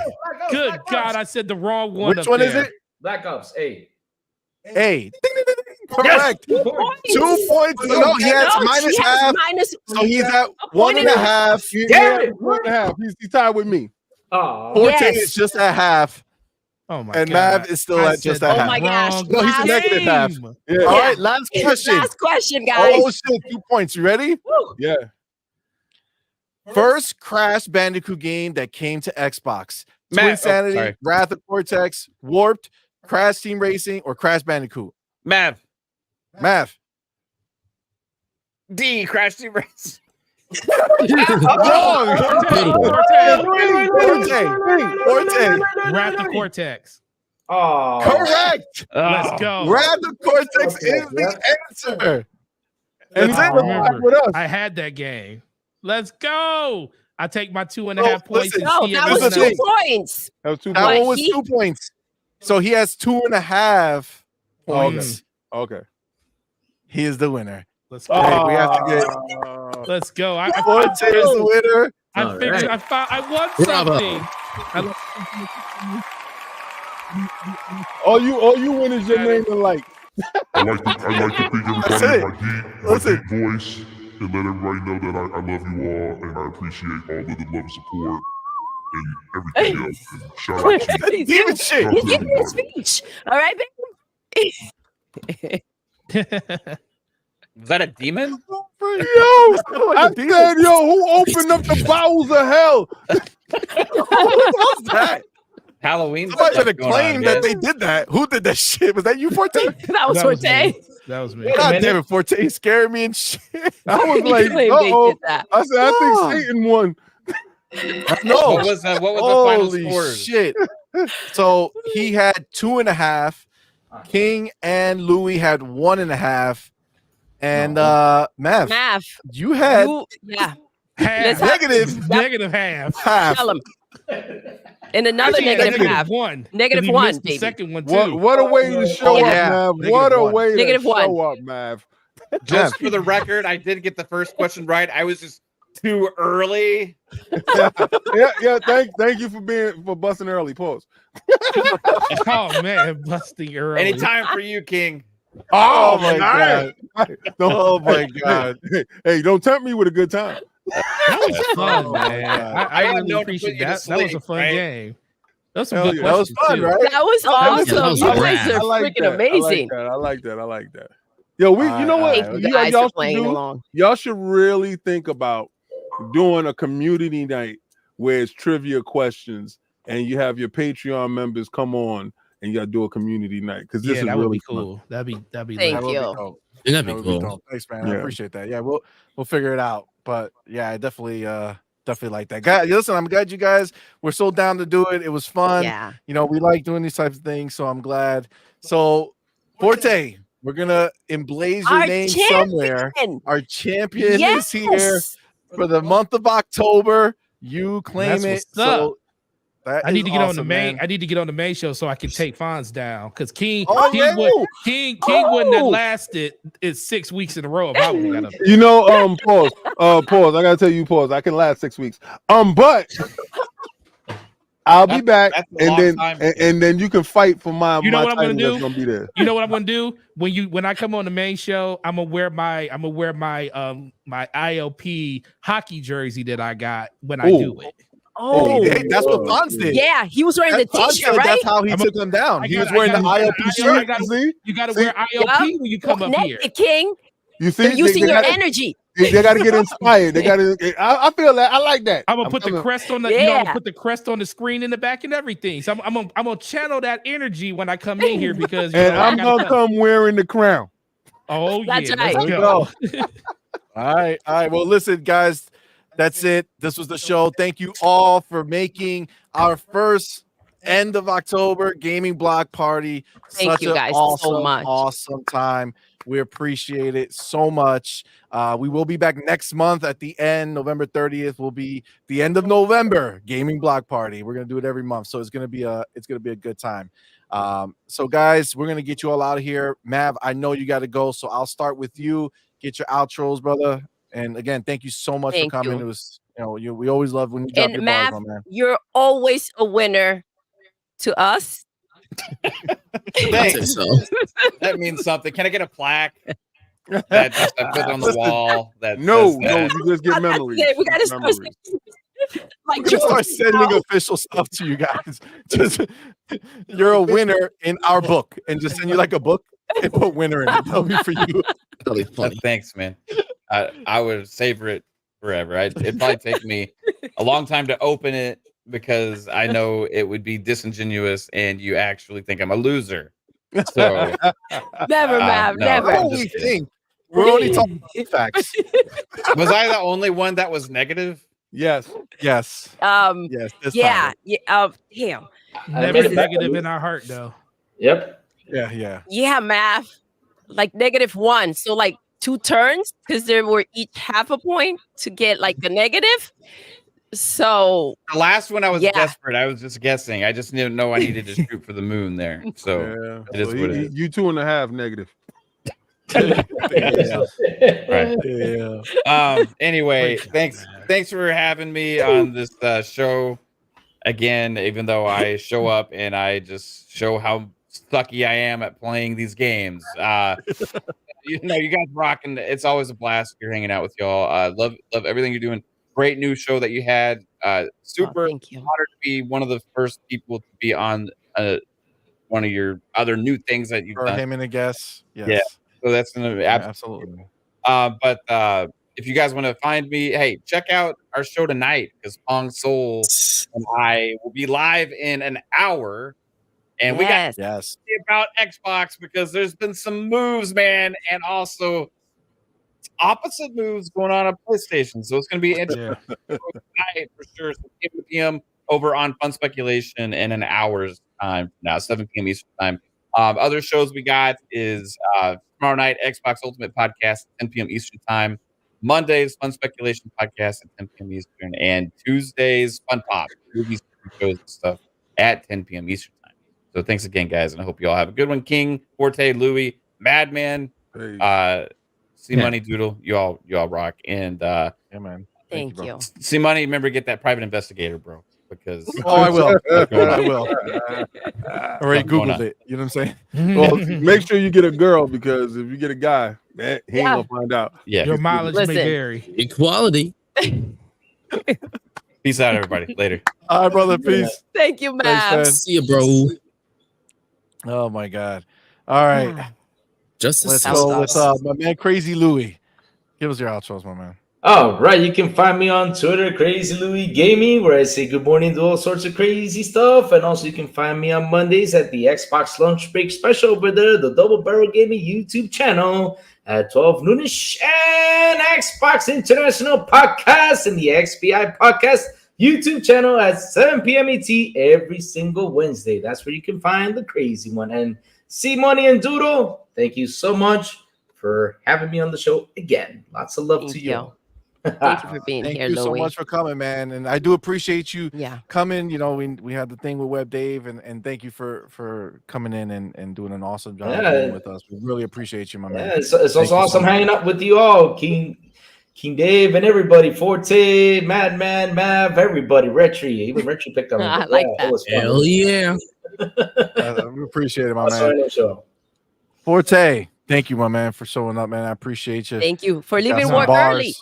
good God, I said the wrong one. Which one is it? Black Ops, A. A. Correct. 2 points. No, he has minus half. So he's at 1.5. Damn it. 1.5. He's tied with me. Oh, Forte is just at half. Oh my And God. Mav is still I at just said at the half. Oh my gosh. wrong No, he's a negative half. game. Yeah. All right, last question. Last question, guys. Oh shit, 2 points. You ready? Woo. Yeah. First Crash Bandicoot game that came to Xbox. Twin Matt, Sanity, sorry. Wrath of Cortex, Warped, Crash Team Racing, or Crash Bandicoot? Mav. Mav. D. Crash Team Race. Wrong. Forte. Wrath of Cortex. oh. Correct. Let's go. Wrath of Cortex is the answer. And he's I in the remember. fight with us. I had that game. Let's go. I take my 2.5 No, points. listen. and No, see that it was Listen, 2 thing. points. That was 2 That points. one was he- 2 points. So he has 2.5 points. Okay. He is the winner. Let's go. Okay, we have to get Let's go. I Forte is the winner. All figured right. I won Bravo. something. All you win is your name and like. I like to thank everybody That's in it. my That's deep voice and let everybody know that I love you all and I appreciate all of the love and support and everything else. And shout out to you. Demon shit. Shout out He's to giving his everybody. speech. All right, baby. Was that a demon? I said, yo, who opened up the bowels of hell? What's that? Halloween. Somebody stuff should going claim on, that man. they did that. Who did that shit? Was that you, Forte? That was That was Forte. me. That was me. God damn it, Forte scared me and shit. I was He like, claimed they uh-oh. did that. I said, I Oh. think Satan won. No. What was the final Holy scores? shit. So he had 2.5. King and Louis had 1.5. And Mav, Math. you had Yeah. Half. negative Negative half. half. Tell him. And another Actually, negative negative half. One. Negative 'Cause he one, missed the baby. second one too. What a way to show Oh, up, yeah. Mav. Negative What a one. way Negative to one. show up, Mav. Just for the record, I did get the first question right. I was just too early. Yeah. Thank you for busting early. Pause. Oh man, busting early. Anytime for you, King. Oh, my God. Oh my God. Hey, don't tempt me with a good time. That was fun, Oh, my man. God. I I got really no to appreciate put you to that. That was a sleep, fun right? game. That was some Hell good yeah. That was questions fun, too. right? That was Yeah, awesome. that was You a guys wrap. are freaking amazing. I like that. Yo, you know what? Thank you guys for playing along. Y'all should really think about doing a community night where it's trivia questions and you have your Patreon members come on and you gotta do a community night because this is that would really be cool. That'd be Thank lit. you. That'd That be would cool. be dope. Thanks, man. Yeah. I appreciate that. Yeah, we'll figure it out. But yeah, I definitely like that. Guys, listen, I'm glad you guys were so down to do it. It was fun. Yeah. You know, we like doing these types of things, so I'm glad. So, Forte, we're gonna emblaze your Our name somewhere. champion. Our champion is here Yes. for the month of October. You claim That's it. what's up. So that I need to get on the awesome, main. man. I need to get on the main show so I can take Fonz down. Because King Oh, King yeah. wouldn't have lasted it 6 weeks in a row if I would have got up. You know, pause. Pause. I gotta tell you, pause. I can last 6 weeks. But I'll be back, that's a and long then time. and then you can fight for my. You know my what I'm gonna title that's do? Gonna be there. You know what I'm gonna do when I come on the main show? I'm gonna wear my my ILP hockey jersey that I got when I do it. Oh, Hey, that's what Fonz did. yeah. He was wearing the Fonz t-shirt, said right? That's how he took them down. I He got- was wearing I the got- ILP I shirt. got- See? You got to See? wear ILP when you come up here. Connected, King. You see? They're using your gotta, energy. They gotta get inspired. They gotta. I feel that. I like that. I'm gonna put the coming. crest on the you know, I'm Yeah. gonna put the crest on the screen in the back and everything. So I'm gonna channel that energy when I come in here because you And know, I I'm gotta gonna come wearing the crown. Oh That's yeah, right. let's There we go. All right. Well, listen, guys, that's it. This was the show. Thank you all for making our first end of October gaming block party. Thank Such you an guys so much. awesome time. We appreciate it so much. We will be back next month at the end. November 30th will be the end of November gaming block party. We're gonna do it every month, so it's gonna be a good time. So guys, we're gonna get you all out of here. Mav, I know you got to go, so I'll start with you. Get your outros, brother. And again, thank you so much Thank for coming. you. It was, we always love when you drop your And bars, Mav, my man. you're always a winner to us. Thanks. So. That means something. Can I get a plaque? That just I put on the wall. That No, says that. you just get memories. We gotta start Memories. like We're gonna start sending official stuff to you guys. Just you're a winner in our book, and just send you like a book and put winner in it. That'll be for you. That'll be funny. Thanks, man. I would savor it forever. It'd probably take me a long time to open it because I know it would be disingenuous and you actually think I'm a loser. So never, Mav, no, never. That's what we think. We're only talking facts. was I the only one that was negative? Yes. Yes. Yes. This Yeah. time. Damn. Never negative in our heart though. Yep. Yeah. Yeah, Mav. Like -1. So like 2 turns because they were each half a point to get like the negative. So The last one I was Yeah. desperate. I was just guessing. I just didn't know I needed to shoot for the moon there. So Yeah. it is what it is. You 2.5 negative. Right. Yeah. Anyway, thanks for having me on this show again, even though I show up and I just show how sucky I am at playing these games. You guys rocking. It's always a blast. You're hanging out with y'all. Love everything you're doing. Great new show that you had. Super thank you. honored to be one of the first people to be on one of your other new things that you've For done. him and a guess. Yes. Yeah. So that's gonna be Absolutely. But if you guys want to find me, hey, check out our show tonight because Pong Soul and I will be live in an hour, and we got Yes. to see about Xbox because there's been some moves, man, and also opposite moves going on PlayStation. So it's going to be interesting tonight for sure. So 7 p.m. over on Fun Speculation in an hour's time from now, 7 p.m. Eastern time. Other shows we got is tomorrow night, Xbox Ultimate Podcast at 10 p.m. Eastern time. Mondays, Fun Speculation Podcast at 10 p.m. Eastern. And Tuesdays, Fun Pop, movies, shows, and stuff at 10 p.m. Eastern time. So thanks again, guys, and I hope you all have a good one. King, Forte, Louie, Madman, CMoney, Doodle, you all rock. And man. Thank you. CMoney, remember, get that private investigator, bro. because I will. I will. Already Googled it. You know what I'm saying? Well, make sure you get a girl, because if you get a guy, man, he ain't gonna find out. Yeah. Your mileage may vary. Equality. Peace out, everybody. Later. All right, brother. Peace. Thank you, Thanks, Mav. man. See you, bro. Oh my God. All right. Justice. Let's go with my man Crazy Louie. Give us your outros, my man. All right, you can find me on Twitter, Crazy Louie Gaming, where I say good morning to all sorts of crazy stuff. And also, you can find me on Mondays at the Xbox Lunch Break Special over there, the Double Barrel Gaming YouTube channel at 12 noonish, and Xbox International Podcast and the XBI Podcast YouTube channel at 7 p.m. ET every single Wednesday. That's where you can find the crazy one. And CMoney and Doodle, thank you so much for having me on the show again. Lots of love to you. Thank you for being here, Thank you so Louie. much for coming, man. And I do appreciate you coming. You know, we had the thing with Web Dave, and thank you for coming in and doing an awesome job with us. We really appreciate you, my man. It's also awesome hanging out with you all, King Dave and everybody, Forte, Madman, Mav, everybody, Retri, even Retri picked up. I like that. It was fun. Hell yeah. We appreciate it, my man. Forte, thank you, my man, for showing up, man. I appreciate you. Thank you for leaving work early.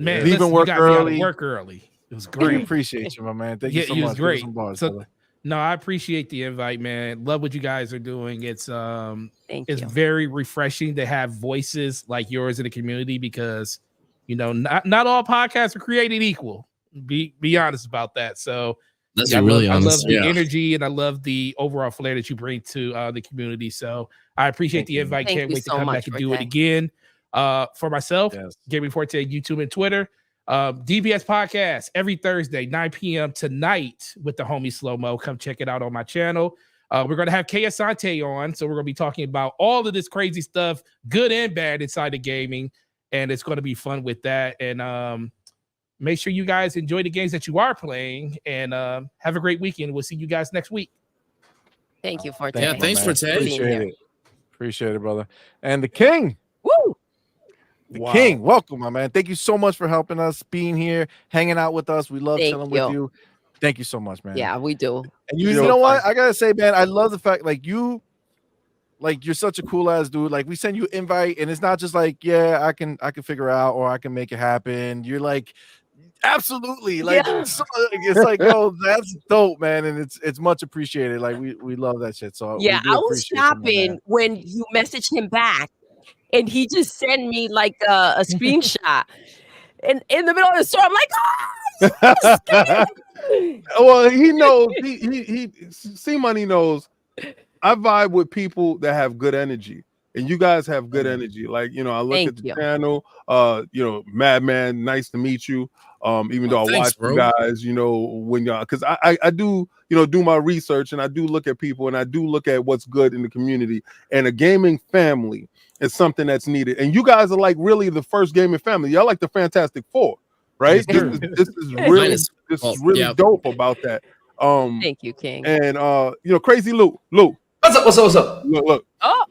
Man, leaving work early. Work early. It was great. We appreciate you, my man. Thank you so much. It was great. Bars, so, no, I appreciate the invite, man. Love what you guys are doing. It's very refreshing to have voices like yours in the community, because you know not all podcasts are created equal. Be honest about that. So that's I really love, honest. I love the energy, and I love the overall flair that you bring to the community. So I appreciate the invite. Can't wait to come back and do it again. For myself, Gaming Forte, YouTube and Twitter. DBS podcast every Thursday, 9 p.m. tonight with the homie Slow Mo. Come check it out on my channel. We're going to have K Asante on, so we're going to be talking about all of this crazy stuff, good and bad, inside of gaming, and it's going to be fun with that. And make sure you guys enjoy the games that you are playing, and have a great weekend. We'll see you guys next week. Thank you, Forte. Yeah, thanks, Forte. Appreciate it, brother. And the King. Woo! King, welcome, my man. Thank you so much for helping us, being here, hanging out with us. We love chilling with you. Thank you so much, man. Yeah, we do. And you know what? I gotta say, man, I love the fact you're such a cool ass dude. Like, we send you an invite, and it's not just like, yeah, I can figure out, or I can make it happen. You're like, absolutely, like it's like, oh, that's dope, man, and it's much appreciated. Like, we love that shit. So yeah, I was shopping when you messaged him back. And he just sent me like a screenshot. And in the middle of the store, I'm like, well, he knows. He CMoney knows. I vibe with people that have good energy, and you guys have good energy. Like, you know, I look at the channel. You know, Madman, nice to meet you. Even though I watch you guys, you know, when y'all, because I do, you know, do my research, and I do look at people, and I do look at what's good in the community, and a gaming family is something that's needed. And you guys are like really the first gaming family. Y'all like the Fantastic Four, right? This is really dope about that. Thank you, King. And you know, Crazy Lou. What's up? Look. Oh.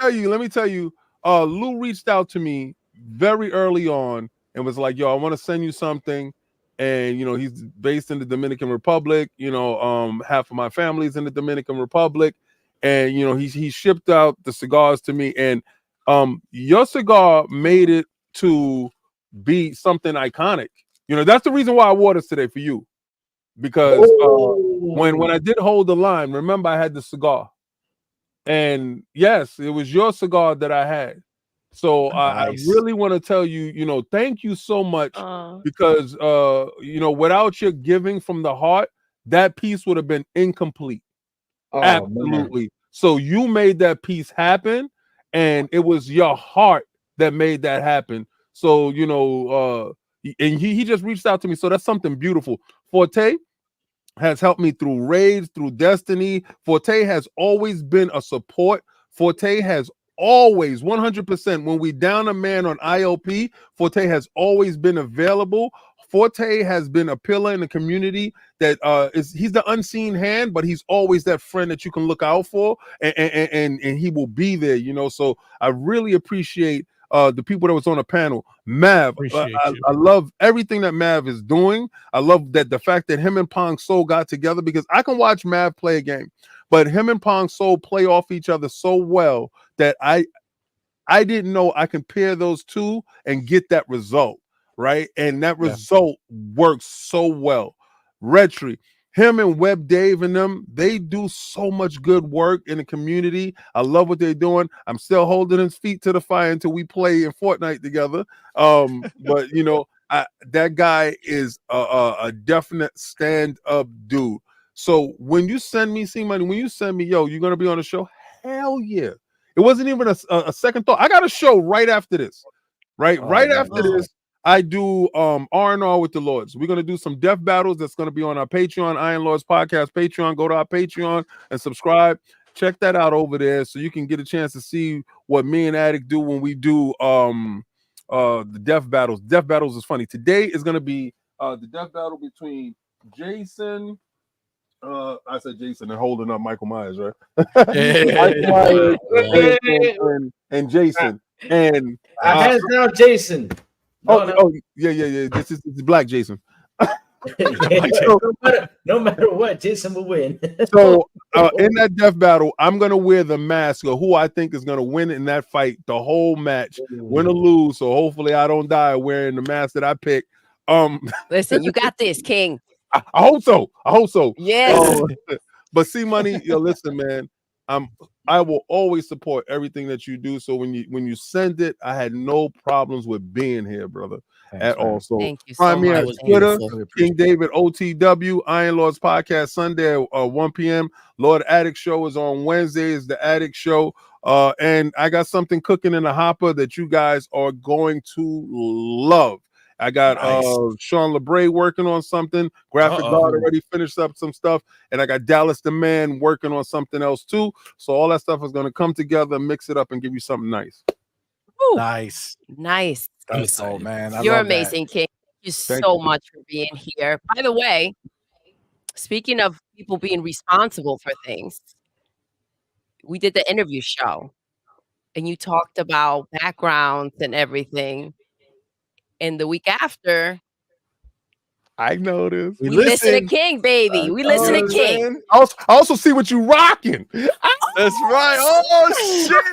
Let me tell you. Lou reached out to me very early on and was like, yo, I want to send you something. And, you know, he's based in the Dominican Republic. You know, half of my family's in the Dominican Republic. And, you know, he shipped out the cigars to me. And your cigar made it to be something iconic. You know, that's the reason why I wore this today for you. Because when I did hold the line, remember I had the cigar. And yes, it was your cigar that I had. So nice. I really want to tell you, you know, thank you so much because, you know, without your giving from the heart, that piece would have been incomplete. Absolutely. Man. So you made that piece happen, and it was your heart that made that happen. So, you know, and he just reached out to me. So that's something beautiful. Forte has helped me through raids, through Destiny. Forte has always been a support. Forte has always 100%. When we down a man on ILP, Forte has always been available. Forte has been a pillar in the community that he's the unseen hand, but he's always that friend that you can look out for, and he will be there, you know. So I really appreciate the people that was on the panel. Mav, I love everything that Mav is doing. I love that the fact that him and Pong Soul got together, because I can watch Mav play a game, but him and Pong Soul play off each other so well that I didn't know I can pair those two and get that result, right? And that result works so well. Retry, him and Web Dave and them, they do so much good work in the community. I love what they're doing. I'm still holding his feet to the fire until we play in Fortnite together. But you know, that guy is a definite stand-up dude. So when you send me CMoney, when you send me, yo, you're gonna be on the show, hell yeah. It wasn't even a second thought. I got a show right after this. Right after this, I do R&R with the Lords. We're gonna do some death battles. That's gonna be on our Patreon, Iron Lords Podcast Patreon. Go to our Patreon and subscribe. Check that out over there so you can get a chance to see what me and Addict do when we do the death battles. Death battles is funny. Today is gonna be the death battle between Jason. I said Jason and holding up Michael Myers, right? Michael Myers and Jason. And hands down, Jason. Yeah. This is Black Jason. No matter what, Jason will win. So in that death battle, I'm gonna wear the mask of who I think is gonna win in that fight, the whole match, win or lose. So hopefully I don't die wearing the mask that I pick. Listen, you got this, King. I hope so. Yes. But CMoney, yo, listen, man. I will always support everything that you do. So when you send it, I had no problems with being here, brother. Thanks, at man. all. So Thank you find so me much. at Twitter, King David OTW, Iron Lords Podcast Sunday at 1 p.m. Lord Addict Show is on Wednesdays, the Addict Show. And I got something cooking in the hopper that you guys are going to love. I got Sean LeBray working on something. Graphic God already finished up some stuff. And I got Dallas the Man working on something else too. So all that stuff is going to come together, mix it up, and give you something nice. Woo. Nice. I'm excited, man. I You're love amazing, that. King. Thank you so much for being here. By the way, speaking of people being responsible for things, we did the interview show and you talked about backgrounds and everything. And the week after, I noticed. We listen to King, baby. We listen to King. I also see what you rocking. That's right. Oh shit!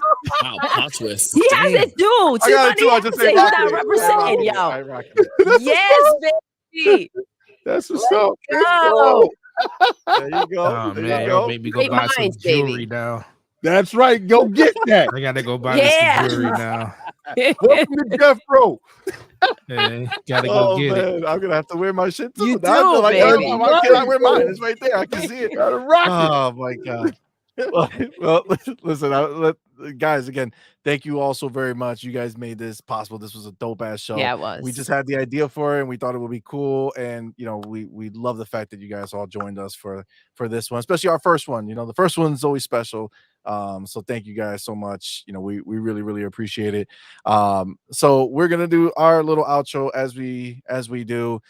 Wow, plot twist. He has it, dude. I got it too. I just say he's not representing, yo. Yes, baby. That's what's up. Go. There you go. Oh There man, you y'all go. made me go Great buy some minds, jewelry baby. now. That's right. Go get that. I gotta go buy me some jewelry now. Welcome to Death Row. Hey, gotta go get it. I'm gonna have to wear my shit too. You Now I feel do, like, baby. why can't I wear mine? It's right there. I can see it. Gotta rock it. Oh my god. Well, listen, guys. Again, thank you all so very much. You guys made this possible. This was a dope ass show. Yeah, it was. We just had the idea for it, and we thought it would be cool. And you know, we love the fact that you guys all joined us for this one, especially our first one. You know, the first one's always special. So thank you guys so much. You know, we really appreciate it. So we're gonna do our little outro as we do.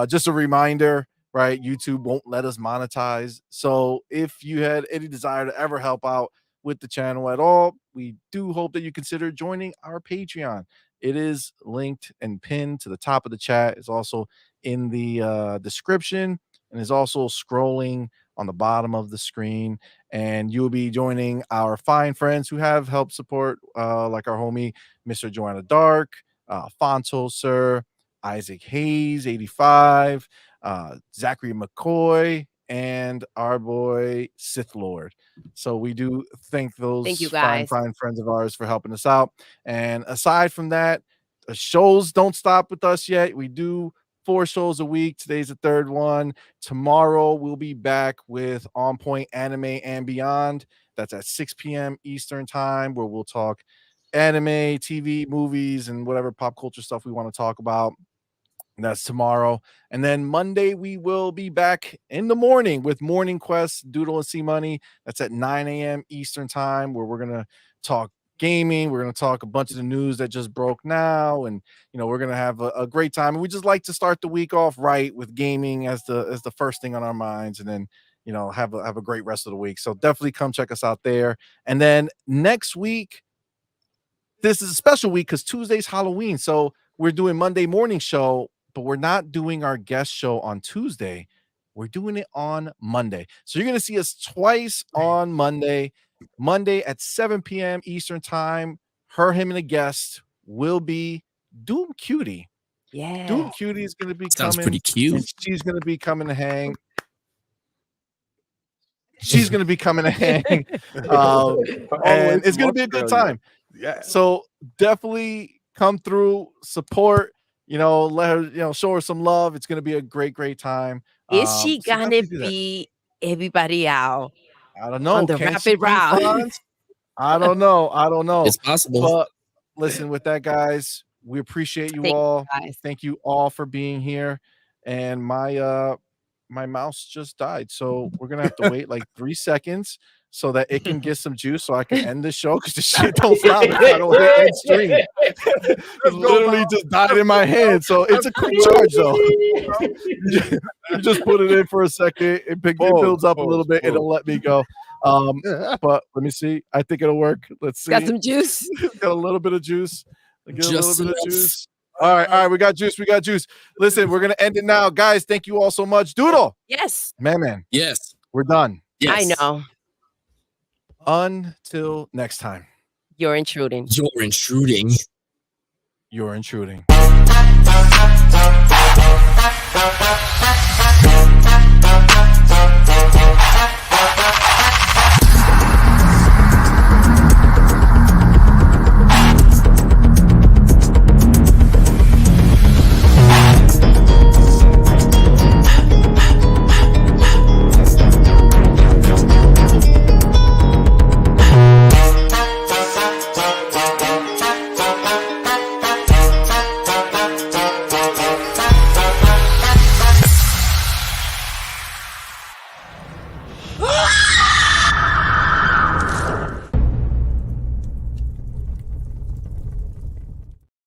Just a reminder. Right, YouTube won't let us monetize. So if you had any desire to ever help out with the channel at all, we do hope that you consider joining our Patreon. It is linked and pinned to the top of the chat. It's also in the description and is also scrolling on the bottom of the screen. And you'll be joining our fine friends who have helped support, like our homie Mr. Joanna Dark, Fonto Sir, Isaac Hayes 85, Zachary McCoy, and our boy Sith Lord. So we do thank those you guys. fine friends of ours for helping us out. And aside from that, the shows don't stop with us yet. We do 4 shows a week. Today's the 3rd one. Tomorrow we'll be back with On Point Anime and Beyond. That's at 6 p.m. Eastern time, where we'll talk anime, TV, movies, and whatever pop culture stuff we want to talk about. And that's tomorrow. And then Monday, we will be back in the morning with Morning Quest, Doodle and CMoney. That's at 9 a.m. Eastern time, where we're going to talk gaming. We're going to talk a bunch of the news that just broke now. And, you know, we're going to have a great time. And we just like to start the week off right with gaming as the first thing on our minds. And then, you know, have a great rest of the week. So definitely come check us out there. And then next week, this is a special week because Tuesday's Halloween. So we're doing Monday morning show, but we're not doing our guest show on Tuesday. We're doing it on Monday. So you're going to see us twice on Monday. Monday at 7 p.m. Eastern time. Him, and a guest will be Doom Cutie. Yeah. Doom Cutie is going to be Sounds coming. pretty cute. She's going to be coming to hang. She's going to be coming to hang. And it's going to be a good time. Yeah. So definitely come through, support, let her, show her some love. It's going to be a great, great time. Is she going to beat everybody out? I don't know. On the rapid round. I don't know. It's possible. But listen, with that, guys, we appreciate you all. Thank you all for being here. And my mouse just died, so we're gonna have to wait like 3 seconds so that it can get some juice, so I can end the show because the shit don't stop if I don't hit end stream. It literally just died in my hand, so it's a quick charge though. You just put it in for a second, it builds up a little bit, it'll let me go. But let me see. I think it'll work. Let's see. Got some juice. Got a little bit of juice. All right. We got juice. Listen, we're gonna end it now, guys. Thank you all so much. Doodle. Yes. Man. Yes. We're done. Yes. I know. Until next time. You're intruding. You're intruding.